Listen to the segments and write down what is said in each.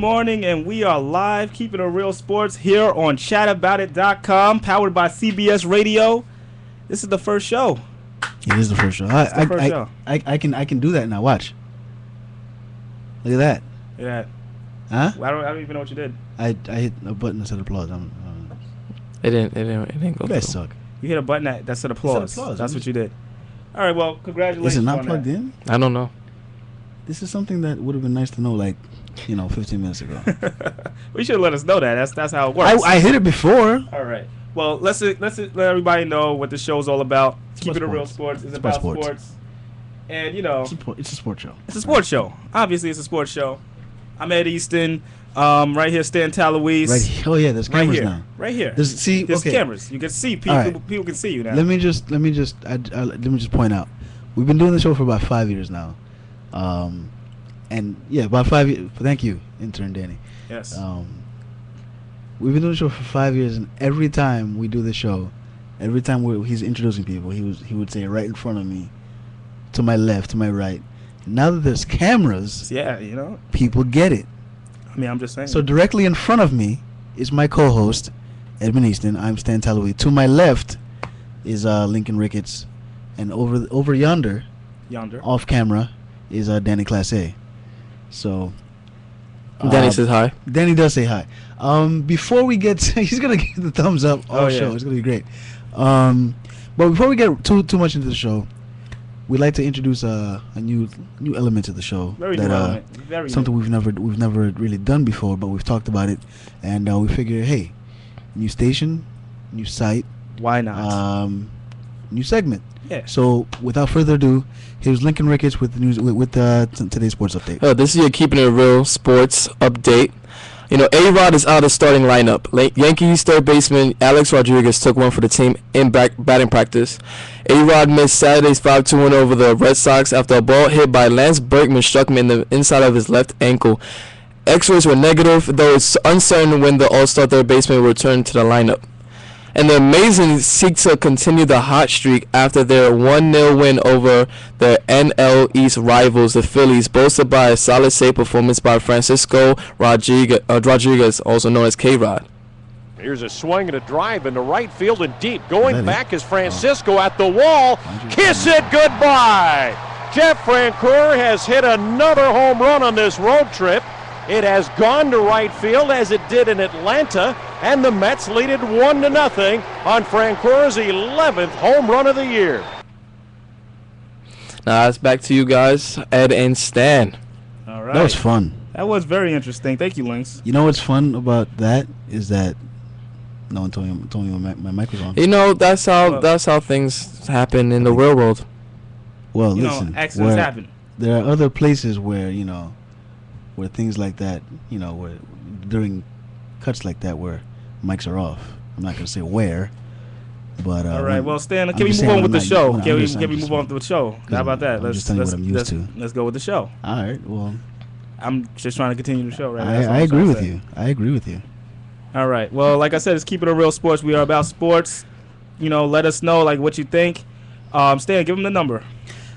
morning, and we are live, keeping it real sports here on chataboutit.com, powered by CBS Radio. This is the first show. It is the first show. I can do that now. Watch. Look at that. Look at that. Huh? Well, I don't even know what you did. I hit a button that said applause. It didn't go You guys through. suck. You hit a button that said applause. That's what you did. All right, well, congratulations. Is it not on plugged that. in? I don't know. This is something that would have been nice to know, 15 minutes ago. We should let us know that. That's how it works. I hit it before. All right. Well, let's let everybody know what the show's all about. Keep it a real sports. It's about sports. And, it's a sports show. It's a sports show. Obviously, it's a sports show. I'm at Easton. Right here, Stan Talouis. Right here. Oh, yeah, there's cameras now. Right here. There's cameras. You can see people. Right. People can see you now. Let me just point out. We've been doing the show for about 5 years now. And yeah, about 5 years. Thank you, intern Danny. Yes. We've been doing the show for 5 years, and every time we do the show, every time he's introducing people, he would say right in front of me, to my left, to my right. Now that there's cameras, people get it. I mean, I'm just saying. So directly in front of me is my co-host, Edmund Easton. I'm Stan Talouis. To my left is Lincoln Ricketts, and over yonder, off camera, is Danny Clase. So Danny says hi. Danny does say hi. Before we get he's gonna give the thumbs up all show. It's gonna be great. But before we get too much into the show, we'd like to introduce a new element to the show. Very new element. Something we've never really done before, but we've talked about it, and we figured, hey, new station, new site, why not? New segment. Yeah. So without further ado, here's Lincoln Ricketts with the news with today's sports update. This is your Keeping It Real sports update. A-Rod is out of starting lineup. Yankees third baseman Alex Rodriguez took one for the team in batting practice. A-Rod missed Saturday's 5-2 win over the Red Sox after a ball hit by Lance Berkman struck him in the inside of his left ankle. X-rays were negative, though it's uncertain when the All-Star third baseman will return to the lineup. And the Amazing seek to continue the hot streak after their 1-0 win over the NL East rivals, the Phillies, boasted by a solid save performance by Francisco Rodriguez, also known as K-Rod. Here's a swing and a drive into right field and deep. Going back is Francisco at the wall. Kiss it goodbye. Jeff Francoeur has hit another home run on this road trip. It has gone to right field as it did in Atlanta, and the Mets lead it 1-0 on Francoeur's 11th home run of the year. Now it's back to you guys, Ed and Stan. All right. That was fun. That was very interesting. Thank you, Lynx. You know what's fun about that is that no one told me my mic was on. That's how things happen in the real world. Well, listen, accidents happen. There are other places where where things like that, where during cuts like that where mics are off. I'm not gonna say where, but all right. Well, Stan, can we move on with the show? Can we move on with the show? How about that? Let's tell you what I'm used to. Let's go with the show. All right. Well, I'm just trying to continue the show, right? I agree with you. I agree with you. All right. Well, like I said, it's Keeping It Real Sports. We are about sports. Let us know what you think. Stan, give them the number.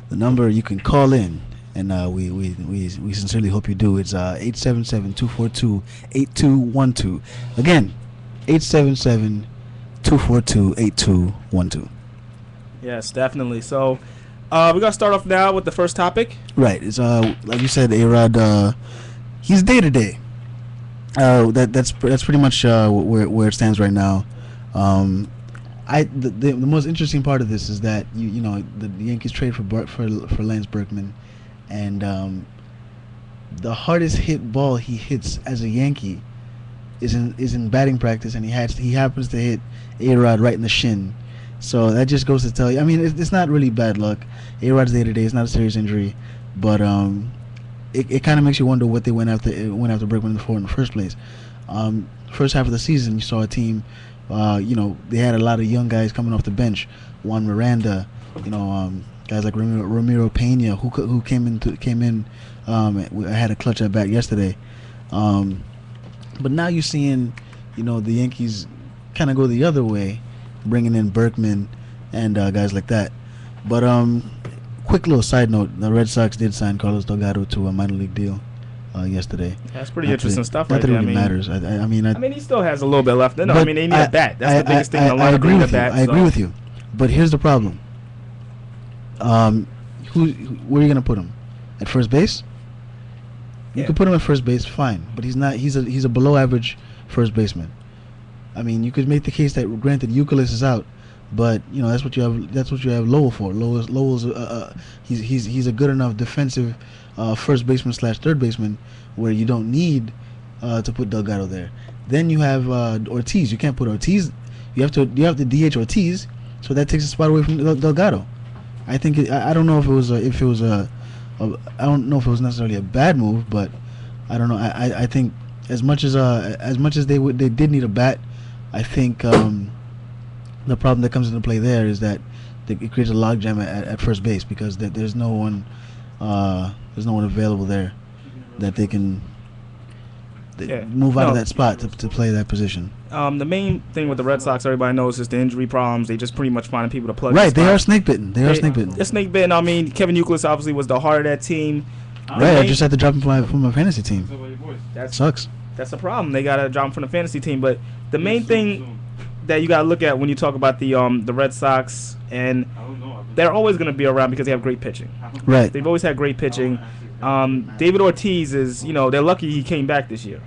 The number you can call in. And we sincerely hope you do. It's 877-242-8212. Again, 877-242-8212. Yes, definitely. So we're gonna start off now with the first topic. Right. It's like you said, A-Rod. He's day to day. That's pretty much where it stands right now. The most interesting part of this is that the Yankees trade for Lance Berkman. And the hardest hit ball he hits as a Yankee is in batting practice, and he happens to hit A-Rod right in the shin. So that just goes to tell you. I mean, it's not really bad luck. A-Rod's day to day. It's not a serious injury, but it kind of makes you wonder what they went after Berkman for in the first place. First half of the season, you saw a team. They had a lot of young guys coming off the bench. Juan Miranda, guys like Ramiro Pena, who came in, had a clutch at bat yesterday. But now you're seeing, the Yankees kind of go the other way, bringing in Berkman and guys like that. But quick little side note: the Red Sox did sign Carlos Delgado to a minor league deal. yesterday. That's pretty interesting stuff not right that there. it really matters. I mean, he still has a little bit left. No, I mean, they need a bat. That's the biggest thing in the lineup. I agree with you. I agree with you. But here's the problem. Where are you gonna put him? At first base? You could put him at first base, fine. But he's not. He's a below average first baseman. I mean, you could make the case that granted Euclid is out, but you know that's what you have Lowell for. Lowell's he's a good enough defensive first baseman / third baseman where you don't need to put Delgado there. Then you have Ortiz. You can't put Ortiz. You have to DH Ortiz, so that takes a spot away from Delgado. I think I don't know if it was I don't know if it was necessarily a bad move, but I don't know. I think as much as they did need a bat, I think the problem that comes into play there is that it creates a logjam at first base because there's no one available there that they can move out of that spot to play that position. The main thing with the Red Sox, everybody knows, is the injury problems. They just pretty much finding people to plug. Right, they are snake bitten. They're snake bitten. I mean, Kevin Euclid obviously was the heart of that team. Right, I just had to drop him from my fantasy team. That sucks. That's a problem. They got to drop him from the fantasy team. But the main thing that you got to look at when you talk about the Red Sox, and they're always going to be around because they have great pitching. Right. They've always had great pitching. David Ortiz is, they're lucky he came back this year.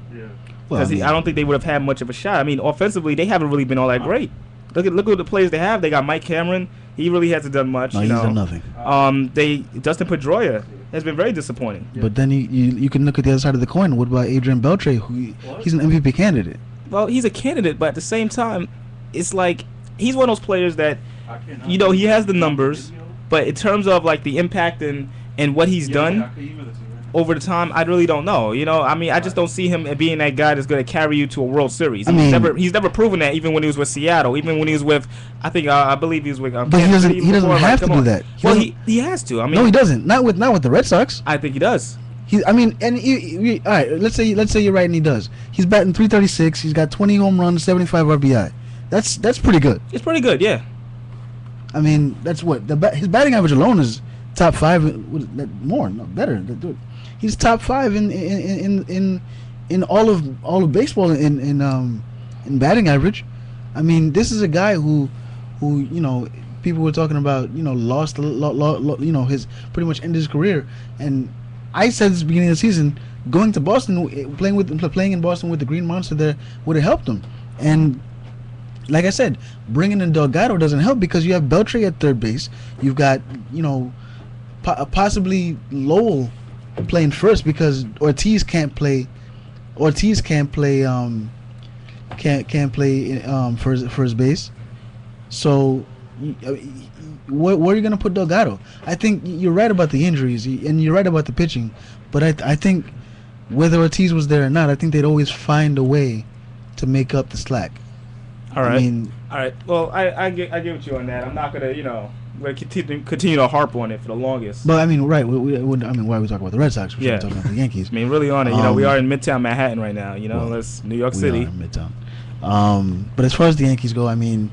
Because I don't think they would have had much of a shot. I mean, offensively, they haven't really been all that great. Look at the players they have. They got Mike Cameron. He really hasn't done much. No, he's done nothing. Dustin Pedroia has been very disappointing. But then you can look at the other side of the coin. What about Adrian Beltre? He's an MVP candidate. Well, he's a candidate, but at the same time, it's like he's one of those players that, he has the numbers, but in terms of like the impact and what he's done over the time, I really don't know. I mean, I just don't see him being that guy that's going to carry you to a World Series. He's never proven that, even when he was with Seattle, even when he was with, I believe he was with. But he doesn't have to do that. He has to. I mean, no, he doesn't. Not with the Red Sox. I think he does. All right. Let's say you're right, and he does. He's batting .336. He's got 20 home runs, 75 RBI. That's pretty good. It's pretty good, yeah. I mean, that's what his batting average alone is top 5. Better. He's top 5 in all of baseball in batting average. I mean, this is a guy who people were talking about lost his pretty much ended his career, and I said this at the beginning of the season, going to Boston, playing in Boston with the Green Monster there would have helped him. And like I said, bringing in Delgado doesn't help because you have Beltre at third base. You've got possibly Lowell playing first because Ortiz can't play first base. So where are you going to put Delgado? I think you're right about the injuries and you're right about the pitching, but I think whether Ortiz was there or not, I think they'd always find a way to make up the slack. All right. Well, I get with you on that. I'm not gonna we're continue to harp on it for the longest. But I mean, right? Why are we talking about the Red Sox? We're talking about the Yankees. I mean, really on it. We are in Midtown Manhattan right now. That's New York City. We are in Midtown. But as far as the Yankees go, I mean,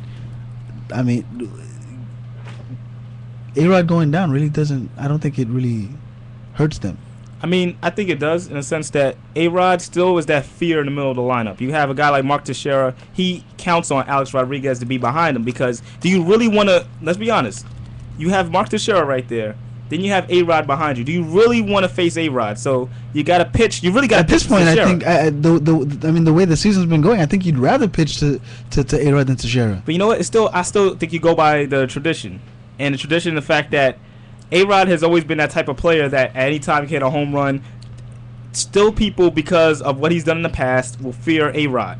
A-Rod going down really doesn't. I don't think it really hurts them. I mean, I think it does in the sense that A-Rod still is that fear in the middle of the lineup. You have a guy like Mark Teixeira. He counts on Alex Rodriguez to be behind him because do you really want to, let's be honest, you have Mark Teixeira right there. Then you have A-Rod behind you. Do you really want to face A-Rod? So you got to pitch. You really got to pitch to Teixeira. At this point, I think the way the season's been going, I think you'd rather pitch to A-Rod than Teixeira. But you know what? I still think you go by the tradition. And the tradition, the fact that A-Rod has always been that type of player that at any time he hit a home run, still people, because of what he's done in the past, will fear A-Rod.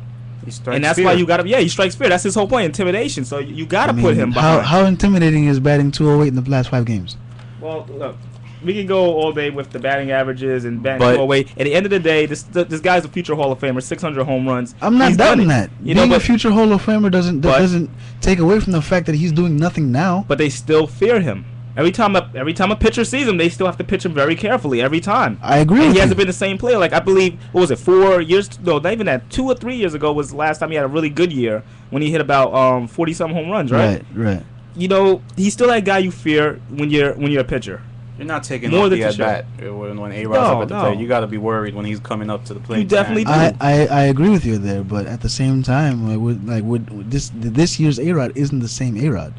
And that's why you got to, he strikes fear. That's his whole point, intimidation. So you got to put him behind. How intimidating is batting .208 in the last 5 games? Well, look, we can go all day with the batting averages and batting .208. At the end of the day, this guy's a future Hall of Famer, 600 home runs. I'm not doubting that. Being a future Hall of Famer doesn't take away from the fact that he's doing nothing now. But they still fear him. Every time a pitcher sees him, they still have to pitch him very carefully every time. I agree. And he hasn't been the same player. Like I believe, what was it, 4 years? No, not even that. 2 or 3 years ago was the last time he had a really good year when he hit about 40-something home runs. Right. Right. He's still that guy you fear when you're a pitcher. You're not taking more off than the at bat when A-Rod's up at the plate. You got to be worried when he's coming up to the plate. You definitely do. I agree with you there, but at the same time, this year's A-Rod isn't the same A-Rod.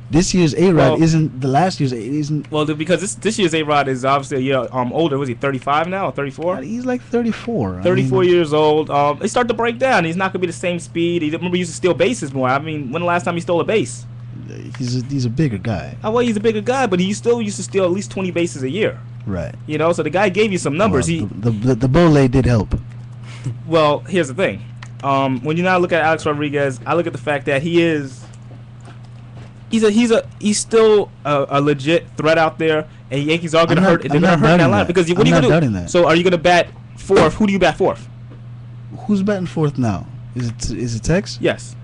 This year's A-Rod isn't the last year's. Isn't well because this year's A-Rod is obviously a year older. Was he 35 now or 34? He's like 34. 34 years old. They start to break down. He's not gonna be the same speed. Remember, he used to steal bases more. I mean, when the last time he stole a base? He's a bigger guy. Well, he's a bigger guy, but he still used to steal at least 20 bases a year. Right. You know, so the guy gave you some numbers. Well, the Bole did help. Well, here's the thing. When you now look at Alex Rodriguez, I look at the fact that he's still a legit threat out there, and Yankees are gonna hurt. They're gonna hurt that line because what are you gonna do? So are you gonna bat fourth? Who do you bat fourth? Who's batting fourth now? Is it Tex? Yes.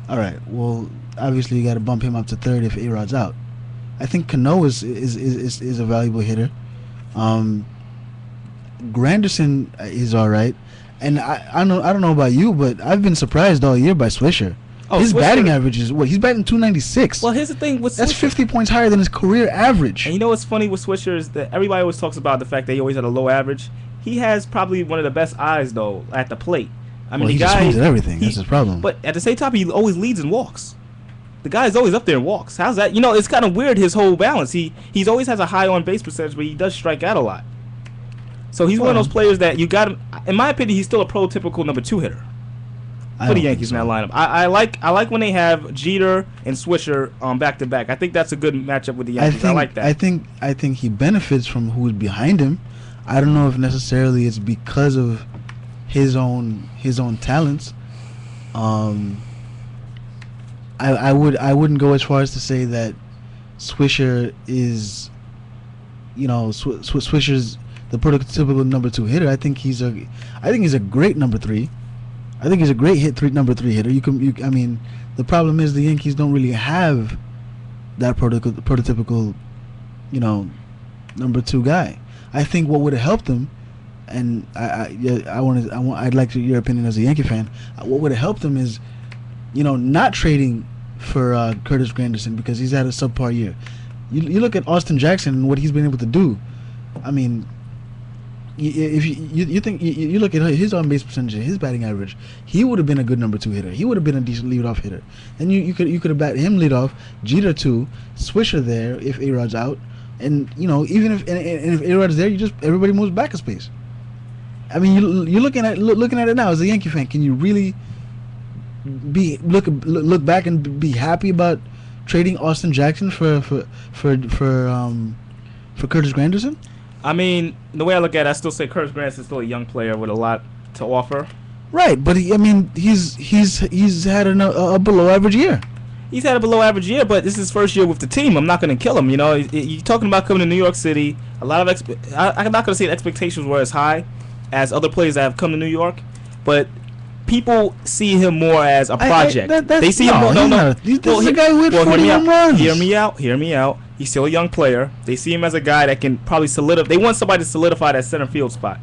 All right. Well, obviously you got to bump him up to third if A-Rod's out. I think Cano is a valuable hitter. Granderson is all right, and I don't know about you, but I've been surprised all year by Swisher. His batting average is what? He's batting 296. Well, here's the thing with Swisher. That's 50 points higher than his career average. And you know what's funny with Swisher is that everybody always talks about the fact that he always had a low average. He has probably one of the best eyes though at the plate. I mean, he just swings at everything. That's his problem. But at the same time, he always leads in walks. The guy's always up there in walks. How's that? You know, it's kind of weird, his whole balance. He's always has a high on base percentage, but he does strike out a lot. So he's one of those players that you got him. In my opinion, he's still a prototypical number 2 hitter for the Yankees in that lineup. I like when they have Jeter and Swisher back to back. I think that's a good matchup with the Yankees. I like that. I think he benefits from who's behind him. I don't know if necessarily it's because of his own talents. I wouldn't go as far as to say that Swisher is, Swisher's the prototypical number 2 hitter. I think he's a great number 3. I think he's a great number 3 hitter. I mean, the problem is the Yankees don't really have that prototypical, number 2 guy. I think what would have helped him, and I'd like your opinion as a Yankee fan. What would have helped him is, not trading for Curtis Granderson because he's had a subpar year. You look at Austin Jackson and what he's been able to do. I mean, if you look at his on base percentage, his batting average, he would have been a good number 2 hitter. He would have been a decent leadoff hitter. And you could have batted him leadoff, Jeter 2, Swisher there if A-Rod's out, and even if A-Rod's there, everybody moves back a space. I mean, you're looking at it now as a Yankee fan. Can you really look back and be happy about trading Austin Jackson for Curtis Granderson? I mean, the way I look at it, I still say Curtis Granderson's still a young player with a lot to offer. Right, but he's had a below average year. He's had a below average year, but this is his first year with the team. I'm not going to kill him. You're talking about coming to New York City. A lot of I'm not going to say the expectations were as high as other players that have come to New York, but people see him more as a project. They see him more. No. This is a guy who hit 40 home runs. Hear me out. He's still a young player. They see him as a guy that can probably solidify. They want somebody to solidify that center field spot.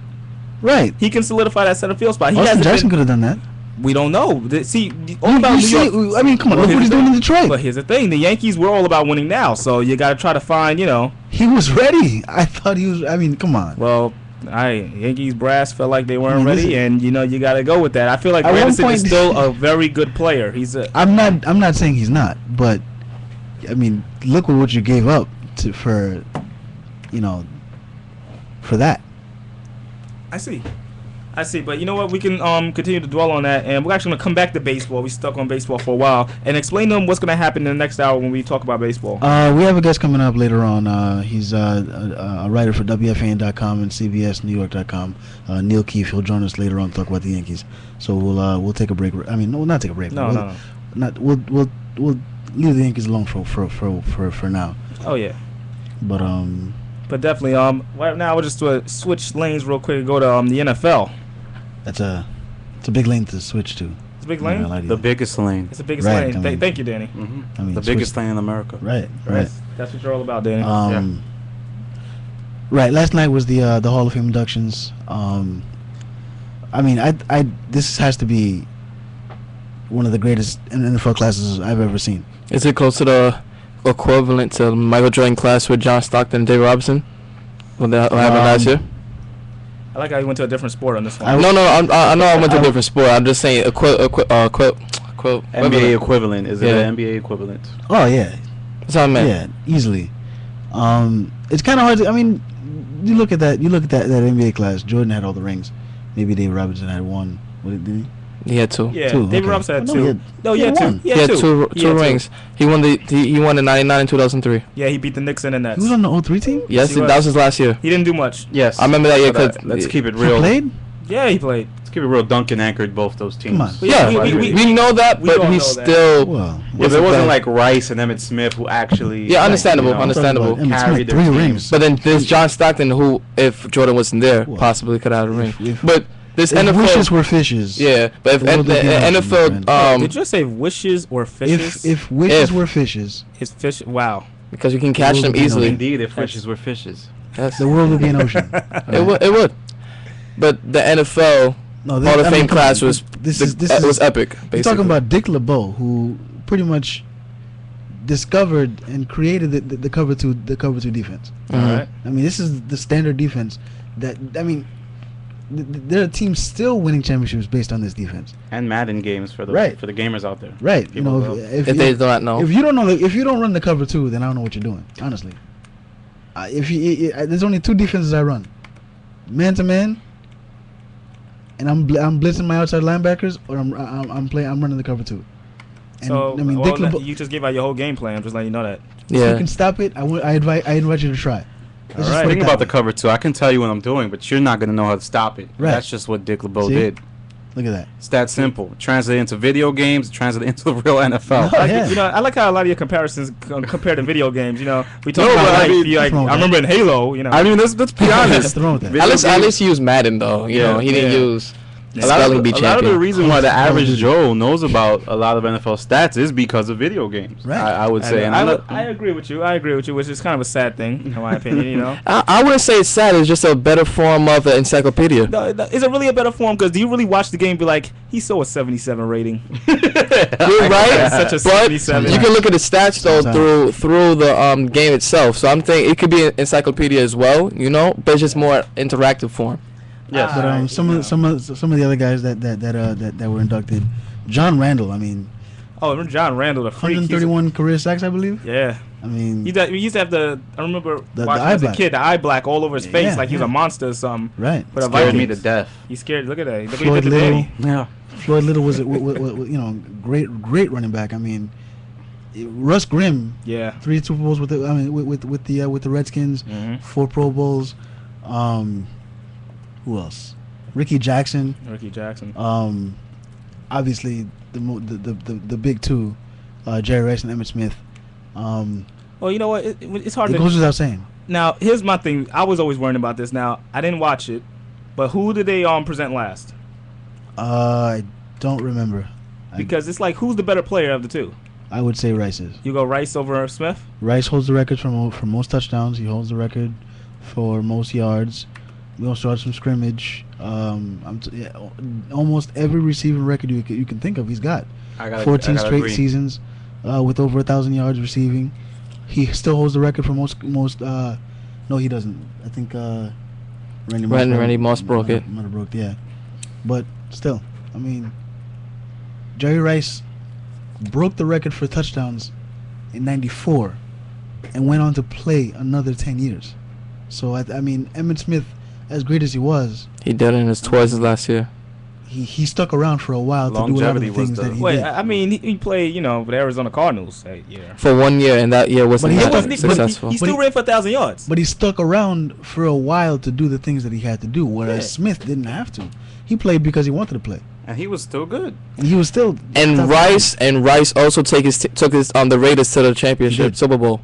Right. He can solidify that center field spot. Austin Jackson could have done that. We don't know. All about New York. I mean, come on. Look what he's doing in Detroit. But here's the thing: the Yankees were all about winning now, so you got to try to find. He was ready. I thought he was. I mean, come on. Well, Yankees brass felt like they weren't ready, and you got to go with that. I feel like Granderson is still a very good player. I'm not saying he's not, but I mean, look at what you gave up for that. I see, but you know what? We can continue to dwell on that, and we're actually going to come back to baseball. We stuck on baseball for a while, and explain to them what's going to happen in the next hour when we talk about baseball. We have a guest coming up later on. He's a writer for WFAN.com and CBSNewYork.com. Neil Keefe. He'll join us later on to talk about the Yankees. So we'll take a break. I mean, no, not take a break. No. We'll leave the Yankees alone for now. Oh yeah. But definitely right now we'll just switch lanes real quick and go to the NFL. It's a big lane to switch to. It's a big lane? The biggest lane. It's the biggest lane. Thank you, Danny. Mm-hmm. The biggest lane in America. Right. That's what you're all about, Danny. Right. Last night was the Hall of Fame inductions. I mean, this has to be one of the greatest NFL classes I've ever seen. Is it close to the equivalent to Michael Jordan class with John Stockton and David Robinson? What happened last year? I like how you went to a different sport on this one. I know I went to a different sport. I'm just saying NBA equivalent. Is it an NBA equivalent? Oh yeah, that's how I meant. Yeah, easily. It's kind of hard to. I mean, you look at that NBA class. Jordan had all the rings. Maybe David Robinson had one. What did he? He had two. Yeah, two. David Robinson had two. He had two. He had two rings. He won in 99 and 2003. Yeah, he beat the Knicks and the Nets. He was on the 03 team? Yes, that was his last year. He didn't do much. Yes. I remember that year. Let's keep it real. He played? Yeah, he played. Let's keep it real. Duncan anchored both those teams. Come on. Yeah, we know that, but he's still. Well, if it wasn't like Rice and Emmett Smith who actually. Yeah, understandable. Carried their teams. But then there's John Stockton, who, if Jordan wasn't there, possibly could have had a ring. But this NFL wishes were fishes. Yeah, but if the NFL, did you just say wishes or fishes? If wishes were fishes, his fish. Wow. Because you can catch them easily. Indeed, if wishes were fishes. Yes. The world would be an ocean. It would. But the NFL Hall of Fame class was epic. Basically. You're talking about Dick LeBeau, who pretty much discovered and created the cover two defense. All right. I mean, this is the standard defense. There are teams still winning championships based on this defense. And Madden games for the gamers out there. Right. You know, if they do not know. If you don't know, if you don't run the cover two, then I don't know what you're doing. Honestly, there's only two defenses I run: man to man, and I'm blitzing my outside linebackers, or I'm running the cover two. And, so I mean, you just gave out your whole game plan. I'm just letting you know that. Yeah. If you can stop it, I invite you to try. All right. Think about the cover two. I can tell you what I'm doing, but you're not going to know how to stop it. Right. That's just what Dick LeBeau did. Look at that. It's that simple. Translate into video games. Translate into the real NFL. You know, I like how a lot of your comparisons compare to video games. You know, we talk about I remember in Halo. You know, I mean, let's be honest. At least he used Madden though. You know, he didn't use. A lot of the reason why the average Joe knows about a lot of NFL stats is because of video games. Right. I would say. I agree with you. Which is kind of a sad thing, in my opinion. You know. I wouldn't say it's sad. It's just a better form of an encyclopedia. No, is it really a better form? Because do you really watch the game and be like, he saw a 77 rating? You're right. Such a 77. You can look at the stats though through the game itself. So I'm thinking it could be an encyclopedia as well. You know, but it's just more interactive form. Yes, but some of the other guys that were inducted, John Randall. I mean, remember John Randall, the freak. 131 career sacks, I believe. Yeah. I mean, he used to have I remember the watching eye as black. a kid, the eye black all over his face, like he was a monster or something. Right. But scared me to death. He scared. Look at that. Look Floyd Little. Yeah. Floyd Little was great running back. I mean, Russ Grimm. Yeah. 3 Super Bowls with the Redskins. Mm-hmm. 4 Pro Bowls. Who else? Ricky Jackson. Obviously the big two, Jerry Rice and Emmitt Smith. Well, you know what? It's hard. It goes without saying. Now, here's my thing. I was always worrying about this. Now, I didn't watch it, but who did they present last? I don't remember. Because it's like, who's the better player of the two? I would say Rice is. You go Rice over Smith? Rice holds the record for most touchdowns. He holds the record for most yards. We also had some scrimmage. Almost every receiving record you can think of, he's got. 14 straight seasons with over 1,000 yards receiving. He still holds the record for most. No, he doesn't. I think Randy Moss broke it. Might have broke, yeah. But still, I mean, Jerry Rice broke the record for touchdowns in '94 and went on to play another 10 years. So I mean, Emmitt Smith, as great as he was, he did it in his last year. He stuck around for a while to do a lot of the things that he did. Wait, I mean, he played, with the Arizona Cardinals that year. For 1 year, and that year wasn't successful. He still ran for 1,000 yards. But he stuck around for a while to do the things that he had to do, whereas Smith didn't have to. He played because he wanted to play. And he was still good. And he was still. And Rice also took his the Raiders to the championship Super Bowl.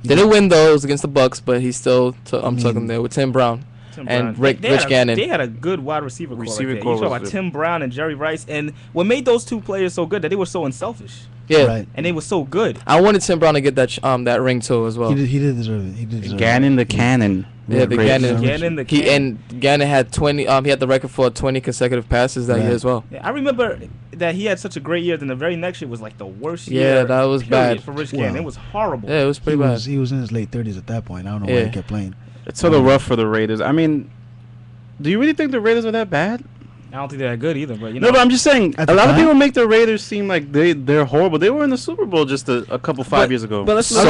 Didn't win those against the Bucks, but he still took them there with Tim Brown. and Rich Gannon. They had a good wide receiver core. You talk about Tim Brown and Jerry Rice, and what made those two players so good that they were so unselfish. Yeah, right. And they were so good. I wanted Tim Brown to get that ring too as well. He did deserve it. He did deserve Gannon it. the Cannon. Yeah, Gannon. Gannon had 20. He had the record for 20 consecutive passes that year as well. Yeah, I remember that he had such a great year. Then the very next year was like the worst year. Yeah, that was bad for Rich Gannon. It was horrible. Yeah, it was pretty bad. He was in his late 30s at that point. I don't know why he kept playing. It's sort of rough for the Raiders. I mean, do you really think the Raiders are that bad? I don't think they're that good either, but you know. No, but I'm just saying, a lot of people make the Raiders seem like they're horrible. They were in the Super Bowl just a couple 5 years ago. But let's we're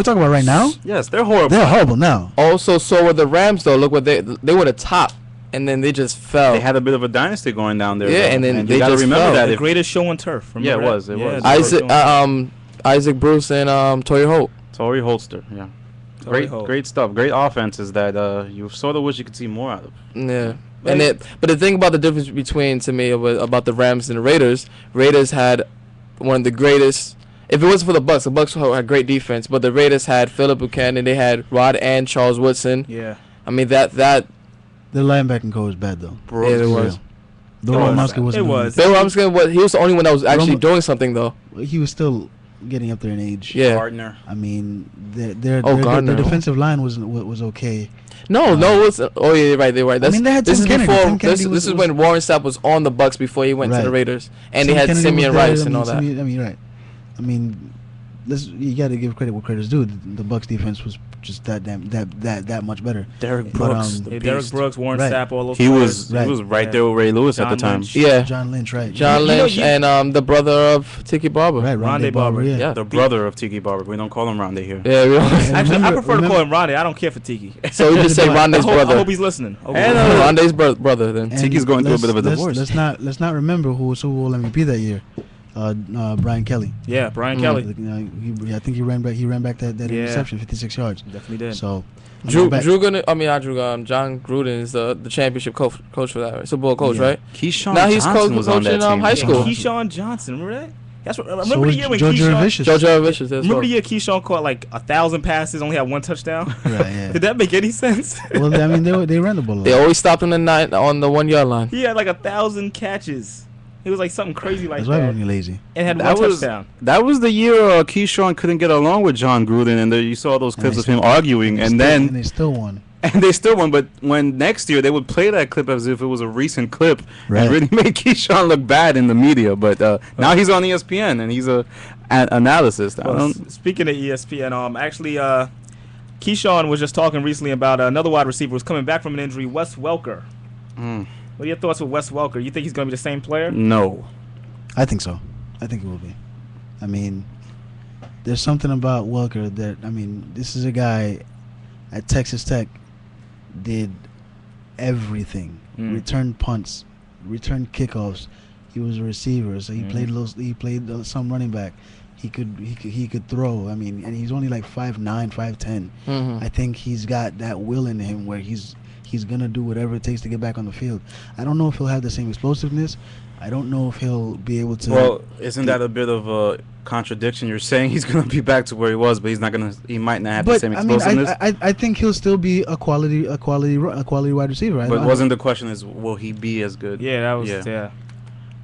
talking about right now? Yes, they're horrible. They're horrible now. Also, so were the Rams though. Look what they were the top, and then they just fell. They had a bit of a dynasty going down there. Yeah, though. and then they just remember fell. that. The greatest show on turf. Yeah, it was. It was. Isaac Bruce and Torrey Holt. Torrey Holster, yeah. Great stuff. Great offenses that you sort of wish you could see more out of. Yeah. But the thing about the difference between, to me, about the Rams and the Raiders had one of the greatest. If it wasn't for the Bucks had great defense, but the Raiders had Phillip Buchanan, they had Rod and Charles Woodson. Yeah. I mean that the linebacking core was bad though. Yeah, it was. Bill Rumsky wasn't. It was. Bill Rumsky, he was the only one that was actually doing something though. He was still getting up there in age. Yeah. Gardner. I mean, their defensive line was okay. No, it wasn't. Oh yeah, they're right. I mean, they had Tim Kennedy. This is when Warren Sapp was on the Bucks before he went to the Raiders, and they had Simeon Rice and all that. I mean, right. I mean, you got to give credit where credit's due. The Bucks defense was just that much better. Derek Brooks, Warren Sapp, all those. He was right there with Ray Lewis at the time. Yeah, John Lynch, right? John Lynch and the brother of Tiki Barber. Right, Rondé Barber. Yeah, the brother of Tiki Barber. We don't call him Rondé here. Yeah, we don't. Actually, I prefer to call him Rondé. I don't care for Tiki. So we just say Rondé's brother. I hope he's listening. Rondé's brother. Then Tiki's going through a bit of a divorce. Let's not remember who was Super Bowl MVP that year. Brian Kelly. Yeah, Brian Kelly. I think he ran back that interception, 56 yards. Definitely did. So John Gruden is the championship coach for that, right? Super Bowl coach, right? Keyshawn now he's Johnson was on that coaching team. high school. Keyshawn Johnson, remember that? That's what. Remember so the year when Jojo Vicious. Remember the year Keyshawn caught like 1,000 passes, only had one touchdown. Right. Yeah. Did that make any sense? Well, I mean, they ran the ball. They always stopped him on the 1 yard line. He had like 1,000 catches. It was like something crazy like that. That's why when you're lazy. And had one touchdown. That was the year Keyshawn couldn't get along with John Gruden, and you saw those clips of him arguing, and they still won. And they still won, but when next year they would play that clip as if it was a recent clip, and really made Keyshawn look bad in the media. But now he's on ESPN, and he's an analyst. Well, speaking of ESPN, actually, Keyshawn was just talking recently about another wide receiver who's coming back from an injury, Wes Welker. What are your thoughts with Wes Welker? You think he's going to be the same player? No. I think so. I think he will be. I mean, there's something about Welker that, I mean, this is a guy at Texas Tech did everything. Returned punts, returned kickoffs. He was a receiver, so he played some running back. He could throw. I mean, and he's only like 5'9", 5'10". I think he's got that will in him where he's going to do whatever it takes to get back on the field. I don't know if he'll have the same explosiveness. I don't know if he'll be able to. Well, isn't that a bit of a contradiction? You're saying he's going to be back to where he was, but he might not have the same explosiveness. I think he'll still be a quality wide receiver. But wasn't the question is, will he be as good? Yeah, that was yeah.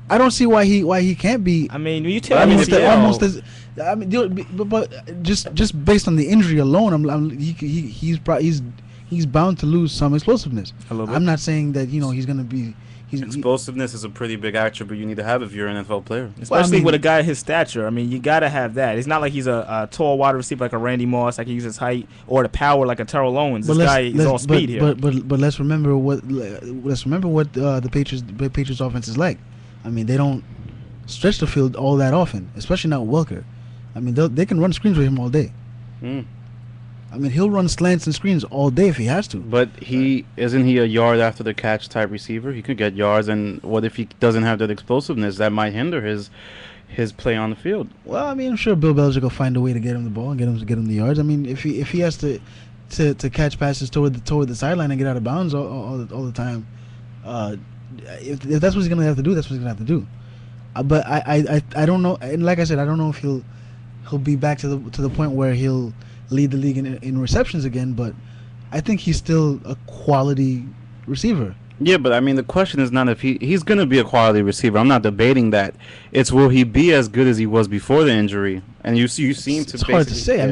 I don't see why he can't be. I mean, you tell me almost as. I mean, but just based on the injury alone, he's bound to lose some explosiveness. I'm not saying that he's going to be. Explosiveness is a pretty big attribute you need to have if you're an NFL player, especially with a guy his stature. I mean, you got to have that. It's not like he's a tall wide receiver like a Randy Moss. I can use his height or the power like a Terrell Owens. This guy is on speed here. But let's remember what the Patriots offense is like. I mean, they don't stretch the field all that often, especially not Welker. I mean, they can run screens with him all day. I mean, he'll run slants and screens all day if he has to. But isn't he a yard after the catch type receiver? He could get yards, and what if he doesn't have that explosiveness? That might hinder his play on the field. Well, I mean, I'm sure Bill Belichick will find a way to get him the ball and get him the yards. I mean, if he has to catch passes toward the sideline and get out of bounds all the time, if that's what he's gonna have to do, that's what he's gonna have to do. But I don't know, and like I said, I don't know if he'll be back to the point where he'll lead the league in receptions again, but I think he's still a quality receiver. Yeah, but I mean, the question is not if he's going to be a quality receiver. I'm not debating that. It's will he be as good as he was before the injury? And you seem to. It's hard to say. Yeah. I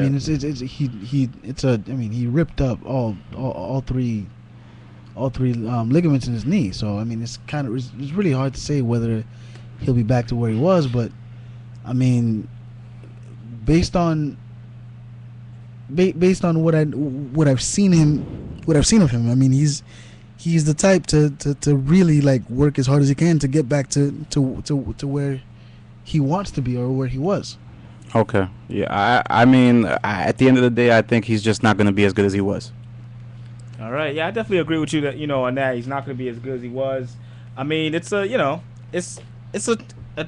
mean, he ripped up all three ligaments in his knee. So I mean, it's really hard to say whether he'll be back to where he was. But I mean, based on what I've seen of him, I mean, he's the type to really like work as hard as he can to get back to where he wants to be or where he was. Okay. Yeah. I mean, at the end of the day, I think he's just not going to be as good as he was. All right. Yeah, I definitely agree with you that on that he's not going to be as good as he was. I mean, it's a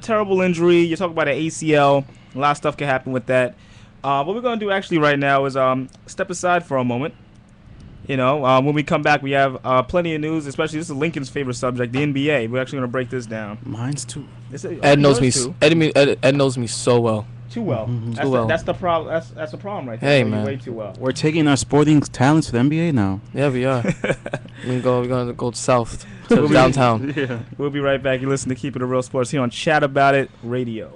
terrible injury. You talk about an ACL. A lot of stuff can happen with that. What we're going to do actually right now is step aside for a moment. When we come back, we have plenty of news, especially this is Lincoln's favorite subject, the NBA. We're actually going to break this down. Mine's too. Ed knows me. Ed knows me so well. Too well. Mm-hmm. That's the problem. That's the problem right there. Hey, man. Way too well. We're taking our sporting talents to the NBA now. Yeah, we are. We're going to go south to downtown. Yeah. We'll be right back. You listen to Keep It a Real Sports here on Chat About It Radio.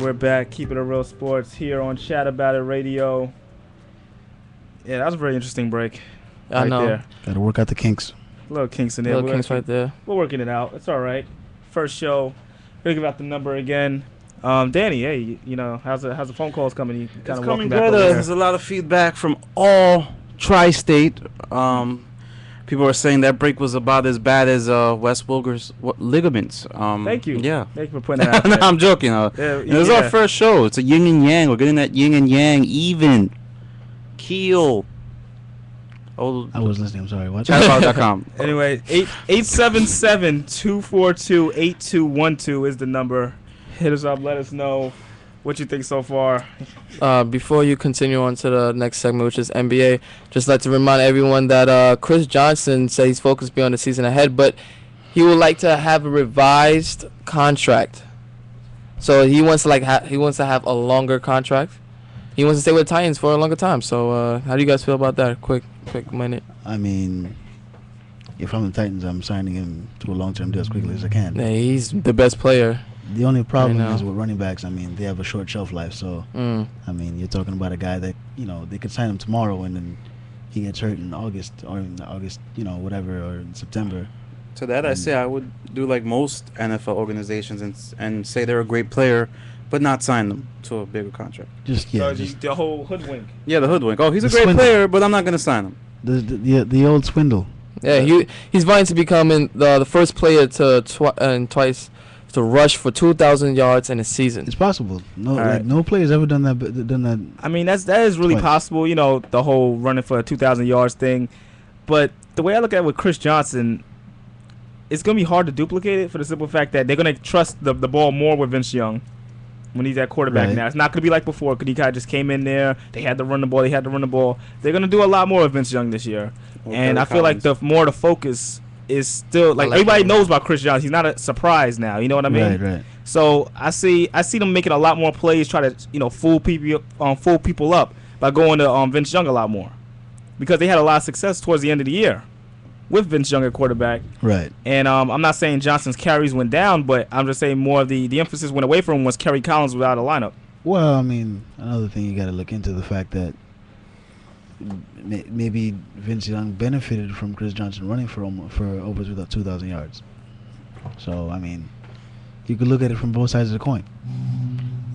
We're back. Keep It a Real Sports here on Chat About It Radio. Yeah, that was a very interesting break. I know. There. Got to work out the kinks. Little kinks in there. Little kinks right there. We're working it out. It's all right. First show. We're going to give out the number again. Danny, hey, how's the phone calls coming? You it's coming good. There's a lot of feedback from all tri-state. People are saying that break was about as bad as Wes Wilger's ligaments. Thank you. Yeah. Thank you for putting that out there. I'm joking. It's our first show. It's a yin and yang. We're getting that yin and yang even. Keel. Oh, I was listening. I'm sorry. What? Chatbout.com. Anyway, 877-242-8212 is the number. Hit us up. Let us know what you think so far. Before you continue on to the next segment, which is NBA, just like to remind everyone that Chris Johnson said he's focused beyond the season ahead, but he would like to have a revised contract. So he wants to have a longer contract. He wants to stay with the Titans for a longer time. So how do you guys feel about that? Quick minute. I mean, if I'm the Titans, I'm signing him to a long-term deal as quickly as I can. Yeah, he's the best player. The only problem is with running backs. I mean, they have a short shelf life. So, I mean, you're talking about a guy that, they could sign him tomorrow and then he gets hurt in August or in August, whatever, or in September. To that, I say I would do like most NFL organizations and say they're a great player, but not sign them to a bigger contract. Just the whole hoodwink. Yeah, the hoodwink. Oh, he's a great player, but I'm not gonna sign him. The old swindle. Yeah, he's vying to become the first player to twice to rush for 2,000 yards in a season. It's possible. No player's ever done that. I mean, that is really possible. You know, the whole running for 2,000 yards thing. But the way I look at it with Chris Johnson, it's gonna be hard to duplicate it for the simple fact that they're gonna trust the ball more with Vince Young when he's at quarterback now. It's not gonna be like before because he kind of just came in there. They had to run the ball. They're gonna do a lot more with Vince Young this year, and I feel like the focus is still like everybody knows about Chris Johnson. He's not a surprise now. You know what I mean? Right. So I see them making a lot more plays, try to fool people up by going to Vince Young a lot more because they had a lot of success towards the end of the year with Vince Young at quarterback. Right. And I'm not saying Johnson's carries went down, but I'm just saying more of the emphasis went away from him was Kerry Collins without a lineup. Well, I mean, another thing you got to look into the fact that maybe Vince Young benefited from Chris Johnson running for over 2,000 yards. So, I mean, you could look at it from both sides of the coin.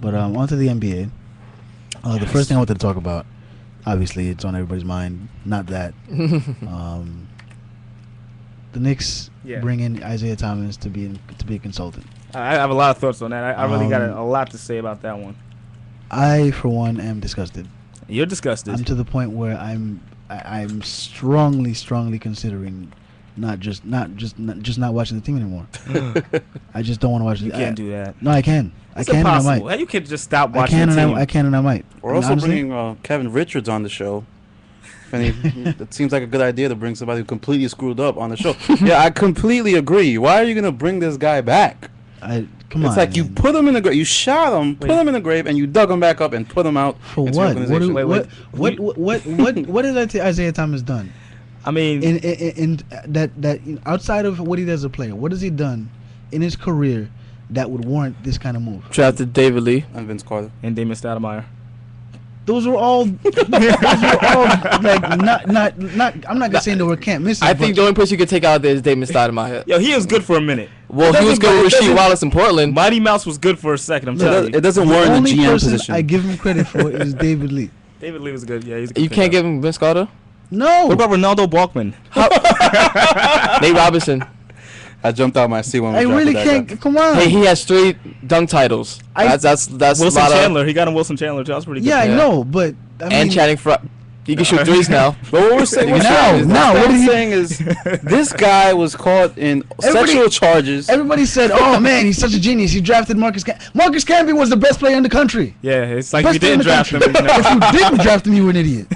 But on to the NBA. The first thing I wanted to talk about, obviously, it's on everybody's mind. Not that. The Knicks bring in Isaiah Thomas to be a consultant. I have a lot of thoughts on that. I really got a lot to say about that one. I, for one, am disgusted. You're disgusted. I'm to the point where I'm strongly considering not watching the team anymore. I just don't want to watch it. You can't do that. No, I can. It's I can impossible. and I might. You can just stop watching the team. I can and I might. We're also bringing Kevin Richards on the show. It seems like a good idea to bring somebody who completely screwed up on the show. Yeah, I completely agree. Why are you going to bring this guy back? Come on. It's like you put him in the grave. You shot him, put him in the grave, and you dug him back up and put him out. For what? What has Isaiah Thomas done? I mean, in that outside of what he does as a player, what has he done in his career that would warrant this kind of move? Drafted David Lee and Vince Carter and Damon Stoudemire. Those were all like not. I'm not gonna say the word can't miss. I think the only person you could take out there is Damon Stoudemire. Yo, he was good for a minute. Well, he was good with Rasheed Wallace in Portland. Mighty Mouse was good for a second. I'm telling you, it doesn't warrant the GM position. I give him credit for is David Lee. David Lee was good. Yeah, he's. A good you can't give him Vince Carter. No. What about Ronaldo Balkman? Nate Robinson. I jumped out my seat when we I really can't. Guy. Come on. Hey, he has 3 dunk titles. That's Wilson Chandler. He got him Wilson Chandler. That was pretty good. Yeah, I know, but and Channing Frye. He can shoot threes now. But what we're saying is this guy was caught in sexual charges. Everybody said, "Oh man, he's such a genius. He drafted Marcus Camby. Marcus Camby was the best player in the country." Yeah, it's like if you didn't draft him. If you didn't draft him, you were an idiot.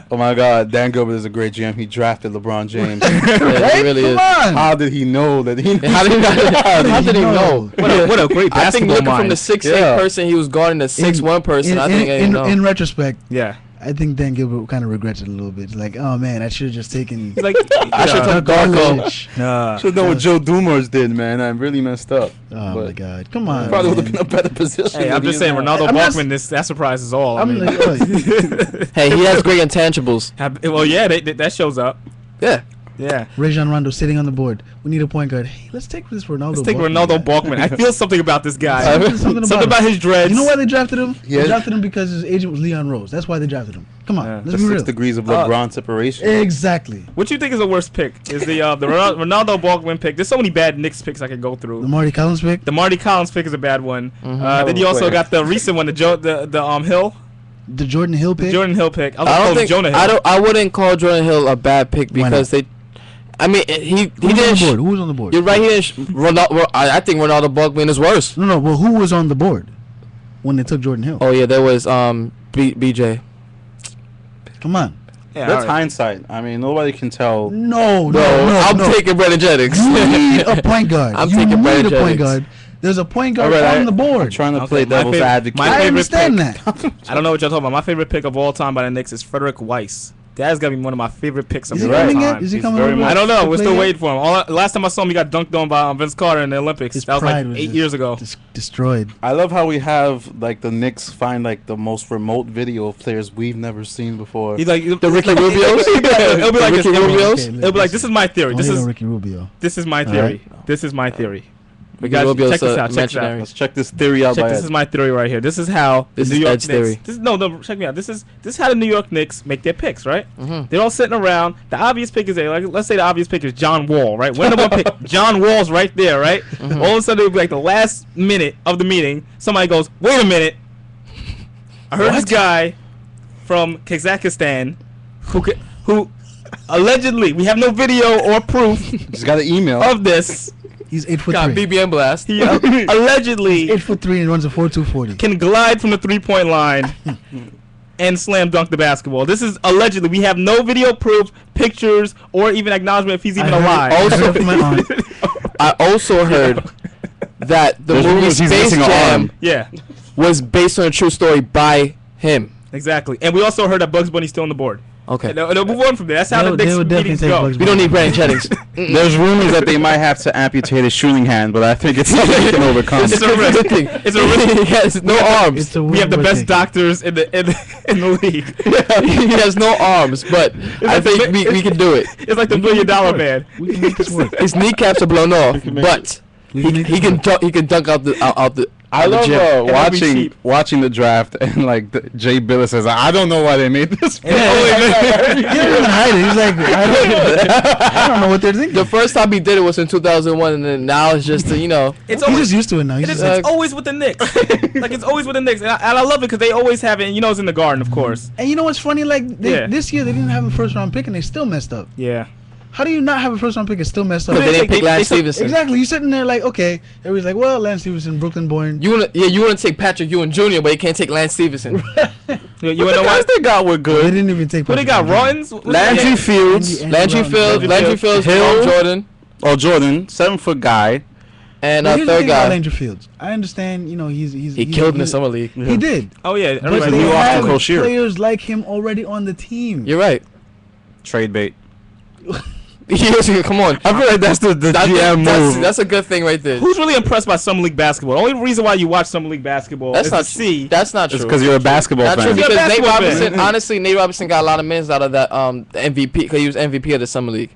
Oh my God, Dan Gilbert is a great GM. He drafted LeBron James. Yeah, he really is. How did he know that he? How did he know? What a great basketball I think looking mind. from the 6'8" person, he was guarding the 6'1" person. I think in retrospect, yeah. I think Dan Gilbert kind of regrets it a little bit. It's like, oh man, I should have just taken. He's like, I should have Darko. Should have done what Joe Dumars did, man. I really messed up. Oh my God, come on. Probably would have been a better position. Hey, I'm just saying, Ronaldo Balkman. That surprises all. Hey, he has great intangibles. Well, yeah, that shows up. Yeah. Rajon Rondo sitting on the board. We need a point guard. Hey, let's take this Ronaldo. Let's take Ronaldo Balkman. I feel something about this guy. something about his dreads. You know why they drafted him? They drafted him because his agent was Leon Rose. That's why they drafted him. Come on, let's be real. 6 degrees of LeBron separation. Exactly. What you think is the worst pick? Is the Ronaldo Balkman pick? There's so many bad Knicks picks I could go through. The Marty Collins pick. The Marty Collins pick is a bad one. Then you also got the recent one, the Hill. The Jordan Hill pick. The Jordan Hill pick. I wouldn't call Jordan Hill a bad pick because they. I mean, he didn't. Who was on the board? You're right. He didn't. I think Ronaldo Balkman is worse. No. Well, who was on the board when they took Jordan Hill? Oh yeah, there was BJ. Come on. Yeah, that's hindsight. I mean, nobody can tell. No. I'm taking Brandon Jennings. You need a point guard. I'm taking Brandon Jennings. There's a point guard on the board. I'm trying to play devil's advocate. I understand that. I don't know what you're talking about. My favorite pick of all time by the Knicks is Frederick Weiss. That's got to be one of my favorite picks of Is he all coming time. yet? Is he coming over? I don't know. to We're play still yet? waiting for him. Last time I saw him, he got dunked on by Vince Carter in the Olympics. His That was pride like was 8 just years ago. Destroyed. I love how we have like the Knicks find like the most remote video of players we've never seen before. He's like The Ricky Rubios? It'll be like Ricky this. Rubios? It'll be like, this is my theory. Don't This hate is on Ricky Rubio. this is my theory. This is my theory. You Ricky guys, Rubio's check this out. Check this out. imaginary. Let's check this theory out. Check, by this Ed. is my theory right here. This is how This the is New York Ed's Knicks. theory. No, check me out. This is how the New York Knicks make their picks, right? Mhm. They're all sitting around. The obvious pick is like, let's say the obvious pick is John Wall, right? When the one pick, John Wall's right there, right? All of a sudden, it'll be like the last minute of the meeting. Somebody goes, "Wait a minute! I heard this guy from Kazakhstan, who allegedly, we have no video or proof He's got an email. of this. He's 8'3". Got BBM blast. He allegedly 8'3" and runs a 4.240. can glide from the 3-point line and slam dunk the basketball. This is allegedly. We have no video proof, pictures, or even acknowledgement if he's even alive. Also, from my aunt. I also heard that the There's movie rumors he's Space missing an Jam arm. Yeah, was based on a true story by him. exactly. And we also heard that Bugs Bunny's still on the board. Okay. And they'll move on from there. That's how the They Knicks would definitely meetings take go. Bugs We don't need Brandon Jennings. There's rumors that they might have to amputate his shooting hand, but I think it's something they can overcome. It's a risk. Good thing. It's a risk. He has no arms. It's a We have the weird best thing. doctors in the league. He has no arms, but I think we can do it. It's like the $1 billion man. We can make this work. His kneecaps are blown off, but We can make he this can work. dunk out the I out the love gym. that'd be watching cheap. watching the draft and like Jay Billis says, I don't know why they made this. He didn't even hide it. He's like, I don't know what they're thinking. The first time he did it was in 2001, and then now it's just It's He's always just used to it now. He's It's, just, it's always with the Knicks. Like, it's always with the Knicks. And I love it because they always have it. And it's in the Garden, of course. and you know what's funny? Like Yeah. this year, they didn't have a first round pick, and they still messed up. Yeah. How do you not have a first round pick and still mess up? but they didn't pick Lance they- Stevenson. Exactly. You're sitting there like, okay. Everybody's like, well, Lance Stevenson, Brooklyn born. You wanna take Patrick Ewing Jr., but you can't take Lance Stevenson. You But wanna the know guys what? they got were They good. didn't even take. Who they got? Patrick Rollins? Landry Fields. Andy Landry Fields, Hill. Jordan, Oh, Jordan, 7-foot guy. and But a here's the third thing about guy. Landry Fields. I understand. He's He killed in the summer league. He did. Oh, yeah. But Everybody they knew have Austin Crochet. players like him already on the team. You're right. Trade bait. Come on. I feel like that's the GM move. That's a good thing right there. Who's really impressed by Summer League basketball? The only reason why you watch Summer League basketball That's is not to see. That's not true. It's because you're a basketball Not true fan. You're a because Nate basketball fan. Robinson. Honestly, Nate Robinson got a lot of minutes out of that MVP because he was MVP of the summer league.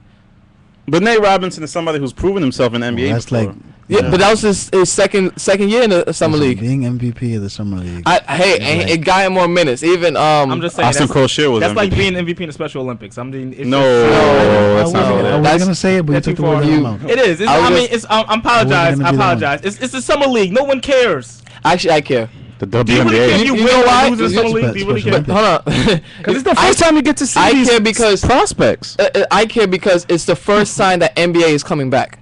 But Nate Robinson is somebody who's proven himself in the NBA That's before. like Yeah, but that was his second year in the summer league. Being MVP of the summer league. And it got him more minutes. Even I'm just saying. Austin Crochet was That's MVP. like being MVP in the Special Olympics. I mean, it's No, just- that's not I right. was gonna say it, but you that's took the too word far. out of my mouth. It is. It's, I was I mean, just- it's. I apologize. gonna I be the one. apologize. It's the summer league. No one cares. Actually, I care. The Do you really care if WNBA. you You win know or why? lose in the It's summer league? Do you really special. care? Hold on. Because it's the first time you get to see I these care because- prospects. I care because it's the first sign that NBA is coming back.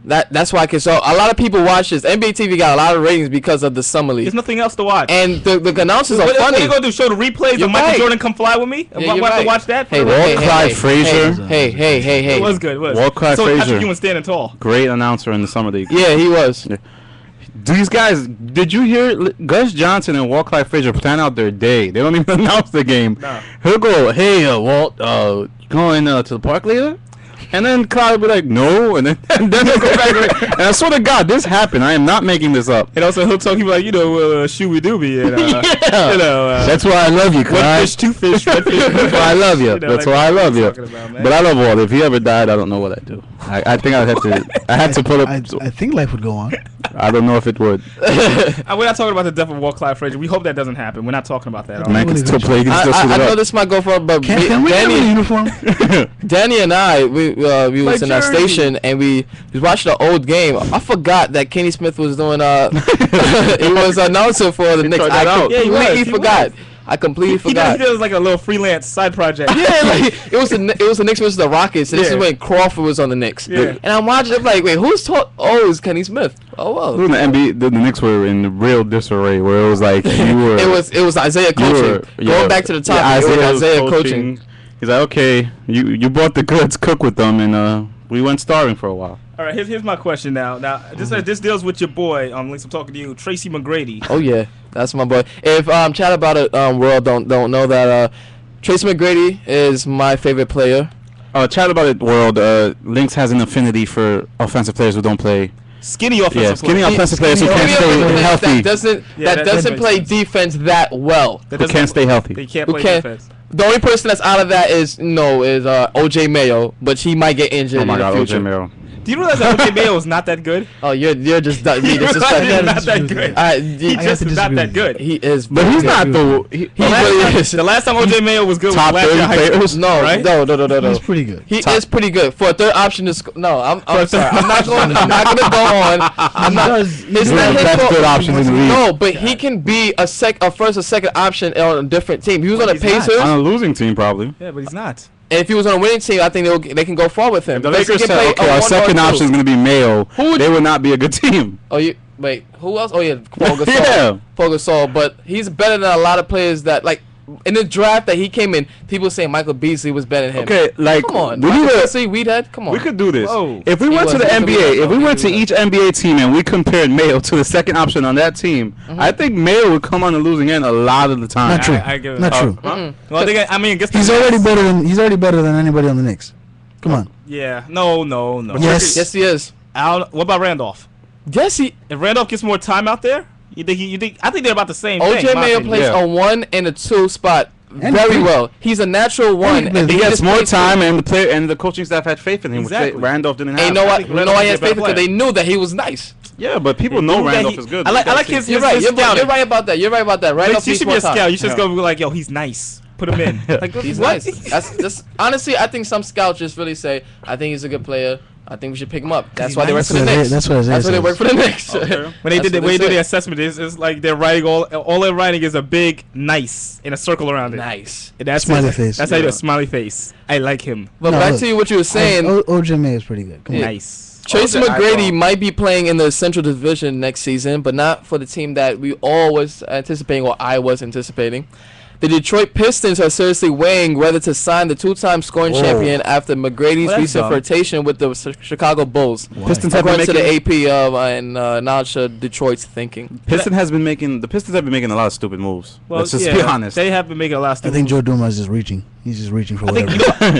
That's why I care. So a lot of people watch this. NBA TV got a lot of ratings because of the summer league. There's nothing else to watch. And the announcers are What funny. they gonna do? Show the replays You're of Michael right. Jordan come fly with me? Yeah, We you're have to right. watch that. Hey, For hey, Clyde hey, Frazier. Hey. It was good. It was. Walt Clyde so I Frazier. think you were standing tall. Great announcer in the summer league. Yeah, he was. These guys, did you hear Gus Johnson and Walt Clyde Frazier plan out their day? They don't even announce the game. No. He'll go, hey, Walt, you going to the park later? And then Clyde will be like, no, and then they'll go back. And I swear to God, this happened. I am not making this up. And also he'll talk. He'll be like, shooby dooby. And, Yeah. That's why I love you, one Clyde. fish, two fish, red fish. That's why I love you. That's why I love you. But But I love Walt. If he ever died, I don't know what I'd do. I think I'd have to. I had to put up. I think life would go on. I don't know if it would. we're not talking about the death of Walt Clyde Frazier. We hope that doesn't happen. We're not talking about that. Man can still play. He can still shoot I it know up. this might go for, but Can we have a Danny, uniform? Danny and I, we was in our jersey. station and we was watching the old game. I forgot that Kenny Smith was doing he was announcing for the Knicks. tried that I out. Yeah, he completely was, he forgot. I completely He forgot. does like a little freelance side project. Yeah, like it was the Knicks versus the Rockets. And This is Yeah. when Crawford was on the Knicks. Yeah. And I'm watching. I'm like, wait, who's talking? Oh, it's Kenny Smith. Oh well. The NBA, the Knicks were in real disarray, where it was like you were. It was Isaiah coaching. Going back to the top, yeah, it was was Isaiah coaching. He's like, okay, you bought the goods, cook with them, and we went starving for a while. All right, here's my question now. Now, this deals with your boy. Lynx, I'm talking to you, Tracy McGrady. Oh yeah, that's my boy. If chat about it world don't know that Tracy McGrady is my favorite player. Chat about it, world. Lynx has an affinity for offensive players who don't play. Skinny offensive offensive players who can't stay healthy. That doesn't play defense that well. Who can't stay healthy. They can't play defense. The only person that's out of that is OJ Mayo, but he might get injured in the future. OJ Mayo. Do you realize that OJ Mayo is not that good? Oh, you're just He's not that good. He's just not that good. He is, but he's not the. He really is. The last time OJ Mayo was good was top last year 30 players. No, right? No. He's pretty good. He is pretty good for a third option. No, I'm sorry. I'm not gonna go on. I'm not. It's not his best good option in the league. No, but he can be a first or second option on a different team. He was on the Pacers. On a losing team, probably. Yeah, but he's not. And if he was on a winning team, I think they can go far with him. The Lakers said, okay, our second option is going to be Mayo. They would not be a good team. Oh, wait, who else? Oh, yeah, Paul Gasol. Yeah. Paul Gasol, but he's better than a lot of players that, like, in the draft that he came in, people saying Michael Beasley was better than him. Okay, like, come on, Michael Beasley, Weedhead, come on. We could do this. Whoa. If we went to the NBA, if we went to each NBA team and we compared Mayo to the second option on that team, I think Mayo would come on the losing end a lot of the time. Not true. I give it Not true. Well, I mean, he's already better than anybody on the Knicks. Come on. Yeah. No. Yes, he is. What about Randolph? Yes, If Randolph gets more time out there, you think? I think they're about the same. OJ Mayo plays a 1 and a 2 spot very well. He's a natural 1. And he gets more time, and the player and the coaching staff had faith in him, exactly. which Randolph didn't have. And you know why he had faith? Because they knew that he was nice. Yeah, but people know Randolph is good. I like his. You're right. You're right about that. Randolph, you should be a scout. You should just go like, yo, he's nice. Put him in. Like, he's nice. That's just honestly, I think some scouts just really say, I think he's a good player. I think we should pick him up. That's why they work for the Knicks. That's why they work for the Knicks. Okay. When they did the assessment, it's like they're writing all they're writing is a big nice in a circle around it. Nice. That's smiley face. That's how you do a smiley face. I like him. But back to what you were saying. OJ Mayo is pretty good. Come on. Nice. Tracy McGrady might be playing in the Central Division next season, but not for the team that we all was anticipating, or I was anticipating. The Detroit Pistons are seriously weighing whether to sign the 2-time scoring champion after McGrady's recent flirtation with the Chicago Bulls. Pistons have been making to the AP and knowledge of Detroit's thinking. The Pistons have been making a lot of stupid moves. Well, let's just be honest. They have been making a lot of stupid moves. I think Joe Dumars is just reaching. He's just reaching for whatever.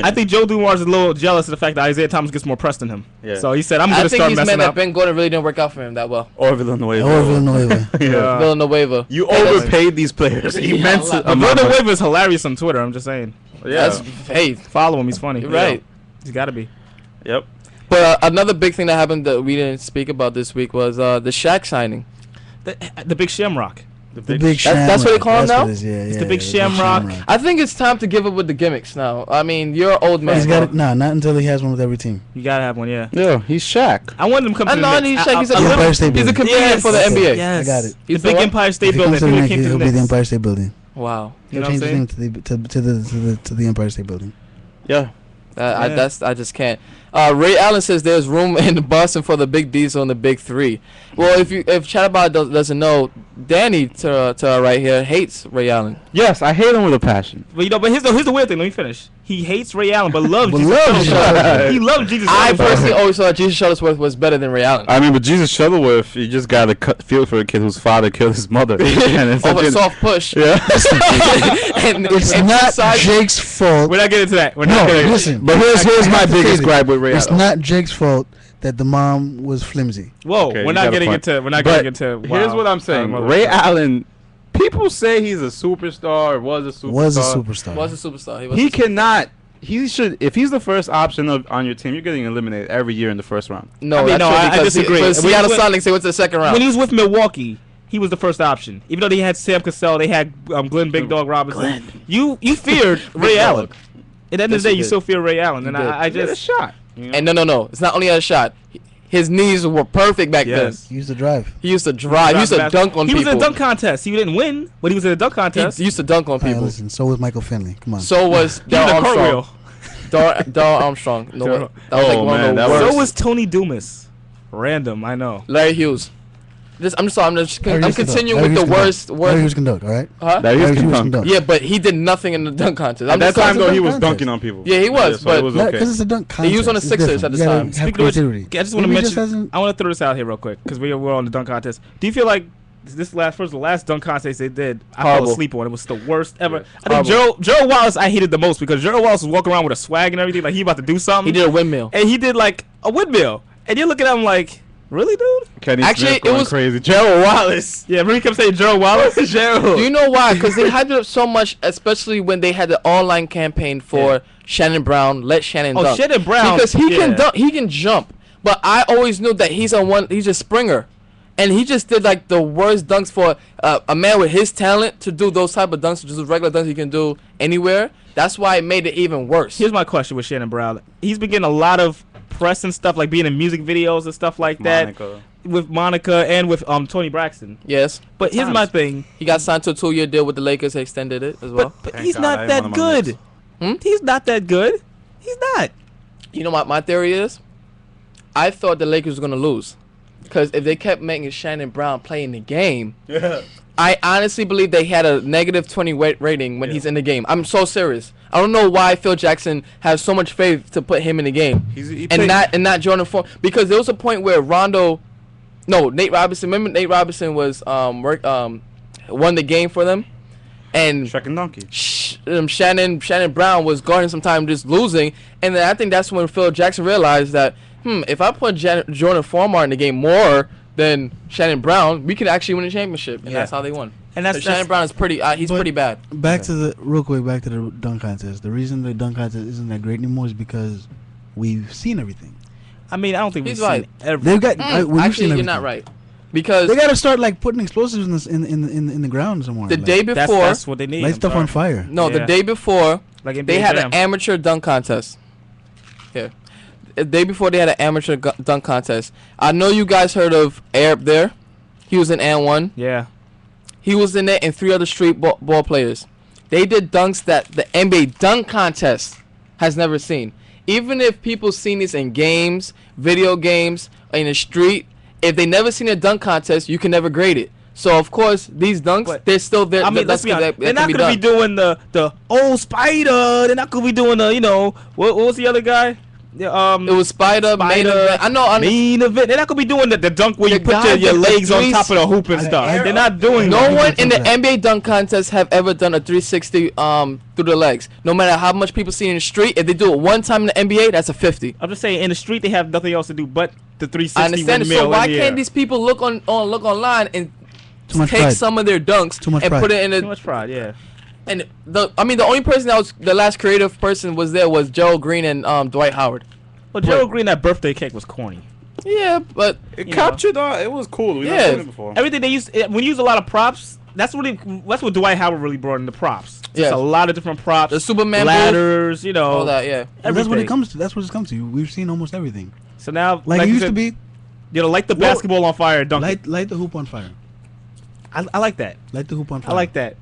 I think Joe Dumars is a little jealous of the fact that Isaiah Thomas gets more press than him. Yeah. So he said, I'm going to start messing up. I think he's mad that Ben Gordon really didn't work out for him that well. Or Villanueva. Yeah. Villanueva. You overpaid these players. Villanueva is hilarious on Twitter. I'm just saying. Yeah. Hey, follow him. He's funny. You're right. He's got to be. Yep. But another big thing that happened that we didn't speak about this week was the Shaq signing. The Big Shamrock. The big Shamrock. That's what they call him now? It's the Big Shamrock. I think it's time to give up with the gimmicks now. I mean, you're an old man. He's got it. Nah, not until he has one with every team. You got to have one, yeah. Yeah, he's Shaq. I wanted him to come to the Knicks. He's a comedian for the NBA. Yes. I got it. The big Empire State Building. He'll be the Empire State Building. Wow. He'll change his name to the Empire State Building. Yeah. I just can't. Ray Allen says there's room in Boston for the big D's on the big 3. Well, if Chatterbot doesn't know, Danny to our right here hates Ray Allen. Yes, I hate him with a passion. But here's the weird thing. Let me finish. He hates Ray Allen, but loves Jesus Shuttlesworth. He loves Jesus Shuttlesworth. I personally always thought Jesus Shuttlesworth was better than Ray Allen. I mean, but Jesus Shuttlesworth, you just gotta feel for a kid whose father killed his mother. Over a soft push. Yeah. It's not Jake's fault. We're not getting into that. Listen. But here's my biggest gripe with Ray Allen. It's not Jake's fault that the mom was flimsy. Whoa, we're not getting into. Here's what I'm saying. Ray Allen. People say he's a superstar or was a superstar. He cannot. He should. If he's the first option on your team, you're getting eliminated every year in the first round. No, I disagree. Seattle Sonics, went to the second round. When he was with Milwaukee, he was the first option. Even though they had Sam Cassell, they had Glenn Big Dog Robinson. You feared Ray Allen. At the end of the day, you still fear Ray Allen, and I just a shot. You know? And no, it's not only a shot. His knees were perfect back then. He used to drive. He used to dunk on people. He was in a dunk contest. He didn't win, but he was in a dunk contest. He used to dunk on people. Listen, so was Michael Finley. Come on. So was Darryl Armstrong. Darryl Armstrong. No, so was Tony Dumas. Random, I know. Larry Hughes. I'm continuing with the worst. Larry Hughes can dunk, all right? Larry Hughes can dunk. Yeah, but he did nothing in the dunk contest. At that time, though, he was dunking on people. Yeah, he was, but because it's a dunk contest. He was on the Sixers at the time. Speaking of which, I just want to mention. I want to throw this out here real quick because we're on the dunk contest. Do you feel like the last dunk contest they did, I Horrible. fell asleep on. It was the worst ever. Yeah. I think Gerald Wallace I hated the most because Gerald Wallace was walking around with a swag and everything, like he about to do something. He did a windmill. And he did like a windmill. And you're looking at him like, really, dude? Kenny Actually, Smith going it was crazy. Gerald Wallace. Yeah, remember he kept saying Gerald Wallace? Do you know why? Because they hyped it up so much, especially when they had the online campaign for Shannon Brown. Let Shannon dunk. Oh, Shannon Brown. Because he can dunk, he can jump. But I always knew that he's a springer. And he just did like the worst dunks for a man with his talent to do those type of dunks, just regular dunks he can do anywhere. That's why it made it even worse. Here's my question with Shannon Brown. He's been getting a lot of press and stuff, like being in music videos and stuff like that. With Monica and with Tony Braxton. Yes. But here's my thing. He got signed to a 2-year deal with the Lakers. He extended it as well. But he's not that good. He's not that good. He's not. You know what my theory is? I thought the Lakers were going to lose. Because if they kept making Shannon Brown play in the game, I honestly believe they had a negative 20 rating when he's in the game. I'm so serious. I don't know why Phil Jackson has so much faith to put him in the game and not Jordan Ford. Because there was a point where Nate Robinson. Remember Nate Robinson was won the game for them, and Shucking donkey. Shannon Brown was guarding some time just losing, and then I think that's when Phil Jackson realized that if I put Jordan Formar in the game more than Shannon Brown, we could actually win a championship, and that's how they won. And that's Shannon Brown is pretty. He's pretty bad. Back to the dunk contest. The reason the dunk contest isn't that great anymore is because we've seen everything. I mean, I don't think we've seen everything. They've got. Actually, you're not right. Because they got to start like putting explosives in the ground somewhere. The day before, that's what they need. Light stuff on fire. No, the day before, like they had an amateur dunk contest. Yeah. The day before they had an amateur dunk contest. I know you guys heard of Arab there. He was in N1. Yeah. He was in there and 3 other street ball players. They did dunks that the NBA dunk contest has never seen. Even if people seen this in games, video games, in the street, if they never seen a dunk contest, you can never grade it. So of course these dunks, they're still there. I mean, let's be honest. They're not gonna be doing the old Spider. They're not gonna be doing the what was the other guy? It was Spider. Main event. I know. Main event. They're not gonna be doing the dunk where you put your legs on top of the hoop and stuff. They're not doing. No one in the NBA dunk contest have ever done a 360 through the legs. No matter how much people see in the street, if they do it one time in the NBA, that's a 50. I'm just saying, in the street they have nothing else to do but the 360. I understand it. So why can't these people look online and take some of their dunks and put it in too much pride? Yeah. And the only person that was the last creative person was Gerald Green and Dwight Howard. Well, Gerald Green, that birthday cake was corny. Yeah, but it captured. It was cool. We never seen it before. Everything they used when you use a lot of props. That's what Dwight Howard really brought in the props. Just a lot of different props. The Superman ladders, all that. Yeah, that's what it comes to. That's what it comes to. We've seen almost everything. So now, like it used to be, light the basketball on fire, dunk. Light the hoop on fire. I like that. Light the hoop on fire. I like that.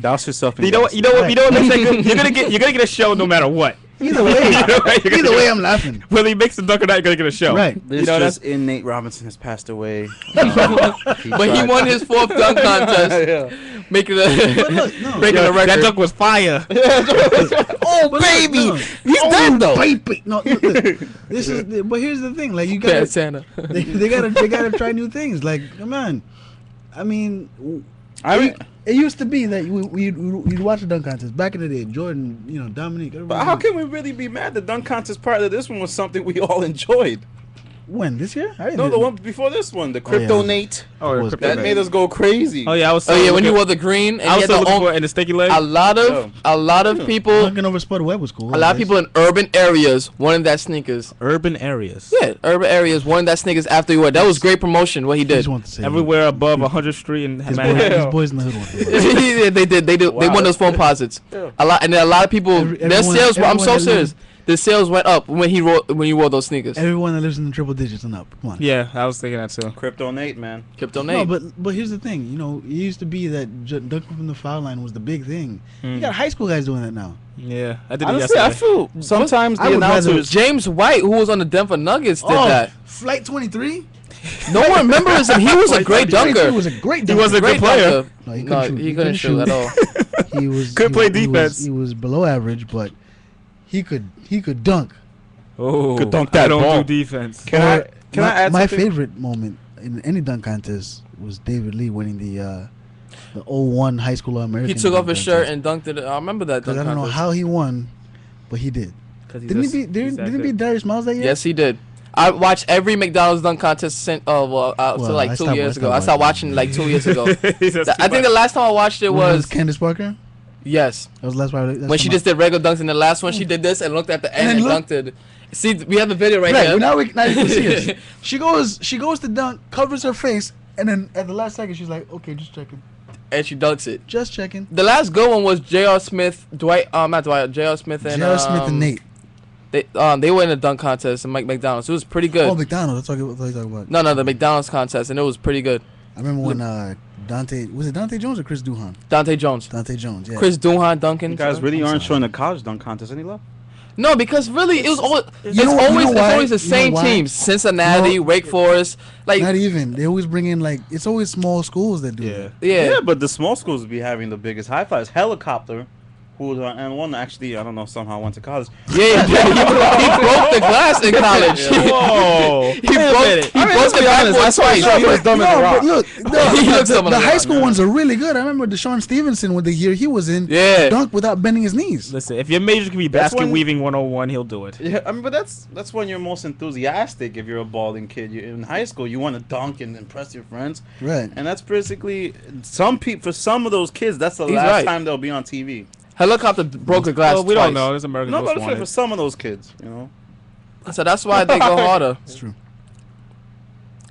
Douse yourself. You know what? Makes that good? You're gonna get a show no matter what. Either way, I'm laughing. Whether he makes the dunk or not, you're gonna get a show. Right. This just in Nate Robinson has passed away. But he won his 4th dunk contest, making breaking the record. That dunk was fire. Baby, he's dead though. Baby, no. This is. But here's the thing, like you got Santa. They gotta try new things. Like, come on. I mean, it used to be that you'd watch a dunk contest back in the day. Jordan, Dominique. But how can we really be mad? The dunk contest part of this one was something we all enjoyed. When? This year? No, the one before this one, the Crypto Nate. Oh, that made us go crazy. Oh yeah, I was. When you wore the green, and I was still looking for it in the sticky leg. A lot of people. Looking over Spud Webb was cool. A lot of people in urban areas wanted that sneakers. Urban areas. Yeah, urban areas wanted that sneakers after he wore. That was great promotion. What he did. Everywhere above 100th Street and his boys in the hood want them. They did. They won those phone posits. A lot of people. Their sales. I'm so serious. The sales went up when you wore those sneakers. Everyone that lives in the triple digits and up. Come on. Yeah, I was thinking that too. Crypto Nate, man. Crypto Nate. No, but here's the thing. It used to be that dunking from the foul line was the big thing. You got high school guys doing that now. Yeah, I did. Honestly, I feel sometimes the announcers. James White, who was on the Denver Nuggets, did that. Flight 23. No one remembers him. He was a great dunker. He was a great dunker. He was a good player. No, he couldn't shoot at all. He was couldn't play defense. He was below average, but he could dunk. Oh, could dunk that I don't ball. do defense. Can I add my something? favorite moment in any dunk contest was David Lee winning the 01 high school American. He took off his shirt and dunked it. I remember that dunk contest. I don't know how he won, but he did. Didn't he beat Darius Miles that year? Yes, he did. I watched every McDonald's dunk contest since like 2 years ago. I stopped watching like 2 years ago. I think the last time I watched it was Candace Parker. Yes. That was the last one. When she just did regular dunks, and the last one she did this and looked at the end and dunked it. See, we have the video right here. Now you can see it. She goes to dunk, covers her face, and then at the last second she's like, "Okay, just checking." And she dunks it. Just checking. The last good one was J.R. Smith, J.R. Smith and Nate. They were in a dunk contest and Mike McDonald's. It was pretty good. Oh, McDonald's. That's what you're talking about. No, the McDonald's contest, and it was pretty good. I remember when Dante Jones or Chris Duhon? Dante Jones, yeah. Chris Duhon dunking. You guys really aren't showing the college dunk contest any love? No, because really it's always the same teams. Cincinnati, Wake Forest, like not even. They always bring in it's always small schools that do it. Yeah, but the small schools be having the biggest high fives. Helicopter. And one actually, I don't know, somehow went to college. Yeah, he broke the glass in college. Whoa. He broke the glass twice. He was dumb as a rock. The high school ones are really good. I remember Deshaun Stevenson with the year he was in dunk without bending his knees. Listen, if your major can be basket weaving 101, he'll do it. Yeah, I mean, but that's when you're most enthusiastic. If you're a balding kid, in high school, you want to dunk and impress your friends. Right. And that's basically for some of those kids, that's the last time they'll be on TV. Helicopter broke the glass twice. We don't know. There's American No, but for some of those kids, you know. So that's why they go harder. It's true.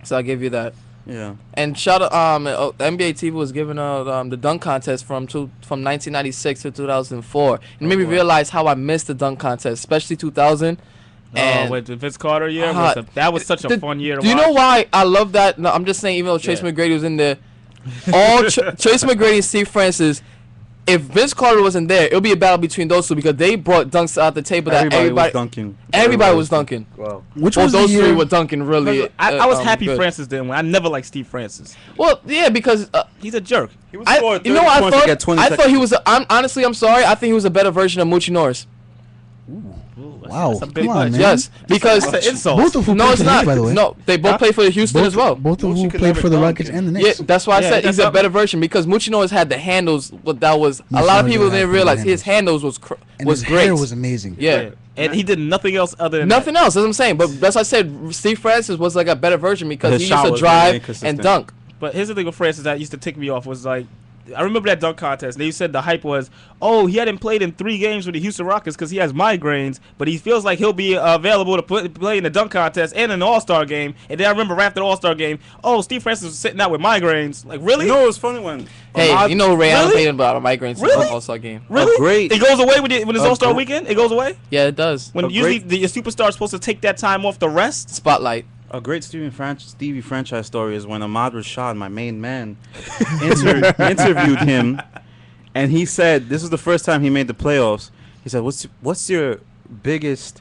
So I give you that. Yeah. And shout out, NBA TV was giving out the dunk contest from 1996 to 2004. And it made me realize how I missed the dunk contest, especially 2000. And with the Vince Carter year, that was such a fun year to watch. Do you know why I love that? No, I'm just saying, even though Tracy McGrady was in there, Tracy McGrady and Steve Francis. If Vince Carter wasn't there, it would be a battle between those two because they brought dunks out the table that everybody was dunking. Everybody was dunking. Wow. Which was those three were dunking really. I was happy Francis didn't win. I never liked Steve Francis. Well, yeah, because he's a jerk. He was scored 30 points to get 20 I thought he was. Honestly, I'm sorry. I think he was a better version of Moochie Norris. Wow, come on, man. Yes, because that's an insult. Both of who no, played it's for not. by the way. No, they both played for Houston as well. Both of who played for the Rockets and the Knicks. Yeah, that's why I said he's a better version because Moochie Norris had the handles. But that was a lot of people didn't realize his handles was his great. Hair was amazing. Yeah. And he did nothing else other than nothing else. That's what I'm saying. But that's why I said Steve Francis was like a better version because he used to drive and dunk. But here's the thing with Francis that used to tick me off was like, I remember that dunk contest. They said the hype was, oh, he hadn't played in 3 games with the Houston Rockets because he has migraines, but he feels like he'll be available to play in the dunk contest and in the All-Star game. And then I remember after the All-Star game, oh, Steve Francis was sitting out with migraines. Like, really? You know, it was funny when... Hey, you know Ray Allen played about migraines in the All-Star game. Really? Great. It goes away when it's All-Star weekend? It goes away? Yeah, it does. When usually the superstar is supposed to take that time off the rest? Spotlight. A great Stevie franchise story is when Ahmad Rashad, my main man, interviewed him, and he said this was the first time he made the playoffs. He said, "What's your biggest?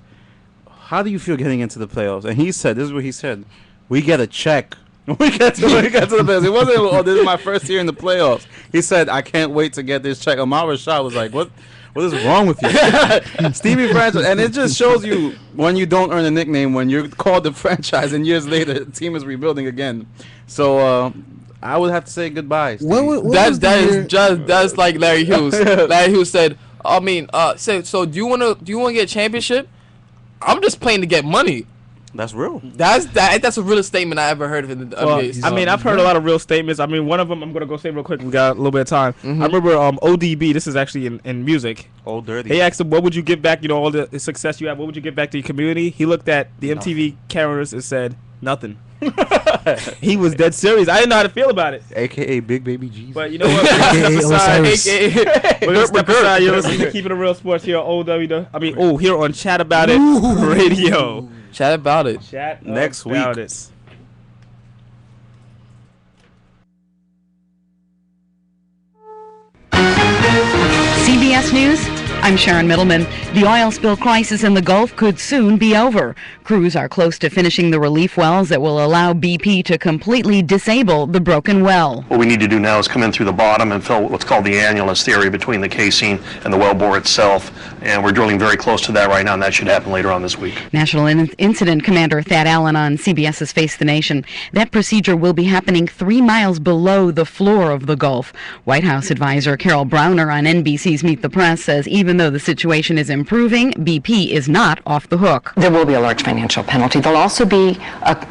How do you feel getting into the playoffs?" And he said, "This is what he said: We get a check. We get to the playoffs. It wasn't. Oh, this is my first year in the playoffs." He said, "I can't wait to get this check." Ahmad Rashad was like, "What is wrong with you?" Stevie franchise, and it just shows you when you don't earn a nickname, when you're called the franchise, and years later, the team is rebuilding again. So I would have to say goodbye. That's like Larry Hughes. Larry Hughes said, "I mean, so do you want to get a championship? I'm just playing to get money." That's real. That's a real statement I ever heard of in the NBA. I mean, I've heard a lot of real statements. I mean, one of them I'm gonna go say real quick. We got a little bit of time. I remember ODB. This is actually in music. Old Dirty. They asked him, "What would you give back? You know, all the success you have. What would you give back to your community?" He looked at the MTV cameras and said, "Nothing." He was dead serious. I didn't know how to feel about it. AKA Big Baby Jesus. But you know what? We're gonna step aside. You're listening to Keeping It Real Sports here on here on Chat About It Radio. Chat about it. Chat next week. About it. CBS News, I'm Sharon Middleman. The oil spill crisis in the Gulf could soon be over. Crews are close to finishing the relief wells that will allow BP to completely disable the broken well. What we need to do now is come in through the bottom and fill what's called the annulus, the area between the casing and the wellbore itself. and we're drilling very close to that right now, and that should happen later on this week. National Incident Commander Thad Allen on CBS's Face the Nation. That procedure will be happening 3 miles below the floor of the Gulf. White House advisor Carol Browner on NBC's Meet the Press says even though the situation is improving, BP is not off the hook. There will be a large financial penalty. There'll also be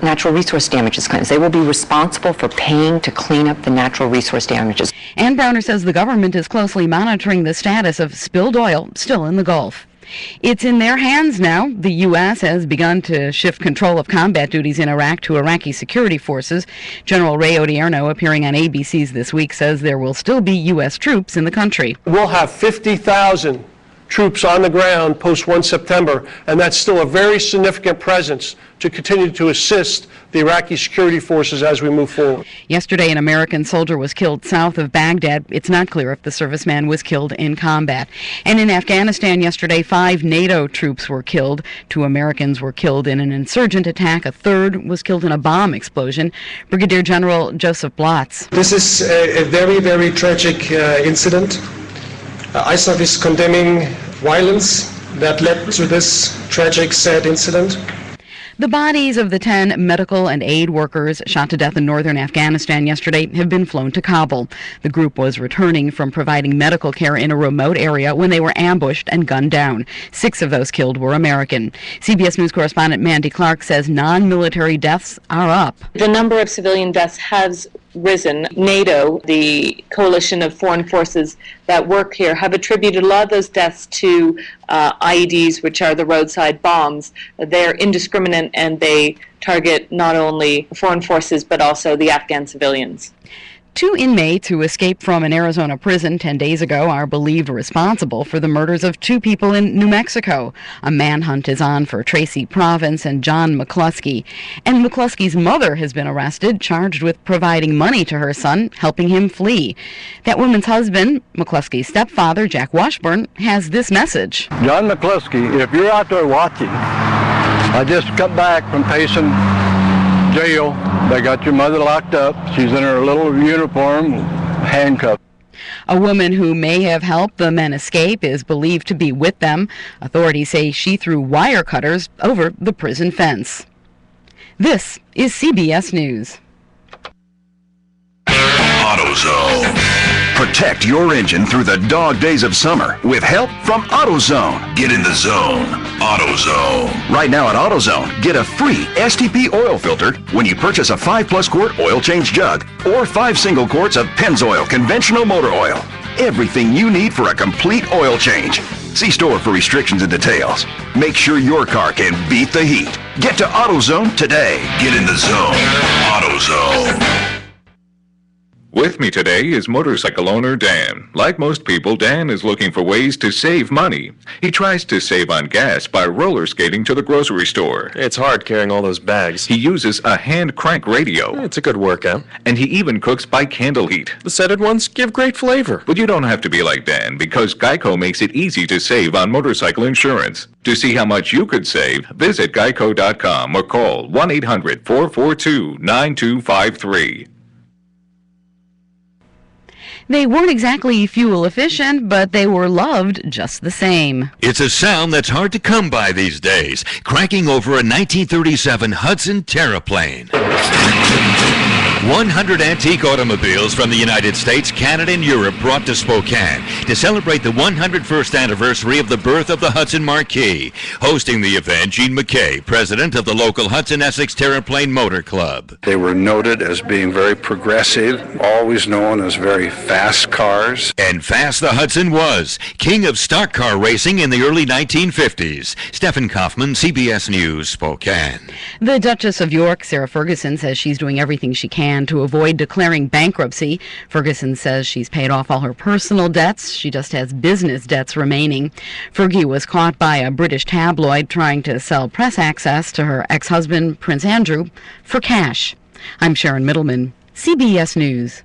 natural resource damages claims. They will be responsible for paying to clean up the natural resource damages. And Browner says the government is closely monitoring the status of spilled oil still in the Gulf. It's in their hands now. The U.S. has begun to shift control of combat duties in Iraq to Iraqi security forces. General Ray Odierno, appearing on ABC's This Week, says there will still be U.S. troops in the country. We'll have 50,000 troops on the ground post 1 September, and that's still a very significant presence to continue to assist the Iraqi security forces as we move forward. Yesterday, an American soldier was killed south of Baghdad. It's not clear if the serviceman was killed in combat. And in Afghanistan yesterday, 5 NATO troops were killed. 2 Americans were killed in an insurgent attack. A third was killed in a bomb explosion. Brigadier General Joseph Blotz. This is a very, very tragic incident. ISAF is condemning violence that led to this tragic, sad incident. The bodies of the 10 medical and aid workers shot to death in northern Afghanistan yesterday have been flown to Kabul. The group was returning from providing medical care in a remote area when they were ambushed and gunned down. 6 of those killed were American. CBS News correspondent Mandy Clark says non-military deaths are up. The number of civilian deaths has risen. NATO, the coalition of foreign forces that work here, have attributed a lot of those deaths to IEDs, which are the roadside bombs. They're indiscriminate and they target not only foreign forces but also the Afghan civilians. 2 inmates who escaped from an Arizona prison 10 days ago are believed responsible for the murders of 2 people in New Mexico. A manhunt is on for Tracy Province and John McCluskey. And McCluskey's mother has been arrested, charged with providing money to her son, helping him flee. That woman's husband, McCluskey's stepfather, Jack Washburn, has this message. John McCluskey, if you're out there watching, I just got back from Payson jail. They got your mother locked up. She's in her little uniform, handcuffed. A woman who may have helped the men escape is believed to be with them. Authorities say she threw wire cutters over the prison fence. This is CBS News. AutoZone. Protect your engine through the dog days of summer with help from AutoZone. Get in the zone. AutoZone. Right now at AutoZone, get a free STP oil filter when you purchase a 5+ quart oil change jug or 5 single quarts of Pennzoil conventional motor oil. Everything you need for a complete oil change. See store for restrictions and details. Make sure your car can beat the heat. Get to AutoZone today. Get in the zone. AutoZone. With me today is motorcycle owner Dan. Like most people, Dan is looking for ways to save money. He tries to save on gas by roller skating to the grocery store. It's hard carrying all those bags. He uses a hand crank radio. It's a good workout. And he even cooks by candle heat. The scented ones give great flavor. But you don't have to be like Dan because Geico makes it easy to save on motorcycle insurance. To see how much you could save, visit geico.com or call 1-800-442-9253. They weren't exactly fuel efficient, but they were loved just the same. It's a sound that's hard to come by these days, cranking over a 1937 Hudson Terraplane. 100 antique automobiles from the United States, Canada, and Europe brought to Spokane to celebrate the 101st anniversary of the birth of the Hudson Marquis. Hosting the event, Gene McKay, president of the local Hudson Essex Terraplane Motor Club. They were noted as being very progressive, always known as very fast cars. And fast the Hudson was, king of stock car racing in the early 1950s. Stephen Kaufman, CBS News, Spokane. The Duchess of York, Sarah Ferguson, says she's doing everything she can to avoid declaring bankruptcy. Ferguson says she's paid off all her personal debts. She just has business debts remaining. Fergie was caught by a British tabloid trying to sell press access to her ex-husband, Prince Andrew, for cash. I'm Sharon Middleman, CBS News.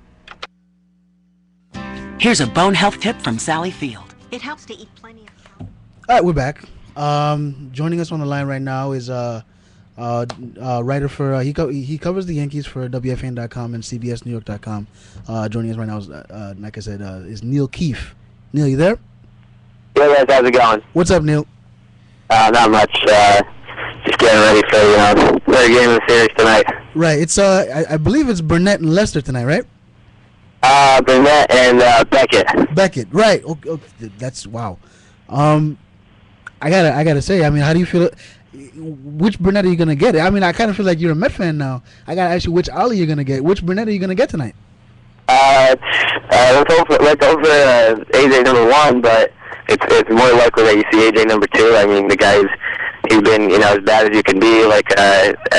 Here's a bone health tip from Sally Field. It helps to eat plenty of... All right, we're back. Joining us on the line right now is writer for he covers the Yankees for WFAN.com and CBSNewYork.com. Joining us right now is like I said is Neil Keefe. Neil, you there? Hey guys, how's it going? What's up, Neil? Not much. Just getting ready for third game of the series tonight. Right. It's I believe it's Burnett and Leicester tonight, right? Burnett and Beckett. Beckett, right? Okay, that's wow. I gotta say, I mean, how do you feel? Which Burnett are you gonna get? I mean, I kind of feel like you're a Met fan now. I gotta ask you which Ollie you're gonna get. Which Burnett are you gonna get tonight? Let's go for AJ number 1, but it's more likely that you see AJ number 2. I mean, the guy's he's been as bad as you can be, like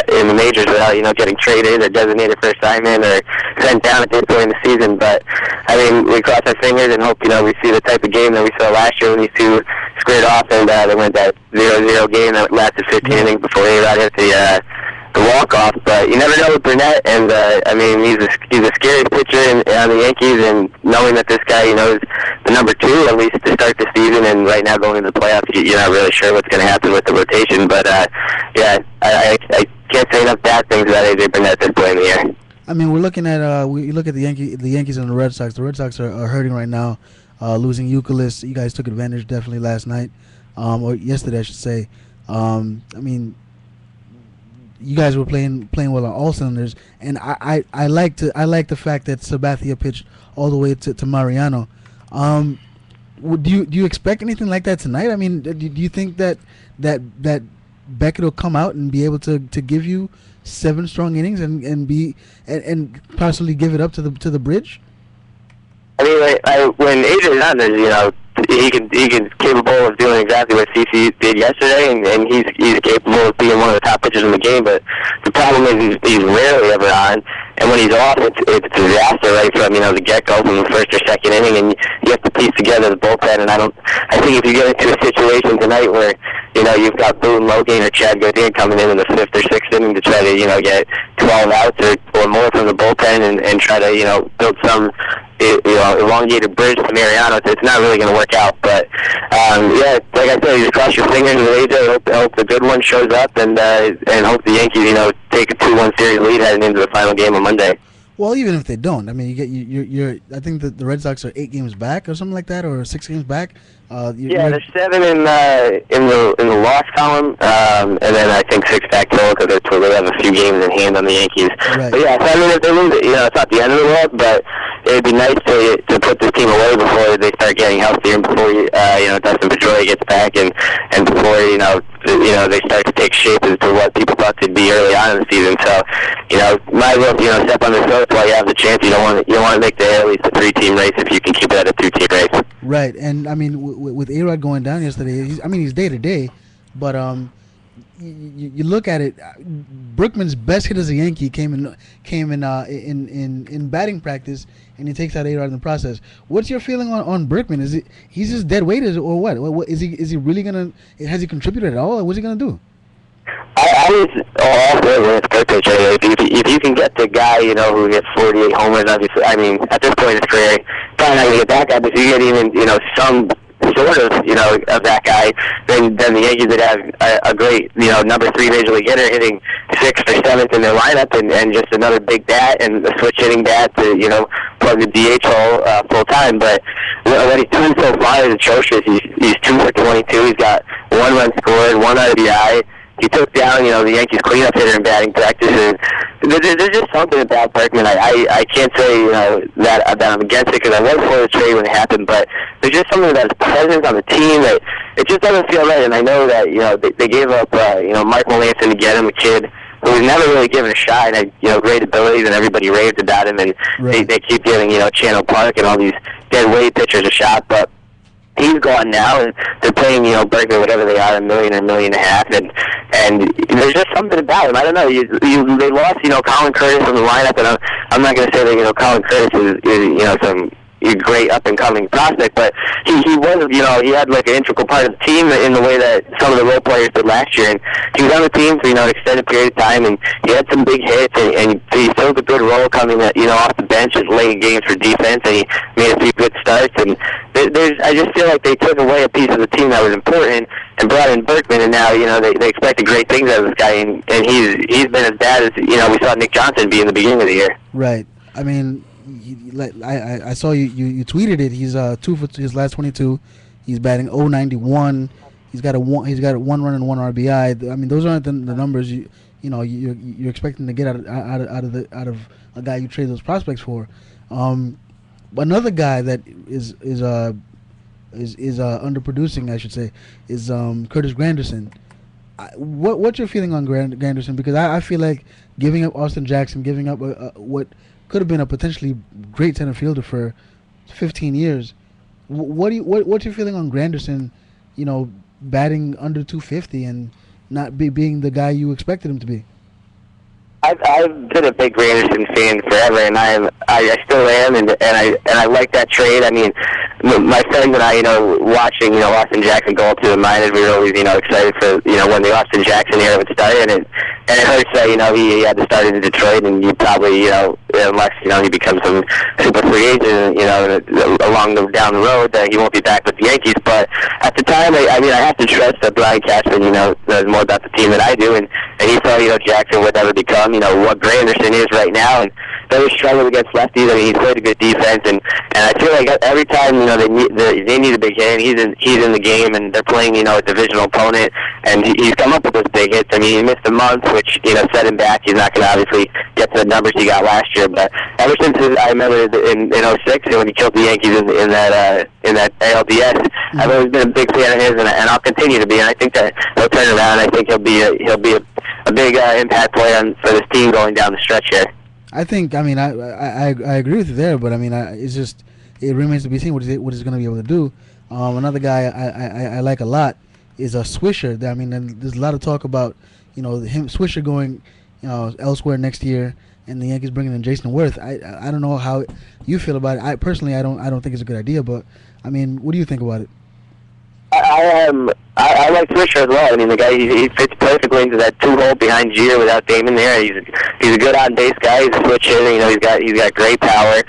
in the majors without getting traded or designated for assignment or sent down at this point in the season. But I mean, we cross our fingers and hope we see the type of game that we saw last year when these two squared off and they went that 0-0 game that lasted 15 innings before A-Rod hit the walk-off. But you never know with Burnett, and I mean, he's a scary pitcher on the Yankees, and knowing that this guy, is the number 2 at least to start the season, and right now going into the playoffs, you're not really sure what's going to happen with the rotation. But yeah, I can't say enough bad things about AJ Burnett at this point in the year. I mean, we're looking at we look at the Yankees and the Red Sox. The Red Sox are hurting right now, losing Euclid. You guys took advantage definitely last night, or yesterday, I should say. I mean, you guys were playing well on all cylinders, and I like the fact that Sabathia pitched all the way to Mariano. Do you expect anything like that tonight? I mean, do you think that Beckett will come out and be able to give you 7 strong innings and possibly give it up to the bridge? I mean, when AJ's on there, he can capable of doing exactly what CC did yesterday, and he's capable of being one of the top pitchers in the game. But the problem is he's rarely ever on, and when he's off, it's a disaster right from the get-go, from the first or second inning, and you have to piece together the bullpen. And I think if you get into a situation tonight where you've got Boone Logan or Chad Godin coming in the 5th or 6th inning to try to get 12 outs or more from the bullpen and try to build some elongated bridge to Mariano, it's not really going to work out. But yeah, like I said, you just cross your fingers with AJ. Hope the good one shows up, and hope the Yankees take a 2-1 series lead heading into the final game on Monday. Well, even if they don't, I mean, you're I think that the Red Sox are 8 games back or something like that, or 6 games back. Yeah, there's 7 in the loss column, and then I think 6 back total because they have a few games in hand on the Yankees. Right. But yeah, so I mean, if they lose it, it's not the end of the world, but it'd be nice to put this team away before they start getting healthier, and before Dustin Pedroia gets back, and before they start to take shape as to what people thought they'd be early on in the season. So might as well step on the throat while you have the chance. You don't want to make the at least a 3-team race if you can keep it at a 2-team race. Right, and I mean with A-Rod going down yesterday, he's day to day, but you look at it, Brookman's best hit as a Yankee came in batting practice, and he takes out A-Rod in the process. What's your feeling on Brookman? He's just dead weight, or what? Is he really gonna? Has he contributed at all, or what's he gonna do? I was all for it when it's good pitcher. If you can get the guy, who gets 48 homers, obviously, I mean, at this point in his career, probably not going to get that guy, but if you get even, some sort of that guy, then the Yankees would have a great, number 3 major league hitter hitting 6th or 7th in their lineup, and just another big bat and a switch hitting bat to, plug the DH hole full time. But what he's doing so far is atrocious. He's 2 for 22. He's got 1 run scored, 1 RBI. He took down, the Yankees cleanup hitter in batting practice, and there's just something about Berkman. I can't say, that I'm against it, because I was for the trade when it happened, but there's just something about his presence on the team that it just doesn't feel right. And I know that, they gave up, Mike Melanson to get him, a kid who was never really given a shot, and had, great abilities, and everybody raved about him, and right. they keep giving, Channel Park and all these dead weight pitchers a shot, but he's gone now, and they're paying, Berkman, whatever they are, $1 million or $1.5 million, and there's just something about him. I don't know. They lost, Colin Curtis from the lineup, and I'm not going to say that, Colin Curtis is some great up-and-coming prospect, but he was, he had like an integral part of the team in the way that some of the role players did last year, and he was on the team for, an extended period of time, and he had some big hits, and he filled a good role coming, off the bench and late games for defense, and he made a few good starts, and I just feel like they took away a piece of the team that was important and brought in Berkman, and now, they expected great things out of this guy, and he's been as bad as, we saw Nick Johnson be in the beginning of the year. Right. I mean, I saw you tweeted it. He's 2 for his last 22. He's batting .091. He's got a one run and 1 RBI. I mean, those aren't the numbers you're expecting to get out of a guy you trade those prospects for. Another guy that is underproducing, I should say, is Curtis Granderson. What's your feeling on Granderson? Because I feel like giving up Austin Jackson, giving up what could have been a potentially great center fielder for 15 years. What's your feeling on Granderson? Batting under 250 and not being the guy you expected him to be. I've been a big Granderson fan forever, and I still am, and I like that trade. I mean, my friends and I, watching, Austin Jackson go up to the minors, we were always, excited for, when the Austin Jackson era would start, and it hurts that, he had to start in Detroit, and you probably, unless, he becomes some super free agent, down the road, he won't be back with the Yankees. But at the time, I have to trust that Brian Cashman, knows more about the team than I do, and he thought, Jackson would never become, what Granderson is right now, and they struggled against lefties. I mean, he's played a good defense, and I feel like every time, they need a big hit, and he's in the game, and they're playing, a divisional opponent, and he's come up with those big hits. I mean, he missed a month, which, set him back. He's not going to obviously get to the numbers he got last year, but ever since I remember in 06 when he killed the Yankees in that ALDS, I've always been a big fan of his, and I'll continue to be, and I think that he'll turn around. I think he'll be a big impact player for this team going down the stretch here. I think, I agree with you there, but it remains to be seen what he's going to be able to do. Another guy I like a lot is a Swisher. And there's a lot of talk about, Swisher going, elsewhere next year, and the Yankees bringing in Jason Worth. I don't know how you feel about it. I personally don't think it's a good idea, but what do you think about it? I like Swisher as well. I mean, the guy he fits perfectly into that 2-hole behind Jeter without Damon there. He's a good on base guy. He's a switch hitter. He's got great power.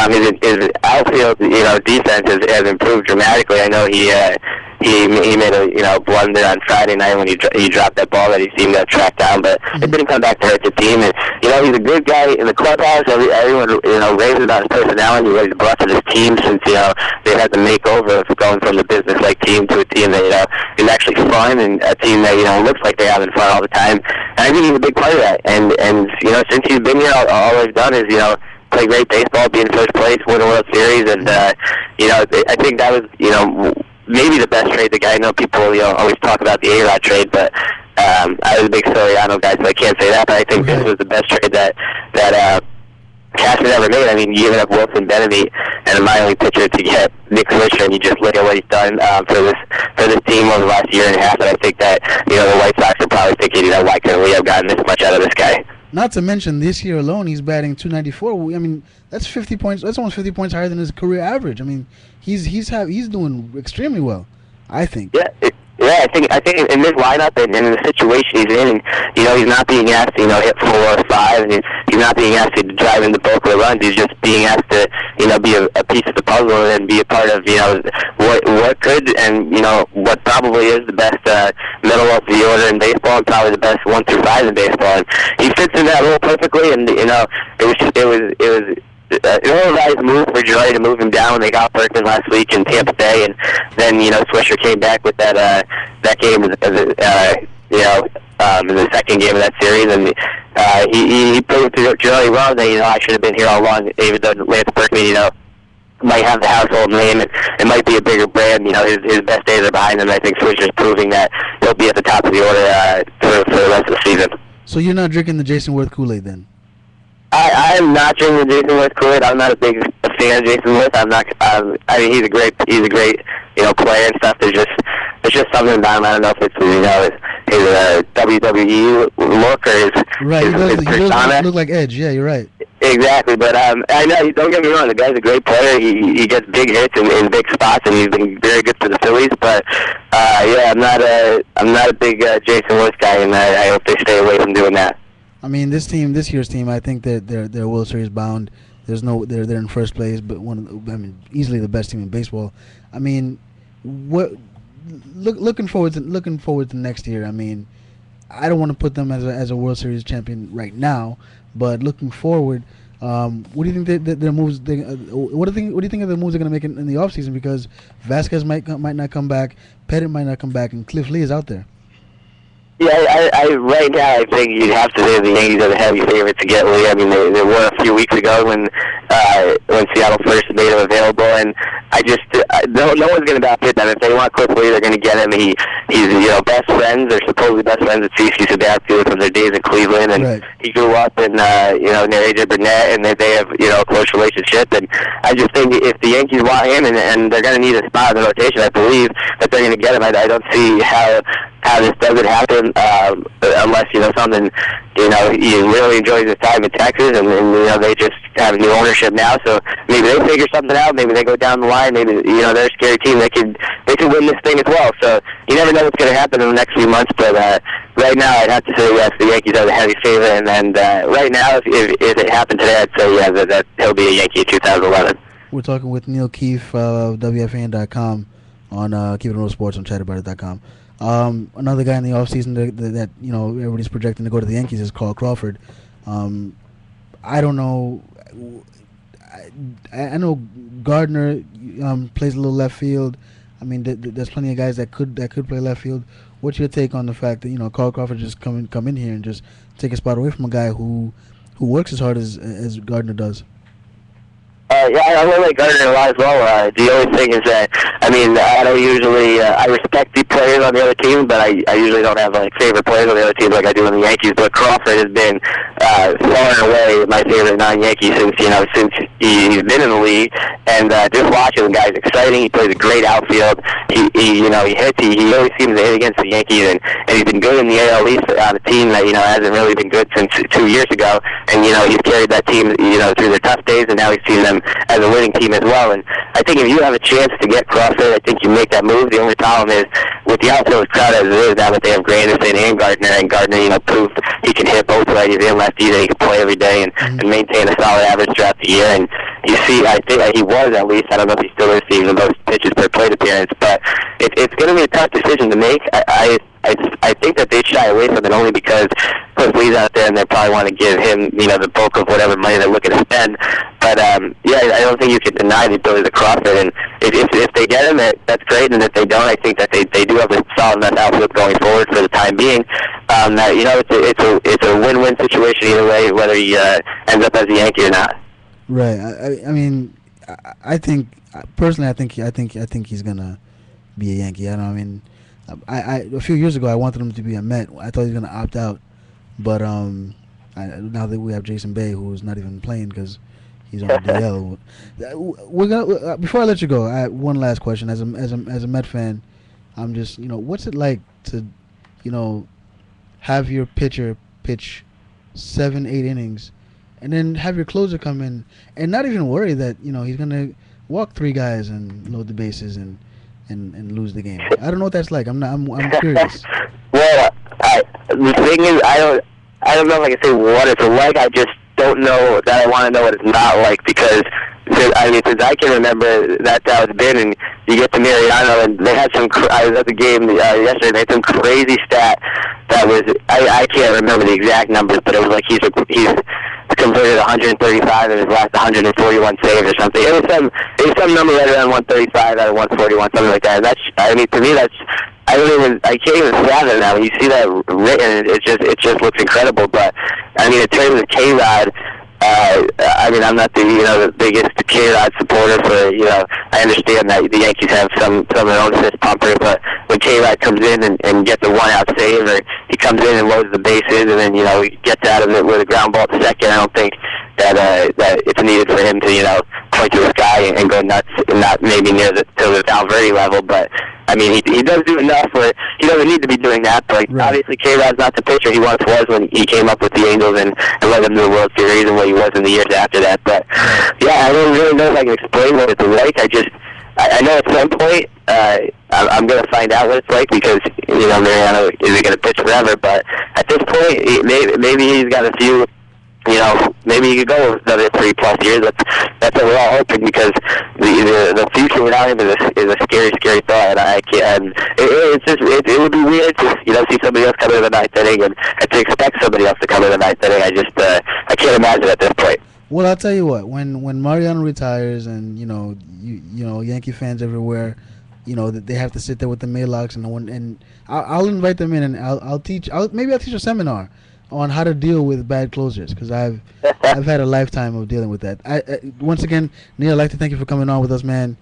His outfield defense has improved dramatically. I know he made a blunder on Friday night when he dropped that ball that he seemed to have tracked down, but it didn't come back to hurt the team. And he's a good guy in the clubhouse. Everyone raves about his personality. What he's brought to this team since they had the makeover of going from the business-like team to a team that is actually fun, and a team that looks like they're having fun all the time. And I think he's a big part of that. And since he's been here, all they've done is play great baseball, be in first place, win a World Series, and I think that was maybe the best trade. The guy, I know people always talk about the A-Rod trade, but I was a big Soriano guy, so I can't say that. But I think this was the best trade that Cashman ever made. I mean, you even have Wilson Benavides and a minor league pitcher to get Nick Swisher, and you just look at what he's done for this team over the last year and a half. And I think that the White Sox are probably thinking, why couldn't we have gotten this much out of this guy? Not to mention, this year alone, he's batting .294. I mean, that's 50 points. That's almost 50 points higher than his career average. I mean, he's doing extremely well, I think. Yeah, I think in this lineup and in the situation he's in, he's not being asked to, hit 4 or 5, and he's not being asked to drive in the bulk of the runs. He's just being asked to, be a piece of the puzzle and be a part of, what could and, what probably is the best middle of the order in baseball, and probably the best 1 through 5 in baseball. And he fits in that role perfectly, and, it was an ill-advised move for Joy to move him down when they got Berkman last week in Tampa Bay, and then Swisher came back with that game in the second game of that series, and he proved to Joy wrong that I should have been here all along, even though Lance Berkman might have the household name and it might be a bigger brand. His best days are behind him. I think Swisher's proving that he'll be at the top of the order for the rest of the season. So you're not drinking the Jason Worth Kool-Aid then? I am not drinking the Jason Worth Kool-Aid. I'm not a big fan of Jason Worth. I'm not. I mean, he's a great player and stuff. There's just something about him. I don't know if it's his WWE look or his persona. He does look like Edge. Yeah, you're right. Exactly, but I know. Don't get me wrong. The guy's a great player. He gets big hits in big spots, and he's been very good for the Phillies. But I'm not a big Jason Worth guy, and I hope they stay away from doing that. I mean, this year's team, I think they're World Series bound. They're in first place, but easily the best team in baseball. I mean, looking forward to next year. I mean, I don't want to put them as a World Series champion right now, but looking forward, What do you think that their moves? What do you think of the moves they're going to make in the offseason? Because Vasquez might not come back, Pettit might not come back, and Cliff Lee is out there. Yeah, I right now I think you'd have to say the Yankees are the heavy favorite to get Lee. I mean, they were a few weeks ago when Seattle first made him available, and I just no one's going to outbid them. If they want Cliff Lee, they're going to get him. He's best friends, or supposedly best friends with CC Sabathia from their days in Cleveland, and he grew up in near AJ Burnett, and they have a close relationship. And I just think if the Yankees want him, and they're going to need a spot in the rotation, I believe that they're going to get him. I don't see how this doesn't happen unless something he really enjoys his time in Texas, and they just have new ownership now, so maybe they figure something out. Maybe they go down the line. Maybe they're a scary team. They could win this thing as well. So you never know what's going to happen in the next few months. But right now, I'd have to say yes. The Yankees are the heavy favorite, and right now, if it happened today, I'd say yeah that he'll be a Yankee in 2011. We're talking with Neil Keefe of WFAN.com on Keep It Real Sports on chatterbout.com. Another guy in the offseason that everybody's projecting to go to the Yankees is Carl Crawford. I don't know. I know Gardner plays a little left field. I mean, there's plenty of guys that could play left field. What's your take on the fact that Carl Crawford just come in here and just take a spot away from a guy who works as hard as Gardner does? Yeah, I really like Gardner a lot as well. The only thing is that, I don't usually, I respect the players on the other team, but I usually don't have favorite players on the other team like I do in the Yankees. But Crawford has been far and away my favorite non-Yankee since he's been in the league. And just watching the guy's exciting. He plays a great outfield. He hits. He always seems to hit against the Yankees, and he's been good in the AL East on a team that hasn't really been good since 2 years ago. And he's carried that team through their tough days, and now he's seen them as a winning team as well. And I think if you have a chance to get Crawford, I think you make that move. The only problem is with the outfield as crowded as it is now that they have Granderson and Gardner proved he can hit both righties and lefties, and he can play every day and maintain a solid average throughout the year. And you see, I think he was at least, I don't know if he still is, seeing the most pitches per plate appearance, but it's going to be a tough decision to make. I think that they shy away from it only because Cliff Lee's out there and they probably want to give him, the bulk of whatever money they're looking to spend. But, I don't think you can deny the ability to Crawford. And if they get him, that's great. And if they don't, I think that they do have a solid enough outfield going forward for the time being. It's a win-win situation either way, whether he ends up as a Yankee or not. Right. I think personally, I think he's gonna be a Yankee. A few years ago, I wanted him to be a Met. I thought he was going to opt out, but now that we have Jason Bay, who's not even playing because he's on the DL. We're gonna before I let you go, I have one last question. As a Met fan, I'm just what's it like to have your pitcher pitch 7-8 innings, and then have your closer come in and not even worry that he's going to walk 3 guys and load the bases and lose the game. I don't know what that's like. I'm curious. Well, the thing is, I don't know if I can say what it's like. I just don't know that I want to know what it's not like because since I can remember that's how it's been. And you get to Mariano, and they had some. I was at the game yesterday. They had some crazy stat that was I can't remember the exact numbers, but it was like he's converted 135 in his last 141 saves or something. It was some number right around 135 out of 141, something like that. And that's, to me, that's, I can't even fathom that. When you see that written, it just looks incredible. But in terms of K-Rod, I'm not the biggest K-Rod supporter for, I understand that the Yankees have some of their own fist pumpers, but when K-Rod comes in and gets a one-out save, or he comes in and loads the bases, and then, he gets out of it with a ground ball to second, I don't think that it's needed for him to, point to the sky and go nuts, and not maybe near to the Valverde level, but he does do enough where he doesn't need to be doing that, but obviously K-Rod's not the pitcher he once was when he came up with the Angels and led them to the World Series and what he was in the years after that. But, I don't really know if I can explain what it's like. I know at some point I'm going to find out what it's like because, Mariano isn't going to pitch forever, but at this point, maybe he's got a few... maybe he could go another 3+ years. That's what we're all hoping because the future without him is a scary, scary thought. And I can't. It would be weird to see somebody else come in the 9th inning and to expect somebody else to come in the 9th inning. I can't imagine at this point. Well, I'll tell you what. When Mariano retires, and you know Yankee fans everywhere, that they have to sit there with the Maylocks and I'll invite them in, and I'll teach. Maybe I'll teach a seminar on how to deal with bad closers, because I've had a lifetime of dealing with that. Once again, Neil, I'd like to thank you for coming on with us, man.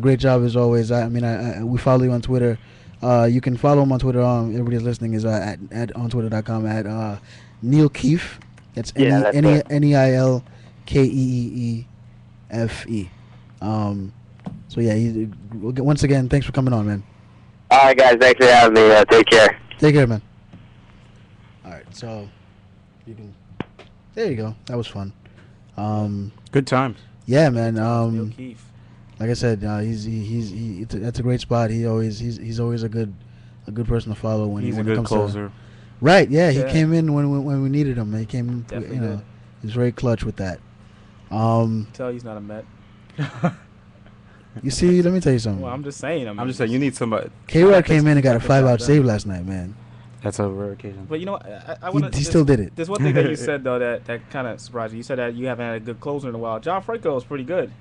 Great job as always. We follow you on Twitter. You can follow him on Twitter. Everybody's listening is at on Twitter.com at Neil Keefe. That's NEILKEEEFE. So yeah, once again, thanks for coming on, man. All right, guys. Thanks for having me. Take care. Take care, man. All right, so you can. There you go. That was fun. Good times. Yeah, man. Neil Keefe. Like I said, that's a great spot. He's always a good person to follow when he's when a it good comes closer. Right? Yeah, he came in when we needed him. He came. Definitely he's very clutch with that. Tell he's not a Met. You see, let me tell you something. Well, I'm just saying. I'm just saying you need somebody. K-Rod came in and got a 5-out save last night, man. That's a rare occasion. But you know what? I want he still did it. There's one thing that you said though that kind of surprised you. You said that you haven't had a good closer in a while. John Franco was pretty good.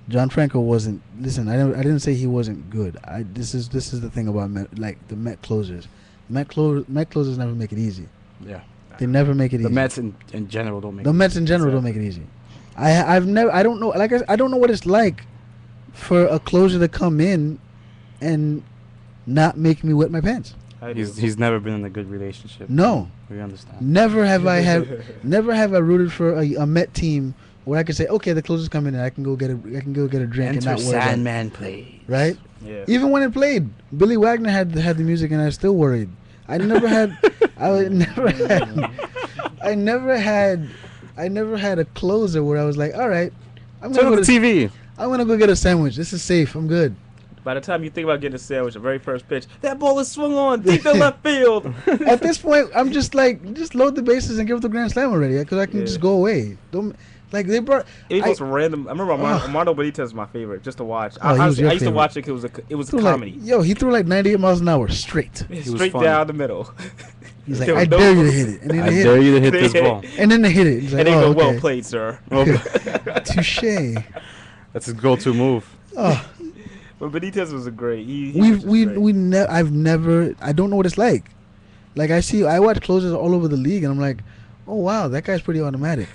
John Franco wasn't. Listen, I didn't say he wasn't good. This is the thing about the Met closers. Met closers never make it easy. Yeah. They never make it easy. The Mets in general don't make. The Mets in general don't make it easy. I don't know. I don't know what it's like for a closer to come in and not make me wet my pants. He's never been in a good relationship. No. We understand. Never have I rooted for a Met team where I could say, okay, the closers come in and I can go get a drink and not worry about it. Sandman plays. Right? Yeah. Even when it played, Billy Wagner had the music and I was still worried. I never had a closer where I was like, all right, I'm gonna go to TV. I'm gonna go get a sandwich. This is safe. I'm good. By the time you think about getting a sandwich, the very first pitch, that ball is swung on deep in left field. At this point, I'm just like, just load the bases and give it the grand slam already, because I can just go away. They brought. It was random. I remember Armando Benitez was my favorite, just to watch. Oh, I used to watch it because it was a comedy. He threw like 98 miles an hour straight. Straight down the middle. He's like, I dare you to hit it. And then I dare you to hit this ball. And then they hit it. And they go, well played, sir. Touche. That's his go-to move. Oh. But Benitez was a great. I don't know what it's like. Like I watch closers all over the league, and I'm like, oh wow, that guy's pretty automatic.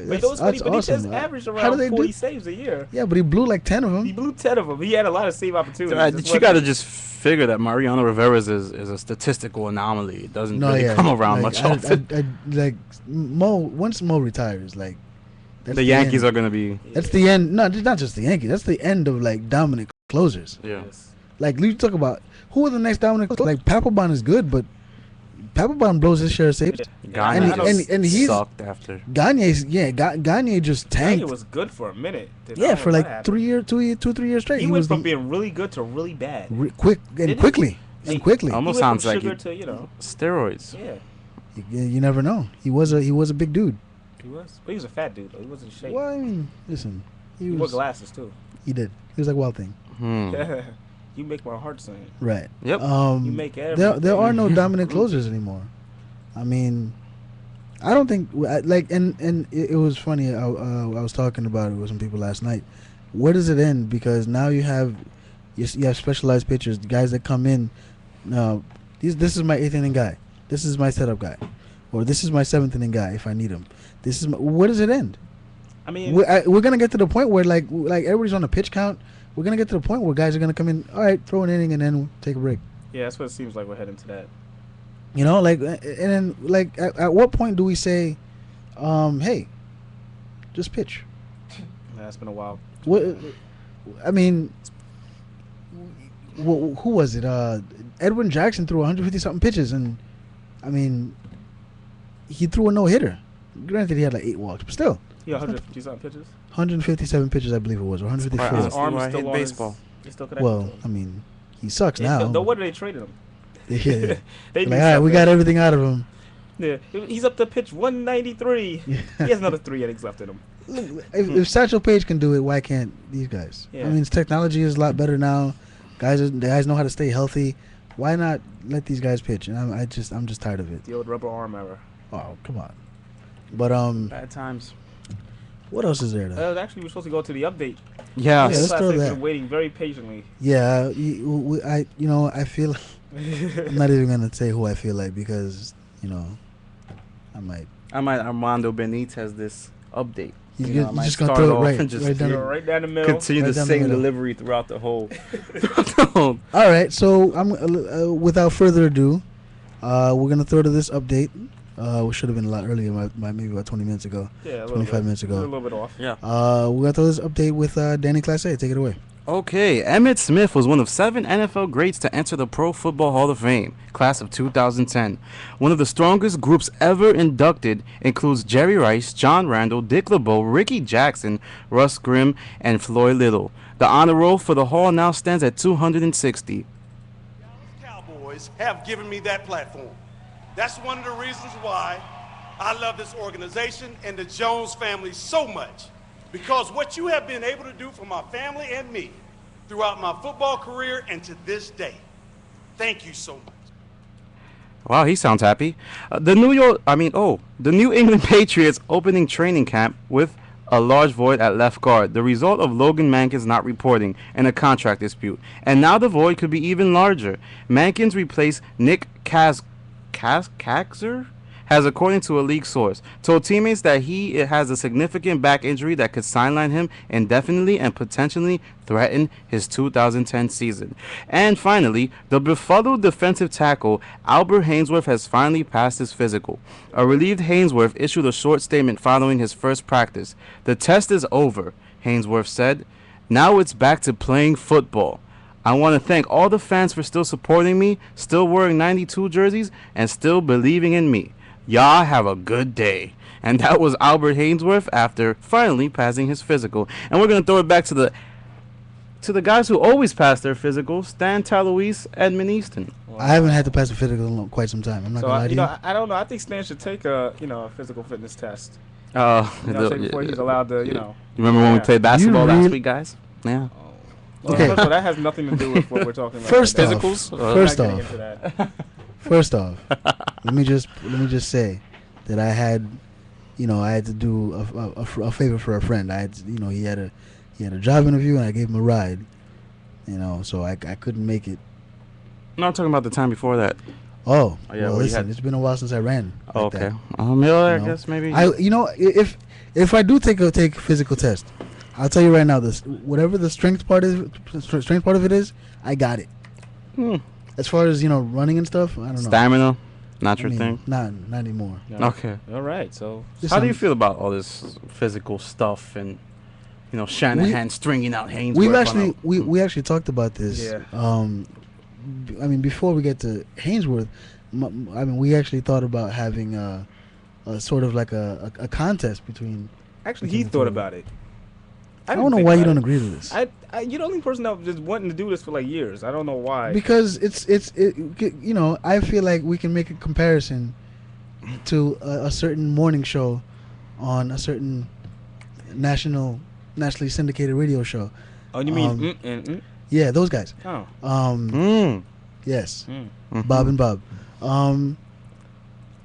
But those Benitez averaged around 40 saves a year. Yeah, but he blew like 10 of them. He blew 10 of them. He had a lot of save opportunities. Right, you got to just figure that Mariano Rivera's is a statistical anomaly. It doesn't come around much often. Once Mo retires, like the Yankees are gonna be. That's the end. No, not just the Yankees. That's the end of like dominant closers. Yeah. Like you talk about who are the next dominant closers? Like Papelbon is good, but Papelbon blows his share of saves. And he's sucked after. Gagne just tanked. Gagne was good for a minute. For like 3 years, 3 years straight. He went from being really good to really bad. Quickly. Almost sounds like steroids. Yeah. You never know. He was a big dude. He was. But he was a fat dude, though. He wasn't in shape. Well, I mean, listen. He wore glasses, too. He did. He was like Wild Thing. You make my heart sing. Right. Yep. You make everything. There are no dominant closers anymore. I mean, I don't think and it was funny. I was talking about it with some people last night. Where does it end? Because now you have specialized pitchers, guys that come in. This is my 8th inning guy. This is my setup guy, or this is my 7th inning guy if I need him. Where does it end? I mean, we're gonna get to the point where like everybody's on a pitch count. We're gonna get to the point where guys are gonna come in. All right, throw an inning and then take a break. Yeah, that's what it seems like we're heading to that. You know, like, and then like, at what point do we say, hey, just pitch? That's been a while. What? I mean, who was it? Edwin Jackson threw 150 something pitches, and I mean, he threw a no hitter. Granted, he had like 8 walks, but still. Yeah, 150 something pitches. 157 pitches, I believe it was, or 154. His arm is still on baseball. Well, I mean, he sucks now. No wonder they traded him. Yeah. Like, all right, we got everything out of him. Yeah, he's up to pitch 193. He has another 3 innings left in him. Look, if Satchel Paige can do it, why can't these guys? Yeah. I mean, technology is a lot better now. Guys know how to stay healthy. Why not let these guys pitch? And I'm just tired of it. The old rubber arm era. Oh, come on. But bad times. What else is there? Though? Actually, we're supposed to go to the update. Yeah, let's throw that. Been waiting very patiently. Yeah, I feel. I'm not even gonna say who I feel like because I might Armando Benitez this update. You're just gonna throw it right down the middle. Continue the same delivery throughout the whole. All right, so I'm without further ado, we're gonna throw to this update. We should have been a lot earlier, maybe about 20 minutes ago. Yeah, 25 minutes ago. A little bit off. Yeah. We're gonna throw this update with Danny Clase. Take it away. Okay, Emmitt Smith was one of 7 NFL greats to enter the Pro Football Hall of Fame, class of 2010. One of the strongest groups ever inducted includes Jerry Rice, John Randall, Dick LeBeau, Ricky Jackson, Russ Grimm, and Floyd Little. The honor roll for the Hall now stands at 260. Cowboys have given me that platform. That's one of the reasons why I love this organization and the Jones family so much. Because what you have been able to do for my family and me throughout my football career and to this day, thank you so much. Wow, he sounds happy. The New England Patriots opening training camp with a large void at left guard, the result of Logan Mankins not reporting and a contract dispute. And now the void could be even larger. Mankins replaced Nick Kaczor has, according to a league source, told teammates that he has a significant back injury that could sideline him indefinitely and potentially threaten his 2010 season. And finally, the befuddled defensive tackle Albert Haynesworth has finally passed his physical. A relieved Haynesworth issued a short statement following his first practice. "The test is over," Haynesworth said. "Now it's back to playing football. I want to thank all the fans for still supporting me, still wearing 92 jerseys, and still believing in me. Y'all have a good day." And that was Albert Haynesworth after finally passing his physical. And we're going to throw it back to the guys who always pass their physicals, Stan Talouis, Edmund Easton. I haven't had to pass a physical in quite some time. I'm not gonna lie to you. I don't know. I think Stan should take a physical fitness test. Before he's allowed to, You remember when we played basketball last week, guys? Yeah. Okay. So that has nothing to do with what we're talking about. First off, let me just say that I had to do a favor for a friend. He had a job interview and I gave him a ride. So I couldn't make it. No, I'm talking about the time before that. Oh, yeah. Well, listen, it's been a while since I ran. Okay. I guess maybe. If I do take a physical test, I'll tell you right now, whatever the strength part of it is, I got it. As far as running and stuff, I don't know. Stamina, not your thing. Not anymore. No. Okay. All right. So, how do you feel about all this physical stuff and Shanahan stringing out Haynesworth? We actually talked about this. Yeah. Before we get to Haynesworth, we actually thought about having a sort of like a contest between. Actually, he thought about it. I don't know why you don't agree to this. You're the only person that was just wanting to do this for like years. I don't know why. Because I feel like we can make a comparison to a certain morning show on a certain nationally syndicated radio show. Oh, you mean Yeah, those guys. Oh. Yes. Bob and Bob.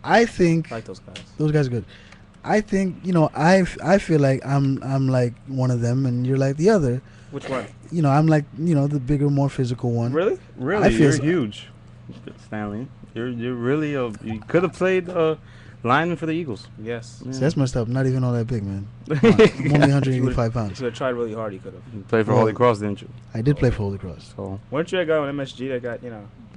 I think I like those guys. Those guys are good. I think I feel like I'm like one of them and you're like the other. Which one? I'm like the bigger, more physical one. Really? Really? You're huge, Stanley. You're really you could have played lineman for the Eagles. Yes. Yeah. So that's messed up. I'm not even all that big, man. I'm only 185 pounds. You should have tried really hard. You could have. You played for Holy Cross, didn't you? I did play for Holy Cross. So weren't you a guy on MSG that got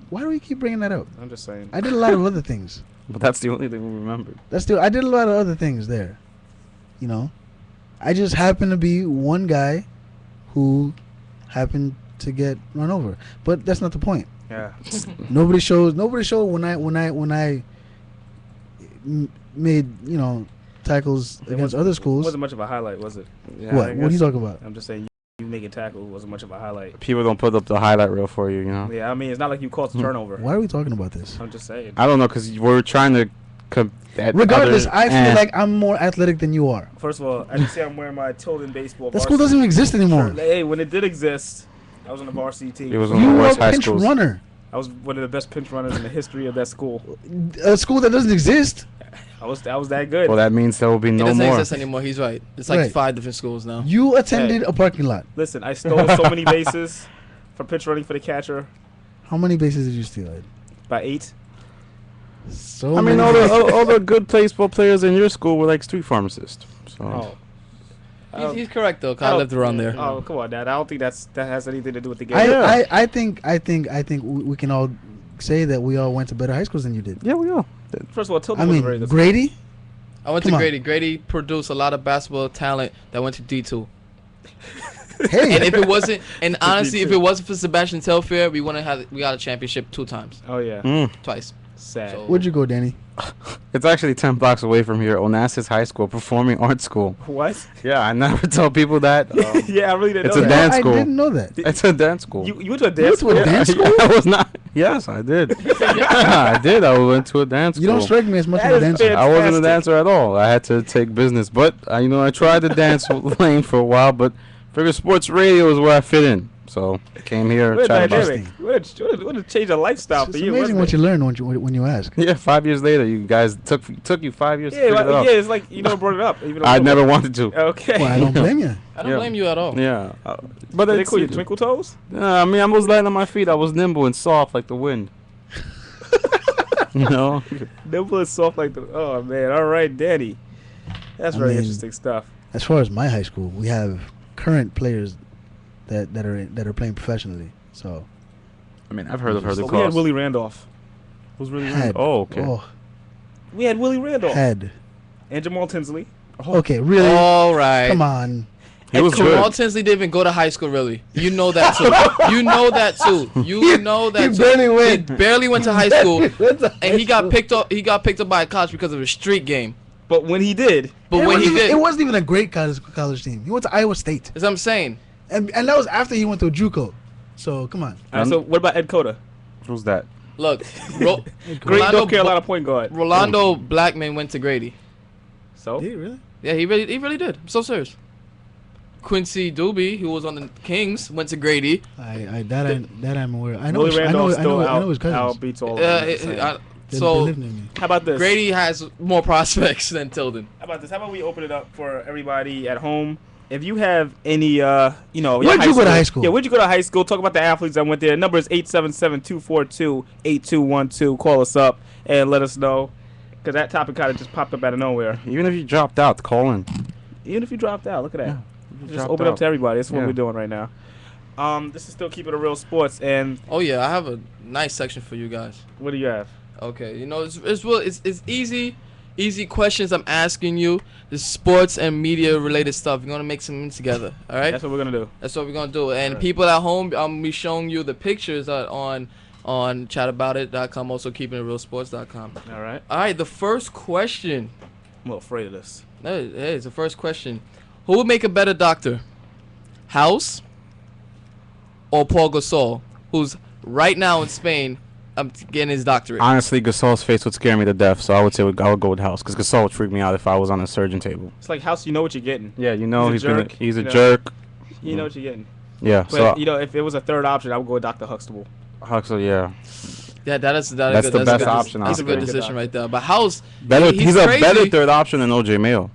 Why do we keep bringing that up? I'm just saying. I did a lot of other things. But that's the only thing we remembered. I did a lot of other things there. I just happened to be one guy who happened to get run over. But that's not the point. Yeah. Nobody showed when I made tackles against other schools. It wasn't much of a highlight, was it? Yeah, what are you talking about? I'm just saying you making tackles wasn't much of a highlight. People don't put up the highlight reel for you, Yeah, it's not like you caused a turnover. Why are we talking about this? I'm just saying. I don't know, because we're trying to. Regardless, I feel like I'm more athletic than you are. First of all, as you see, I'm wearing my Tilden baseball. That school doesn't even exist anymore. Hey, when it did exist, I was on the varsity team. It was one of the worst high schools. Runner. I was one of the best pinch runners in the history of that school. A school that doesn't exist. I was that good. Well, that means there will be no It doesn't more. exist anymore. He's right. It's like Right. 5 different schools now. You attended a parking lot. Listen, I stole so many bases for pinch running for the catcher. How many bases did you steal? Ed? By 8. So I mean, many all the good baseball players in your school were like street pharmacists. So. He's correct though. 'Cause I lived around there. Oh, come on, Dad. I don't think that has anything to do with the game. I think we can all say that we all went to better high schools than you did. Yeah, we all did. First of all, Tilden I was mean, very good. Grady. I went Come to on. Grady. Grady produced a lot of basketball talent that went to D2. Hey. And if it wasn't, and honestly, if it wasn't for Sebastian Telfair, we got a championship 2 times. Oh yeah, twice. Sad. So- Where'd you go, Danny? It's actually 10 blocks away from here, Onassis High School, Performing Arts School. What? Yeah, I never tell people that. Yeah, I really didn't It's know a that. dance I school. didn't know that. It's a dance school. You went to a dance You went to a dance school? I was not. Yes, I did. I did. I went to a dance school. You don't strike me as much That of a is dancer. I wasn't a fantastic. dancer at all. I had to take business. But, I tried the dance lane for a while, but figured sports radio is where I fit in. So, came here. What a tried to dynamic. What a change of lifestyle It's for you. amazing wasn't what it? you learn when you ask. Yeah, 5 years later, you guys took you 5 years to Yeah, figure it out. yeah, it's like you never brought it up. Even a I little never bit. wanted to. Okay. Well, I don't blame you. I don't blame you at all. Yeah. But Did they it's, call you Twinkle Toes? I mean, I was light on my feet. I was nimble and soft like the wind. Nimble and soft like the. Oh man! All right, Danny. That's I very mean, interesting stuff. As far as my high school, we have current players that are playing professionally. So I mean, I've heard of her. So we had Willie Randolph. Who's Willie had. Randolph? Oh, okay. Oh, We had Willie Randolph. had. And Jamal Tinsley. Okay, really? All right. Come on. He was Jamal good. Tinsley didn't even go to high school, really. You know that too. You know that too. You know that He too. barely went. He barely went to high school, and he got picked up. He got picked up by a college because of a street game. But when he did, But when he did, It wasn't even a great college team. He went to Iowa State. that's what I'm saying. And that was after he went to a JUCO. So, come on. all right, so what about Ed Cota? Who's that? Look, Great North Carolina point guard. Rolando Blackman went to Grady. So Did he really? Yeah, he really did. I'm so serious. Quincy Doobie, who was on the Kings, went to Grady. That I'm aware of. I know Willie Randolph still I know his cousins. outbeats all of them. They So live near me. How about this? Grady has more prospects than Tilden. How about this? How about we open it up for everybody at home? If you have any, your Where'd high you go to high school? Yeah, where'd you go to high school? Talk about the athletes that went there. Number is 877-242-8212. Call us up and let us know. Because that topic kind of just popped up out of nowhere. Even if you dropped out, call in. Even if you dropped out, look at that. Yeah, Just dropped open up out. to everybody. That's what Yeah. we're doing right now. This is still Keeping It Real Sports. And Oh yeah, I have a nice section for you guys. what do you have? Okay, it's easy questions I'm asking you. This sports and media related stuff. You're gonna make something together. All right. That's what we're going to do. That's what we're gonna do. And people at home, I'm gonna be showing you the pictures on chataboutit.com, also keepingitrealsports.com. All right. All right. The first question. I'm a little afraid of this. Hey, it's the first question. Who would make a better doctor? House or Paul Gasol, who's right now in Spain, getting his doctorate? Honestly, Gasol's face would scare me to death, so I would say I would go with House, because Gasol would freak me out if I was on a surgeon table. It's like House, you know what you're getting. Yeah, you know He's a jerk, he's a you know. jerk. You know what you're getting. Yeah, But, so if it was a third option, I would go with Dr. Huxtable. Huxley, yeah. Yeah, That's the best option, That's a good honestly. decision right there. But House, He's a crazy. better third option than OJ Mayo.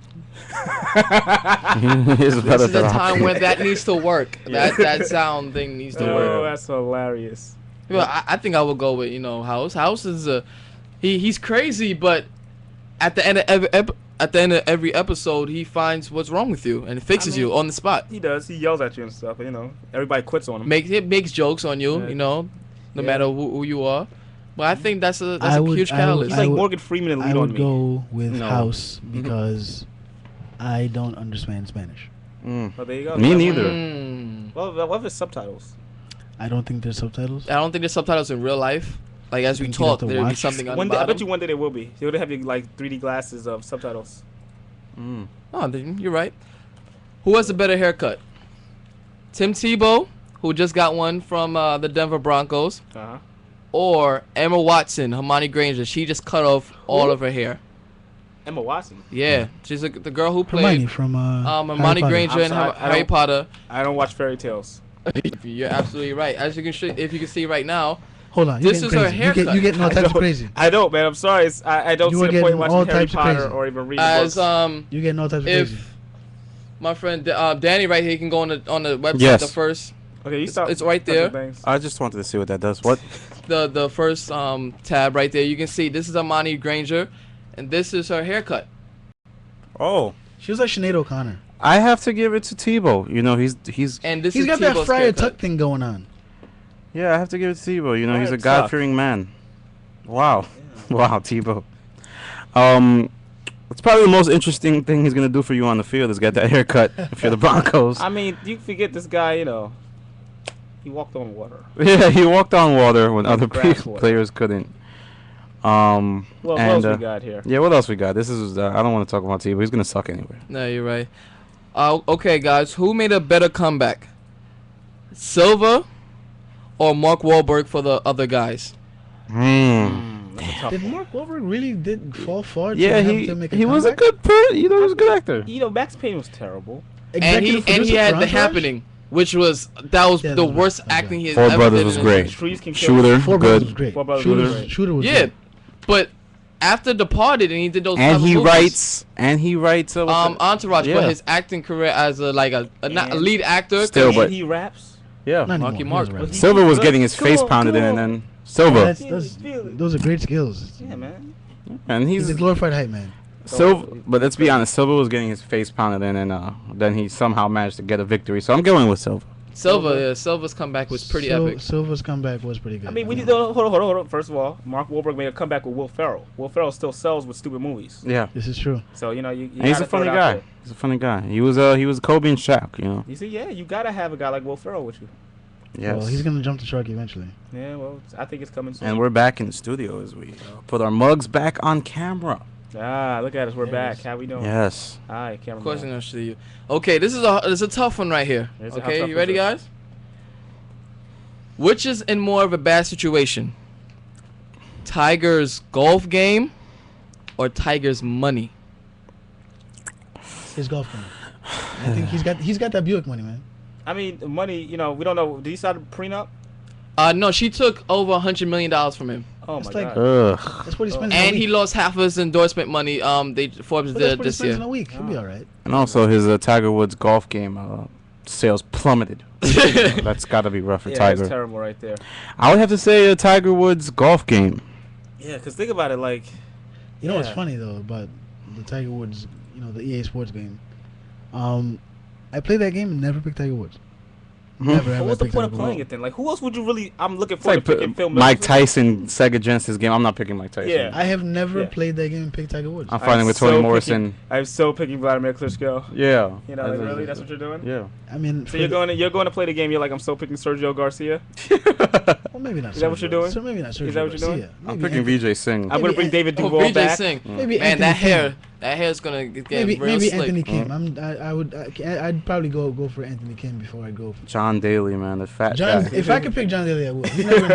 He's a better This is a third time option. where that needs to work. That sound thing needs to Oh, work. that's hilarious. Well, I think I would go with House. House is he's crazy, but at the end of every episode, he finds what's wrong with you and fixes you on the spot. He does. He yells at you and stuff. Everybody quits on him. Makes jokes on you. Yeah. No matter who you are. But I think that's a huge He's catalyst. like Morgan Freeman and I Lead would on Me. go with No. House because I don't understand Spanish. Oh, there you go. Me neither. Well, what if it's subtitles? I don't think there's subtitles. I don't think there's subtitles in real life. Like as we think you'd have talk, to there'll be watch? something on One the day, I bottom. bet you one day there will be. They would have you like 3D glasses of subtitles. Oh, then you're right. Who has a better haircut? Tim Tebow, who just got one from the Denver Broncos, or Emma Watson, Hermione Granger. She just cut off all of her hair. Emma Watson. Yeah, she's the girl who played Hermione from Hermione Granger in Harry Potter. I don't watch fairy tales. You're absolutely right. As you can if you can see right now, Hold on. This is her haircut. You getting all types of crazy. I don't, man. I'm sorry. I don't see a point watching Harry Potter crazy. or even reading books. You getting all types of crazy. If my friend Danny right here can go on the website. Yes. The first. Okay, you stop. It's right there. I just wanted to see what that does. What? The first tab right there. You can see this is Amani Granger, and this is her haircut. Oh. She was like Sinead O'Connor. I have to give it to Tebow. You know, he's and this he's is got Tebow's that Friar haircut. Tuck thing going on. Yeah, I have to give it to Tebow. You know, he's a Friar God-fearing man. Wow. Wow, Tebow. It's probably the most interesting thing he's gonna do for you on the field is get that haircut if you're the Broncos. I mean, you forget this guy. You know, he walked on water. Yeah, he walked on water when other grass water. players couldn't. Well, what else we got here? Yeah, what else we got? This is I don't want to talk about Tebow. He's gonna suck anyway. No, you're right. Okay, guys, who made a better comeback? Silva or Mark Wahlberg for the other guys? Did Mark Wahlberg really fall far? Yeah, to make a he was a comeback? good he was a good actor. You know, Max Payne was terrible. And he had The Happening, which was the worst acting he has Four ever Brothers did was in great. his life. Shooter, Four good. Brothers was great. Four Brothers Shooter was great. Shooter was Yeah, great. but after Departed and he did those type And of he movies, writes Entourage, yeah. but his acting career as a lead actor. Still, but he raps. Yeah, Not Marky anymore. Mark. Silva was getting his face pounded in, and then Silva. Those are great skills. Yeah, man. And He's a glorified hype man. Silva, but let's be honest, Silva was getting his face pounded in, and then he somehow managed to get a victory. So I'm going with Silva. Silva's comeback was pretty epic. Silva's comeback was pretty good. I mean, we need to hold on. First of all, Mark Wahlberg made a comeback with Will Ferrell. Will Ferrell still sells with stupid movies. Yeah, this is true. So you know, you and he's a funny guy. He's a funny guy. He was Kobe and Shaq. You know. You see, yeah, you gotta have a guy like Will Ferrell with you. Yes. Well, he's gonna jump the shark eventually. Yeah, well, I think it's coming soon. And we're back in the studio as we put our mugs back on camera. Ah, look at us, we're back. How we doing? Yes. Hi, camera. Question to you. Okay, this is a tough one right here. Okay, you ready, guys? Which is in more of a bad situation? Tiger's golf game or Tiger's money? His golf game. I think he's got that Buick money, man. I mean, the money. You know, we don't know. Did he start a prenup? No, she took over $100 million from him. Oh my God. That's what he spends. And he lost half of his endorsement money. Forbes did this year. In a week. He'll be all right. And also his Tiger Woods golf game sales plummeted. That's got to be rough for Tiger. That's terrible right there. I would have to say a Tiger Woods golf game. Yeah, because think about it, like... You know what's funny, though, about the Tiger Woods, the EA Sports game? I played that game and never picked Tiger Woods. Never What's the point of playing it then? Like, who else would you really... I'm looking forward to picking Phil Mickelson. Mike Tyson, Sega Genesis game. I'm not picking Mike Tyson. Yeah. I have never played that game and picked Tiger Woods. I'm fighting with Toni Morrison. I'm so picking Vladimir Klitschko. Yeah. You know, like, really? That's what you're doing? Yeah. I mean... So you're going to play the game, you're like, I'm so picking Sergio Garcia? Well, maybe not. Is that what you're doing? So maybe not Sergio Is that what you're doing? I'm picking Vijay Singh. I'm going to bring David Duval back. Singh. Maybe Man, that hair's gonna get maybe real slick. Anthony Kim. I'd probably go for Anthony Kim before I go for John Daly, man, the fat guy. If I could pick John Daly, I would.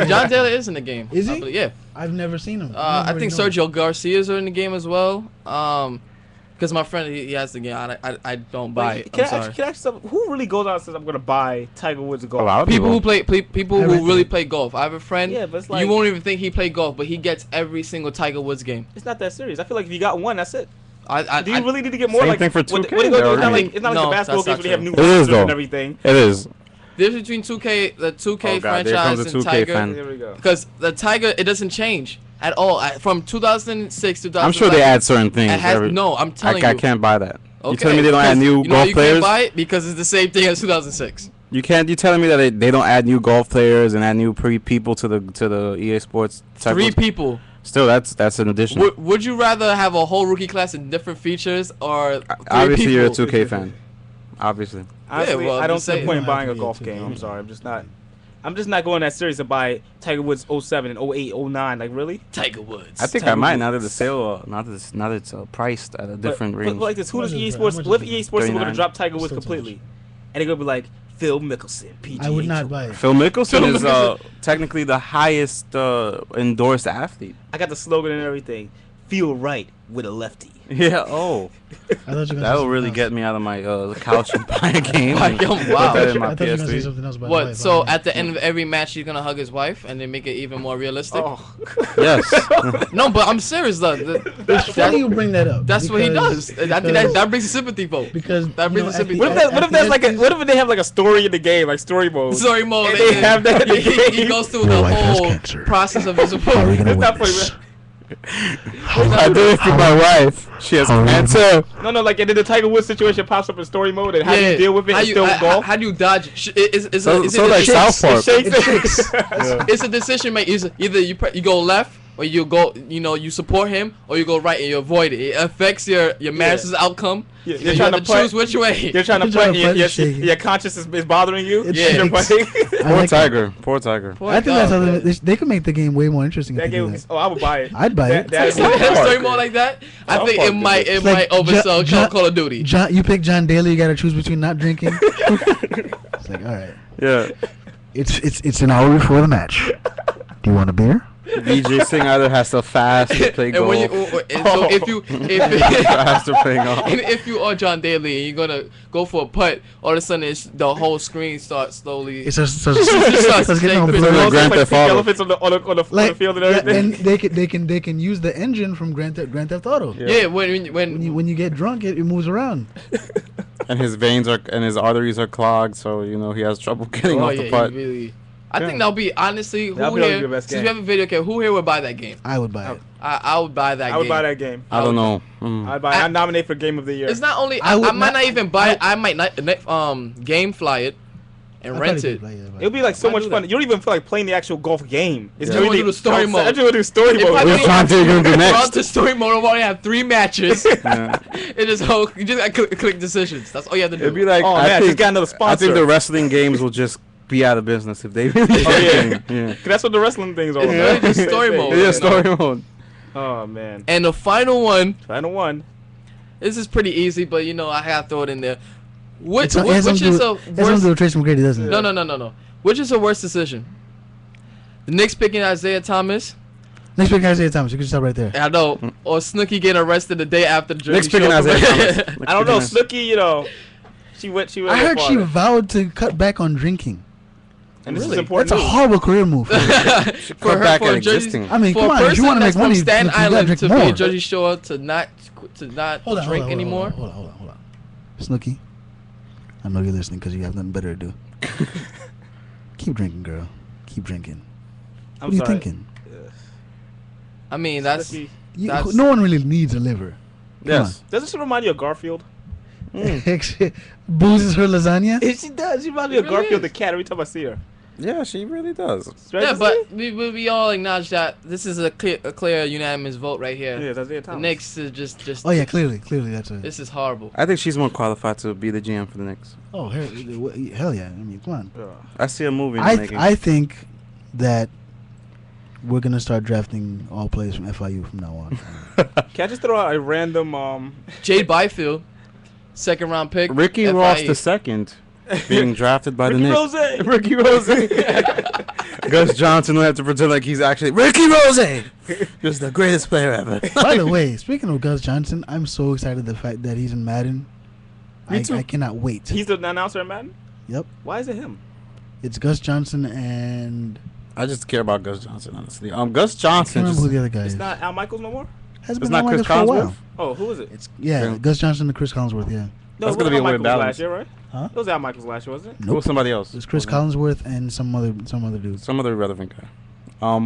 John Daly is in the game. Is he? Yeah. I've never seen him. I think Sergio Garcia's are in the game as well. Because my friend he has the game. I don't buy it. Can I'm sorry. I ask something? Who really goes out and says I'm gonna buy Tiger Woods golf? A lot of People who really play golf. I have a friend. Yeah, but it's like, you won't even think he played golf, but he gets every single Tiger Woods game. It's not that serious. I feel like if you got one, that's it. Do you really need to get more? Same Like thing for 2K. It's not like the basketball games where they have new rosters and everything. It is. The difference between 2K, the 2K franchise, and 2K Tiger. fan. There we go. Because the Tiger, it doesn't change at all. From 2006 to 2007. I'm sure they add certain things. No, I'm telling you. I can't buy that. Okay. You telling me they don't add new golf you players? You can't buy it because it's the same thing as 2006. You can't. You telling me that they don't add new golf players and add new people to the EA Sports? Three people. Still, that's an addition. Would you rather have a whole rookie class and different features, or obviously you're a 2K fan? Obviously. Honestly, yeah, well, I don't see the point in buying a golf game. I'm sorry. I'm just not going that serious to buy Tiger Woods 07 and 08, 09. Like, really? Tiger Woods. I think Tiger I might Woods. now that the sale, now that it's priced at a different range. But like this, who does EA Sports? What if EA Sports is going to drop Tiger Woods completely, and they're going to be like Phil Mickelson, PGA I would not buy it. Phil Mickelson is technically the highest endorsed athlete. I got the slogan and everything. feel right with a lefty. Yeah. Oh, that will really get me out of my couch and buy a game. Wow. I thought you were going to say something else about What? wife. So at the end of every match, he's gonna hug his wife and then make it even more realistic. Yes. No, but I'm serious though. It's funny you bring that up. That's what he does. I think that brings a sympathy vote. Because that brings a sympathy. What if there's like what if they have like a story in the game, like story mode? Story mode. And they have that. In the game. He goes through the whole process of his approach. It's not funny. I do it for my wife. She has cancer. No, like and then the Tiger Woods situation pops up in story mode, and how do you deal with it and still golf? How do you dodge it? So like South Park. It's a decision make. Either you go left or you go, you support him, or you go right and you avoid it. It affects your marriage's outcome. Yeah, you have to choose which way. You're trying to putt. Your conscience is bothering you. Poor Tiger. I think that's how they could make the game way more interesting. That game. I would buy it. I'd buy it. That's story mode like that. I think it might oversell Call of Duty. You pick John Daly. You got to choose between not drinking. It's like, all right. Yeah. It's an hour before the match. Do you want a beer? DJ Singh either has to fast or play golf. So if you are John Daly and you're gonna go for a putt, all of a sudden the whole screen starts slowly. It starts getting all blurry. Grand Theft Auto. Elephants on the field and everything. And they can use the engine from Grand Theft Auto. Yeah, when you get drunk, it moves around. And his veins and his arteries are clogged, so he has trouble getting off the putt. I think that'll be honestly since we have a video game, who here would buy that game? I would buy it. I would buy that game. I would buy that game. I don't know. I'd nominate for Game of the Year. It's not only I might not even buy it. I might not game fly it and rent it. It'll be like so much fun. You don't even feel like playing the actual golf game. It's just do the story mode. I just want to do story mode. Which one are you gonna do next? The story mode will only have 3 matches. It is you just gotta click decisions. That's all you have to do. It'd be like I think got another sponsor. I think the wrestling games will just be out of business if they really That's what the wrestling thing is all about. It's just story mode. Yeah, story mode. Oh man. And the final one. This is pretty easy, but I have to throw it in there. Which is the worst? Tracy McGrady, doesn't it? No. Which is the worst decision? The Knicks picking Isaiah Thomas. Knicks picking Isaiah Thomas. You can stop right there. I know. Or Snooki getting arrested the day after the Knicks picking Isaiah Thomas. I don't know. Snooki, she went. I heard she vowed to cut back on drinking. And this is important. That's a horrible career move. For back at existing. I mean, come on. If you want to make money, from Staten Island to more. be Jersey Shore to not drink anymore. Hold on. Snooki, I know you're listening because you have nothing better to do. Keep drinking, girl. Keep drinking. What are you thinking? I mean, that's no one really needs a liver. Yes. Does this remind you of Garfield? Boozes her lasagna? She does. She reminds me of Garfield the cat every time I see her. Yeah, she really does. Yeah, but we all acknowledge that this is a clear unanimous vote right here. Yeah, that's it. The Knicks is just. Oh yeah, clearly that's it. This is horrible. I think she's more qualified to be the GM for the Knicks. Oh hell yeah! I mean, come on. I see a movie. I think that we're gonna start drafting all players from FIU from now on. Can I just throw out a random Jade Byfield, 2nd round pick. Ricky FIU. Ross II. Being drafted by the Knicks. Ricky Rose. Gus Johnson will have to pretend like he's actually Ricky Rose. Just the greatest player ever. By the way, speaking of Gus Johnson, I'm so excited the fact that he's in Madden. I cannot wait. He's the announcer in Madden? Yep. Why is it him? It's Gus Johnson and... I just care about Gus Johnson, honestly. Gus Johnson. I can't remember who the other guy is. It's not Al Michaels no more? It's not Chris Collinsworth? Oh, who is it? It's Gus Johnson and Chris Collinsworth, yeah. No, that's going to be a weird balance. Last year, right? Huh? It was Al Michaels last year, wasn't it? Nope. It was somebody else. It was Chris Collinsworth and some other dude. Some other relevant guy.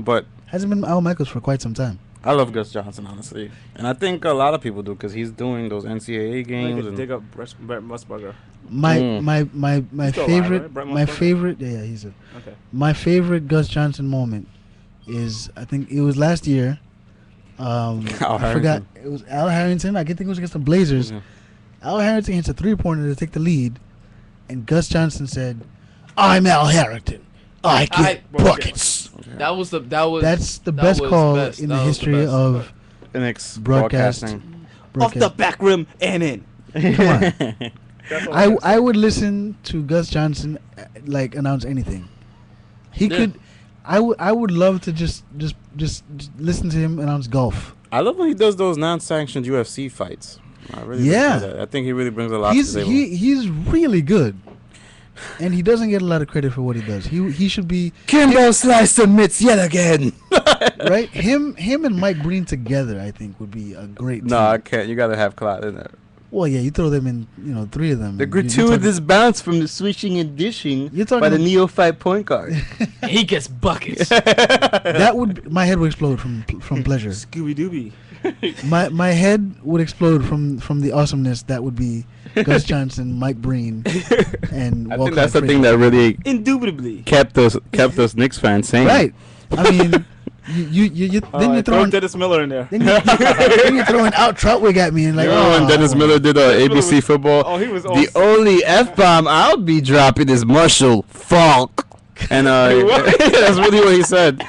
But hasn't been Al Michaels for quite some time. I love Gus Johnson, honestly, and I think a lot of people do because he's doing those NCAA games. And dig up Brett Musburger. My favorite, right? my favorite. Yeah, he's a. Okay. My favorite Gus Johnson moment is I think it was last year. I forgot it was Al Harrington. I think it was against the Blazers. Yeah. Al Harrington hits a 3-pointer to take the lead, and Gus Johnson said, "I'm Al Harrington. I get buckets." Okay. That's the best call in the history of Knicks broadcasting. Off the back rim and in. Come on. I would listen to Gus Johnson like announce anything. He could. I would love to just listen to him announce golf. I love when he does those non-sanctioned UFC fights. I really enjoy that. I think he really brings a lot to the table. He's really good. And he doesn't get a lot of credit for what he does. He should be... Kimbo Slice submits yet again. Right? Him and Mike Breen together, I think, would be a great team. No, I can't. You got to have Clase in there. Well, yeah, you throw them in, three of them. The gratuitous bounce from the switching and dishing by the neophyte point guard. He gets buckets. That would... My head would explode from pleasure. Scooby-Dooby. My head would explode from the awesomeness that would be Gus Johnson, Mike Breen, and I think that's the thing that really indubitably kept us Knicks fans sane. Right. I mean, you then you're throwing Dennis Miller in there. Then you're throwing out Troutwig at me and like. when Dennis Miller did ABC football. Oh, he was the only F-bomb I'll be dropping is Marshall Falk. And that's really what he said.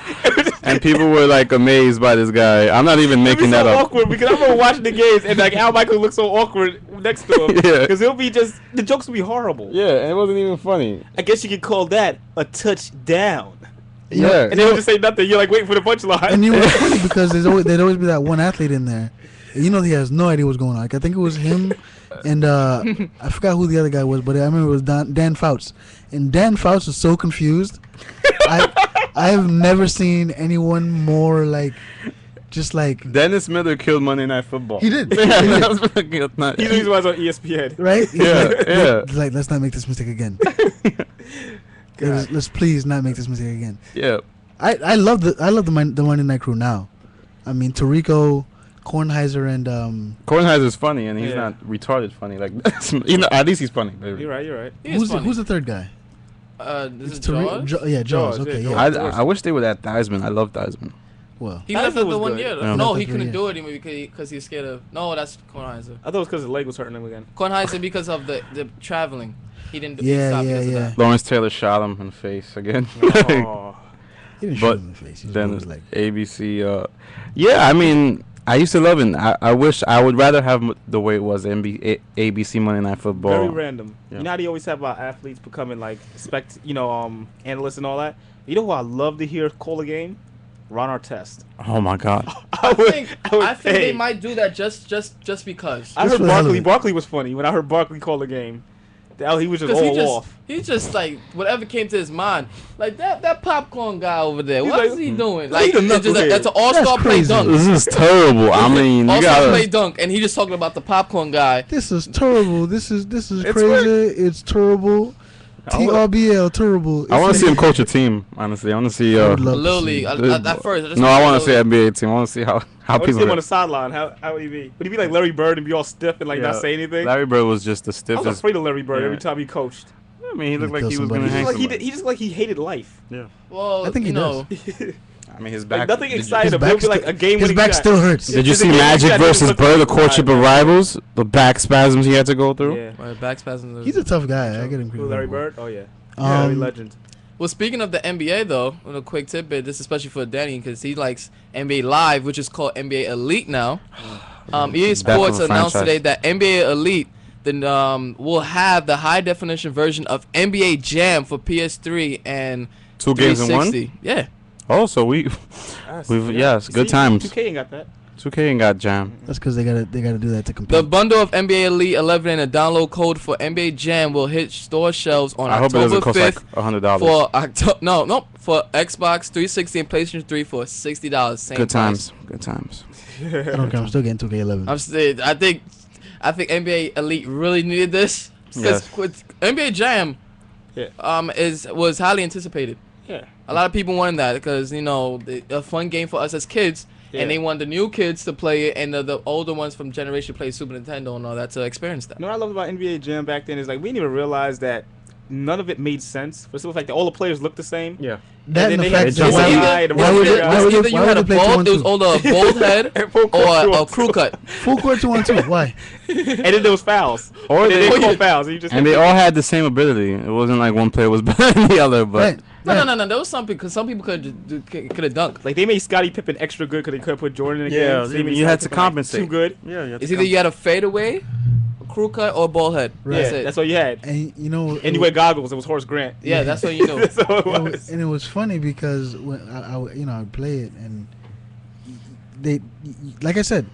And people were like amazed by this guy. I'm not even making that up. Awkward because I remember watching the games and like Al Michael looked so awkward next to him. Yeah. Because it'll be just the jokes will be horrible. Yeah, and it wasn't even funny. I guess you could call that a touchdown. Yeah. And they would just say nothing. You're like waiting for the punchline. And it was funny because there'd always be that one athlete in there. He has no idea what's going on. Like I think it was him and I forgot who the other guy was, but I remember it was Dan Fouts. And Dan Fouts was so confused. I have never seen anyone more like, just like Dennis Miller killed Monday Night Football. He did. He's the reason why it's on ESPN. Right? Yeah. Like, let's not make this mistake again. Let's please not make this mistake again. Yeah. I love the Monday Night Crew now. I mean, Tarico, Kornheiser, and Kornheiser's funny, and he's not retarded funny. Like at least he's funny. Baby. You're right. Who's the third guy? This is Jaws? Jaws. Okay, yeah. I wish they would add Theismann. I love Theismann. Well, he left after 1 year. Yeah. No, he couldn't do it anymore because he's scared of. No, that's Kornheiser. I thought it was because his leg was hurting him again. Kornheiser because of the traveling. He didn't. Yeah. Of that. Lawrence Taylor shot him in the face again. Oh. He didn't shoot him in the face. Then ABC. Yeah, I mean, I used to love it. I wish I would rather have the way it was ABC Monday Night Football. Very random. Yeah. You know how they always have about athletes becoming like analysts and all that. You know who I love to hear call a game? Ron Artest. Oh my God. I think they might do that just because. I heard Barkley was funny when I heard Barkley call a game. He was just all off. He just like whatever came to his mind. Like that popcorn guy over there. What is he doing? Like that's an all-star play dunk. This is terrible. I mean, all-star play dunk, and he just talking about the popcorn guy. This is terrible. This is crazy. It's terrible. TRBL, terrible. I want to see him coach a team. Honestly, I want to see Little League at first. No, I want to see NBA team. I want to see how people. See him on the sideline. How would he be? Would he be like Larry Bird and be all stiff and like not say anything? Larry Bird was just the stiffest. I was afraid of Larry Bird every time he coached. I mean, he looked like he was gonna hang somebody. He just like he hated life. Yeah. Well, I think he does. I mean, his back. Like nothing excited him. It would be like a game. His back still hurts. Did you see Magic versus Bird, the courtship of rivals? The back spasms he had to go through. Yeah, back spasms. He's a tough guy. I get him. Larry Bird. Oh yeah. Legend. Well, speaking of the NBA, though, a quick tidbit, this is especially for Danny, because he likes NBA Live, which is called NBA Elite now. EA Sports announced today that NBA Elite will have the high-definition version of NBA Jam for PS3 and 2 games in 360. one? Yeah. Oh, so we've good times. 2K ain't got that. 2K ain't got Jam. That's because they gotta do that to compete. The bundle of NBA Elite 11 and a download code for NBA Jam will hit store shelves on October 5th. Like $100. For Xbox 360 and PlayStation 3 for $60. Same Good times. price. Good times. I don't care. I'm still getting 2K11. I think NBA Elite really needed this because NBA Jam was highly anticipated. Yeah. A lot of people wanted that because a fun game for us as kids. Yeah. And they want the new kids to play it, and the older ones from generation play Super Nintendo and all that to experience that. You know what I loved about NBA Jam back then is like we didn't even realize that none of it made sense. For the fact that all the players looked the same. Yeah. That and the fact either you had a bald, it was either a bald head or a crew cut. Full court 2-on-2. Why? And then there was fouls. Or they called fouls. And they all had the same ability. It wasn't like one player was better than the other, but. Right. No. There was some because some people could have dunked. Like they made Scottie Pippen extra good because they could put Jordan in the game. Yeah, So you had to compensate. Too good. Yeah, it's either you had a fadeaway, a crew cut, or a ball head. Right. That's all you had. And and you wear goggles. It was Horace Grant. Yeah, that's what you know. That's all it was. And it was funny because when I would play it and like I said,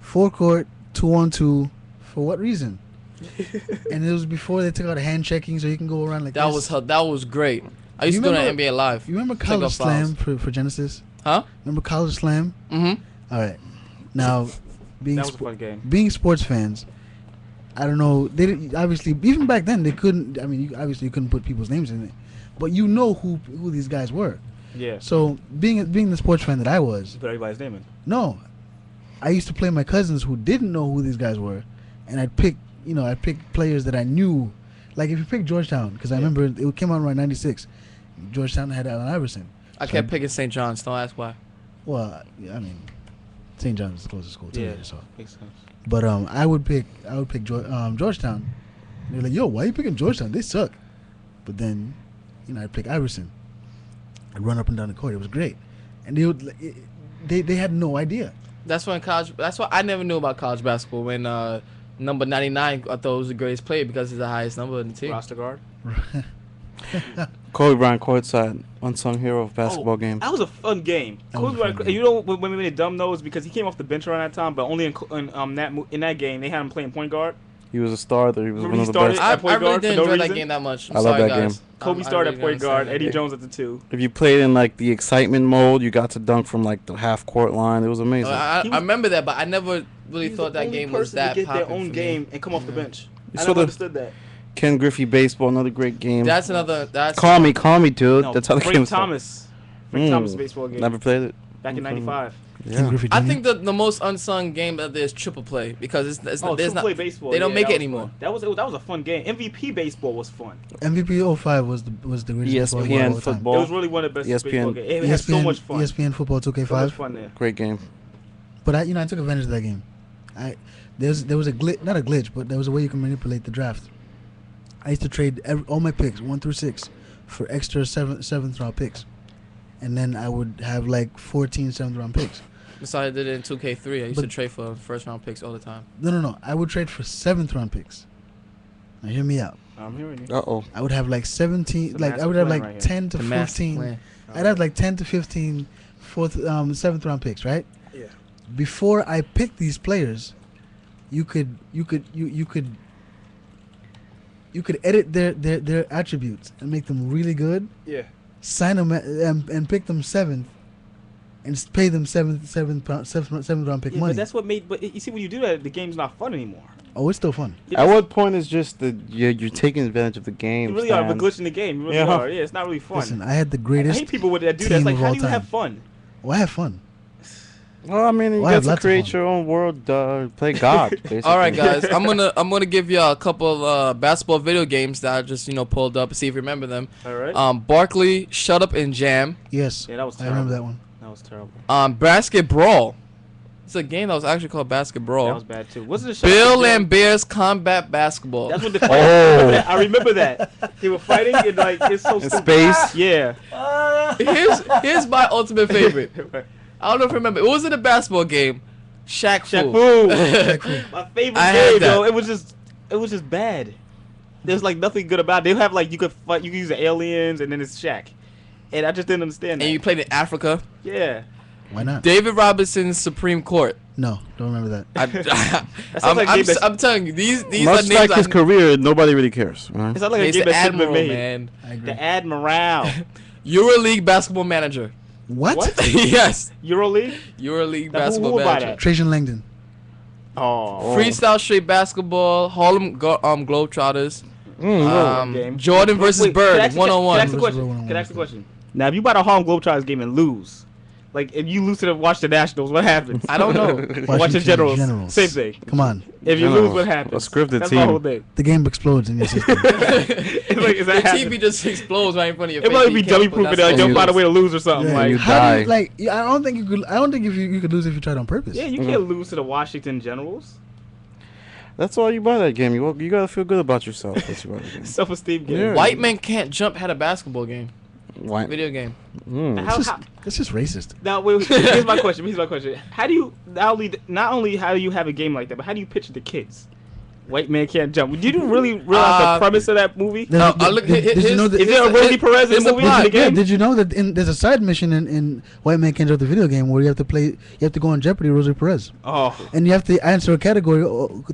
4-court, 2-on-2. For what reason? And it was before they took out hand checking, so you can go around like that this. That was great. I used to do that NBA Live. You remember College Slam for Genesis? Huh? Remember College Slam? Mm-hmm. All right. Now, that was a fun game. Being sports fans, I don't know. They didn't, obviously, even back then, they couldn't. I mean, obviously, you couldn't put people's names in it, but you know who these guys were. Yeah. So being the sports fan that I was, put everybody's name in. No, I used to play my cousins who didn't know who these guys were, and I'd pick players that I knew. Like if you pick Georgetown, because I remember it came out around '96. Georgetown had Allen Iverson. I kept picking St. John's. Don't ask why. Well, I mean, St. John's is the closest school to yeah, it, so makes sense. But I would pick Georgetown. And they're like, yo, why are you picking Georgetown? They suck. But then, I'd pick Iverson. I'd run up and down the court. It was great, and they had no idea. That's why I never knew about college basketball when number 99 I thought was the greatest player because he's the highest number in the team. Roster guard. Kobe Bryant courtside, unsung hero of basketball game. That was a fun game. Kobe Bryant, you know what made me dumb though is because he came off the bench around that time, but only in that game they had him playing point guard. He was a starter. He was one of the best. I really didn't enjoy that game that much. I love that game. Kobe started at point guard, Eddie Jones at the 2. If you played in like the excitement mode, you got to dunk from like the half court line. It was amazing. I remember that, but I never really thought that game was that to get their popular own for game me. and come off the bench. You I saw never the understood that. Ken Griffey baseball, another great game. That's another. Call me, dude. No, that's how the Frank game Thomas. Frank Thomas baseball game. Never played it. Back in '95. Yeah. I think the most unsung game out there is triple play because there's triple not play baseball. They don't make it anymore. Fun. That was a fun game. MVP baseball was fun. MVP 05 was the greatest ESPN football. It was really one of the best baseball games. It had so much fun. ESPN football 2K5. So much fun there. Great game. But I took advantage of that game. There was a glitch, not a glitch, but there was a way you can manipulate the draft. I used to trade all my picks 1 through 6 for extra seventh round picks, and then I would have like 14 7th round picks. Besides, I did it in 2K3. I used to trade for first round picks all the time. No. I would trade for 7th round picks. Now hear me out. I'm hearing you. Uh-oh. I would have like 17. Like I would have like 10 to 15. I'd have like 10 to 15 7th round picks, right? Yeah. Before I picked these players, you could edit their attributes and make them really good. Yeah. Sign them and pick them 7th. And pay them seventh round pick money. But that's what made. But you see, when you do that, the game's not fun anymore. Oh, it's still fun. At what point is just you're taking advantage of the game? You really are a glitch in the game. You really are. Yeah, it's not really fun. Listen, I had the greatest. I hate people that do that. It's like, how do you have fun? Well, I have fun. Well, I mean, you get to create your own world. Play God. Basically. All right, guys. I'm gonna give you a couple of basketball video games that I just pulled up. See if you remember them. All right. Barkley, Shut Up and Jam. Yes. Yeah, that was terrible. I remember that one. That was terrible. Basket Brawl. It's a game that was actually called Basket Brawl. That was bad too. Wasn't it? Bill and Bear's Combat Basketball. That's what the I remember that. They were fighting in like it's so in stupid. Space. Yeah. Here's my ultimate favorite. I don't know if you remember. It wasn't a basketball game. Shaq Fu. My favorite game, though. It was just bad. There's like nothing good about it. They have like you could use the aliens and then it's Shaq. And I just didn't understand that. And you played in Africa? Yeah. Why not? David Robinson's Supreme Court. No, don't remember that. I'm telling you, these much are names like his career, nobody really cares. Right? It's not like a game that should have been made. Man. The Admiral. EuroLeague Basketball Manager. What? Yes. EuroLeague Basketball Manager. Trajan Langdon. Oh. Freestyle Straight Basketball. Harlem Globetrotters. Jordan versus Bird. 1-on-1. Can I ask a question? Now, if you buy the Harlem Globetrotters game and lose, like if you lose to watch the Nationals, what happens? I don't know. Watch the Generals. Same thing. Come on. If you lose, what happens? A scripted That's team. my whole thing. The game explodes in your system. Is that TV just explodes right in front of your face. It might be dummy proof and you don't find a way to lose or something. Yeah, like you how die. do you, I don't think you could. I don't think you could lose if you tried on purpose. Yeah, you can't lose to the Washington Generals. That's why you buy that game. You gotta feel good about yourself. That's why. Self-esteem game. Yeah. White Men Can't Jump had a basketball game. Video game. It's just racist. Now, wait, here's my question. How do you not only how do you have a game like that, but how do you pitch the kids? White Man Can't Jump. Did you really realize the premise of that movie? Did you know that? Is there a Rosie Perez in the movie? Yeah, did you know that there's a side mission in White Man Can't Jump, the video game, where you have to go on Jeopardy, Rosie Perez. Oh. And you have to answer a category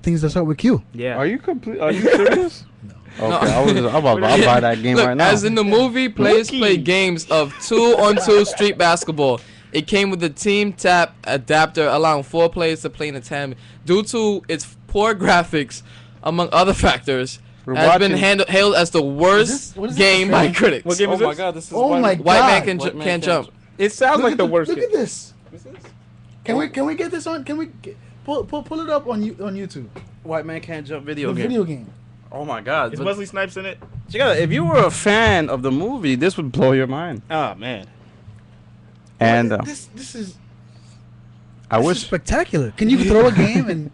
things that start with Q. Yeah. Are you serious? No. Okay, I'll buy that game right now. As in the movie, players play games of 2-on-2 street basketball. It came with a team tap adapter, allowing 4 players to play in a tandem. Due to its poor graphics, among other factors, has been hailed as the worst game by critics. What game is this? Oh my God, this is Oh my God. White Man Can't Jump. It sounds like the worst Look game. at this. Can we get this on? Can we pull it up on YouTube? White Man Can't Jump The video game. Oh my God. Is Wesley Snipes in it? If you were a fan of the movie, this would blow your mind. Oh man. And this is spectacular. Can you throw a game and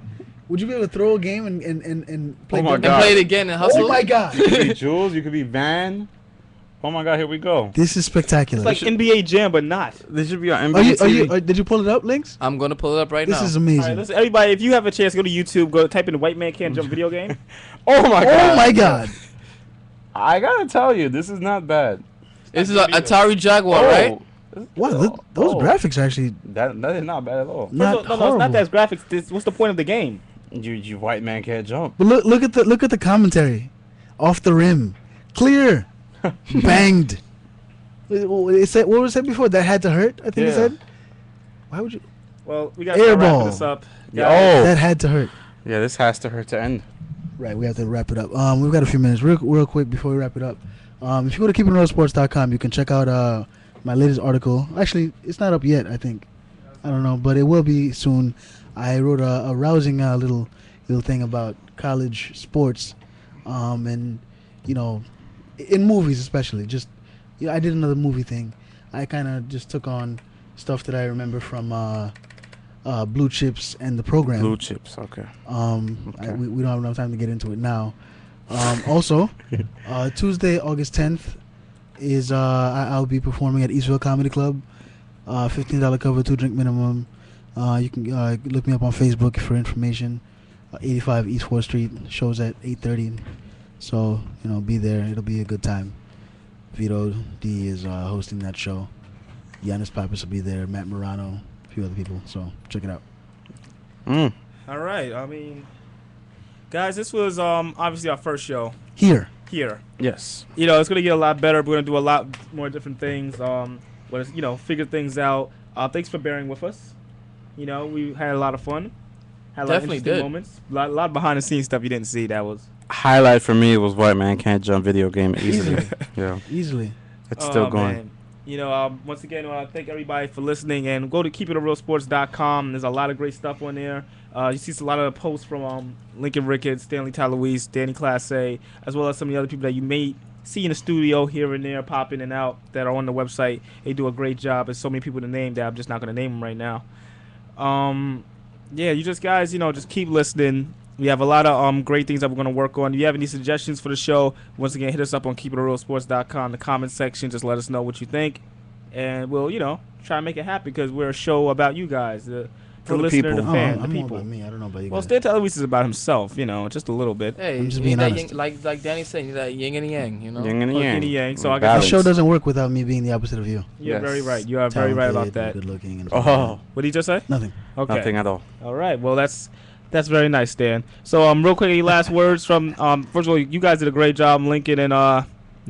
would you be able to throw a game and play? Oh my God. And play it again and hustle? Oh my God. You could be Jules. You could be Van. Oh my God, here we go. This is spectacular. It's like NBA Jam, but not. This should be on NBA TV. Did you pull it up, Lynx? I'm gonna pull it up right now. This is amazing. All right, listen, everybody, if you have a chance, go to YouTube, go type in White Man Can't Jump video game. Oh my God. Oh my God. I gotta tell you, this is not bad. This is an Atari Jaguar, right? Wow, those graphics are actually that is not bad at all. No, it's not that graphics. What's the point of the game? You White Man Can't Jump. But look at the commentary. Off the rim, clear, banged. It said, what was it before? That had to hurt. I think it said. Why would you? Well, we got to wrap this up. That had to hurt. Yeah, this has to hurt to end. Right, we have to wrap it up. We've got a few minutes, real quick before we wrap it up. If you go to keepingrealsports.com, you can check out my latest article. Actually, it's not up yet. I think, I don't know, but it will be soon. I wrote a rousing little thing about college sports, and in movies especially. Just I did another movie thing. I kind of just took on stuff that I remember from Blue Chips and the program. Blue Chips, okay. Okay. We don't have enough time to get into it now. Also, Tuesday, August 10th, is I'll be performing at Eastville Comedy Club. $15 cover, 2-drink minimum. You can look me up on Facebook for information. 85 East 4th Street. Shows at 8:30. So be there. It'll be a good time. Vito D is hosting that show. Giannis Pappas will be there. Matt Morano, a few other people. So check it out. All right. I mean, guys, this was obviously our first show. Here. Yes. It's gonna get a lot better. We're gonna do a lot more different things. Figure things out. Thanks for bearing with us. We had a lot of fun. Had a lot of interesting moments. A lot of behind the scenes stuff you didn't see. That was highlight for me was White Man Can't Jump video game easily. Yeah. Easily. It's still going. Man. Once again, I want to thank everybody for listening, and go to keepingitrealsports.com. There's a lot of great stuff on there. You see a lot of posts from Lincoln Ricketts, Stanley Talouis, Danny Clase, as well as some of the other people that you may see in the studio here and there, pop in and out, that are on the website. They do a great job. There's so many people to name that I'm just not going to name them right now. You just guys, just keep listening. We have a lot of great things that we're going to work on. If you have any suggestions for the show, once again, hit us up on keepitrealsports.com, the comment section. Just let us know what you think. And we'll, try and make it happen, because we're a show about you guys, the listener, people. the fan, I'm the people. More about me. I don't know about you well, guys. Stan Talouis is about himself, just a little bit. Hey, I'm just being honest. Like Danny said, you're that yin and yang, Yin and yang. Yin and yang. So the show doesn't work without me being the opposite of you. You're very right. You are very right about that. Good looking. And what did you just say? Nothing. Okay. Nothing at all. All right. Well, that's very nice, Stan. So, real quick, any last words from? First of all, you guys did a great job, Lincoln and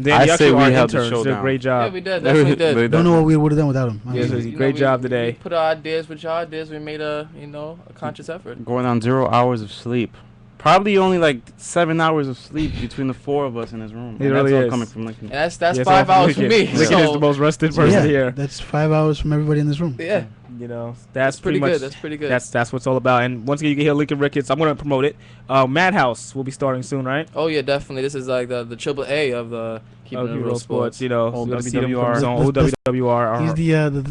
Danny. I say we held interns. the show did down. a great job. Yeah, we did. Definitely did. Don't know what we would have done without him. Great job today. We put our ideas with your ideas. We made a conscious effort. Going on 0 hours of sleep. Probably only like 7 hours of sleep between the 4 of us in this room. It really all is. Coming from Lincoln. And that's 5 hours for me. Lincoln is the most rested person here. That's 5 hours from everybody in this room. Yeah. That's pretty much, good. That's pretty good. That's what it's all about. And once again, you can hear Lincoln Ricketts. I'm going to promote it. Madhouse will be starting soon, right? Oh yeah, definitely. This is like the AAA of the Keeping It Real Sports. OWWR. He's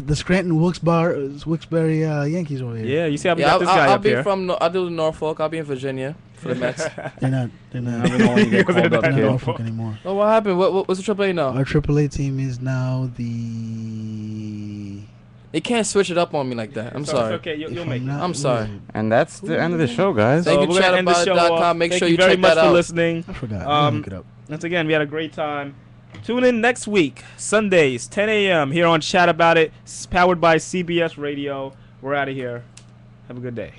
the Scranton Wilkes-Barre Yankees over here. Yeah, you see, got this guy up here. I'll do Norfolk. I'll be in Virginia for the Mets. They're not. They're not Norfolk anymore. Oh, what happened? What's the AAA now? Our AAA team is now the They can't switch it up on me like that. I'm sorry. Okay, you'll make it. I'm sorry. And that's the end of the show, guys. Thank you, chatabout.com. Make sure you check that out. Thank you very much for listening. I forgot. Look it up. Once again, we had a great time. Tune in next week, Sundays, 10 a.m. here on Chat About It. It's powered by CBS Radio. We're out of here. Have a good day.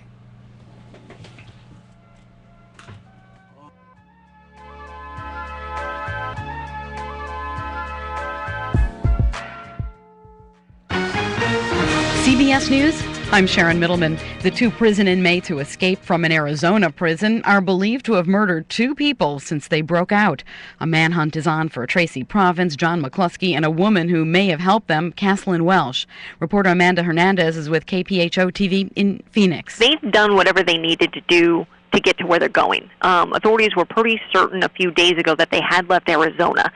CBS News, I'm Sharon Middleman. The 2 prison inmates who escaped from an Arizona prison are believed to have murdered 2 people since they broke out. A manhunt is on for Tracy Province, John McCluskey, and a woman who may have helped them, Caslin Welsh. Reporter Amanda Hernandez is with KPHO TV in Phoenix. They've done whatever they needed to do to get to where they're going. Authorities were pretty certain a few days ago that they had left Arizona.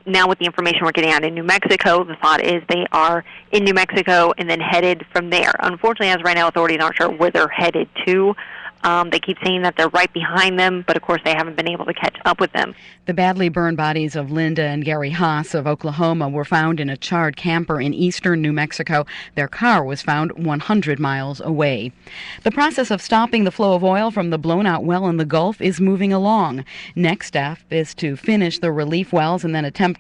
Now with the information we're getting out in New Mexico, the thought is they are in New Mexico and then headed from there. Unfortunately, as right now, authorities aren't sure where they're headed to. They keep saying that they're right behind them, but of course they haven't been able to catch up with them. The badly burned bodies of Linda and Gary Haas of Oklahoma were found in a charred camper in eastern New Mexico. Their car was found 100 miles away. The process of stopping the flow of oil from the blown-out well in the Gulf is moving along. Next step is to finish the relief wells and then attempt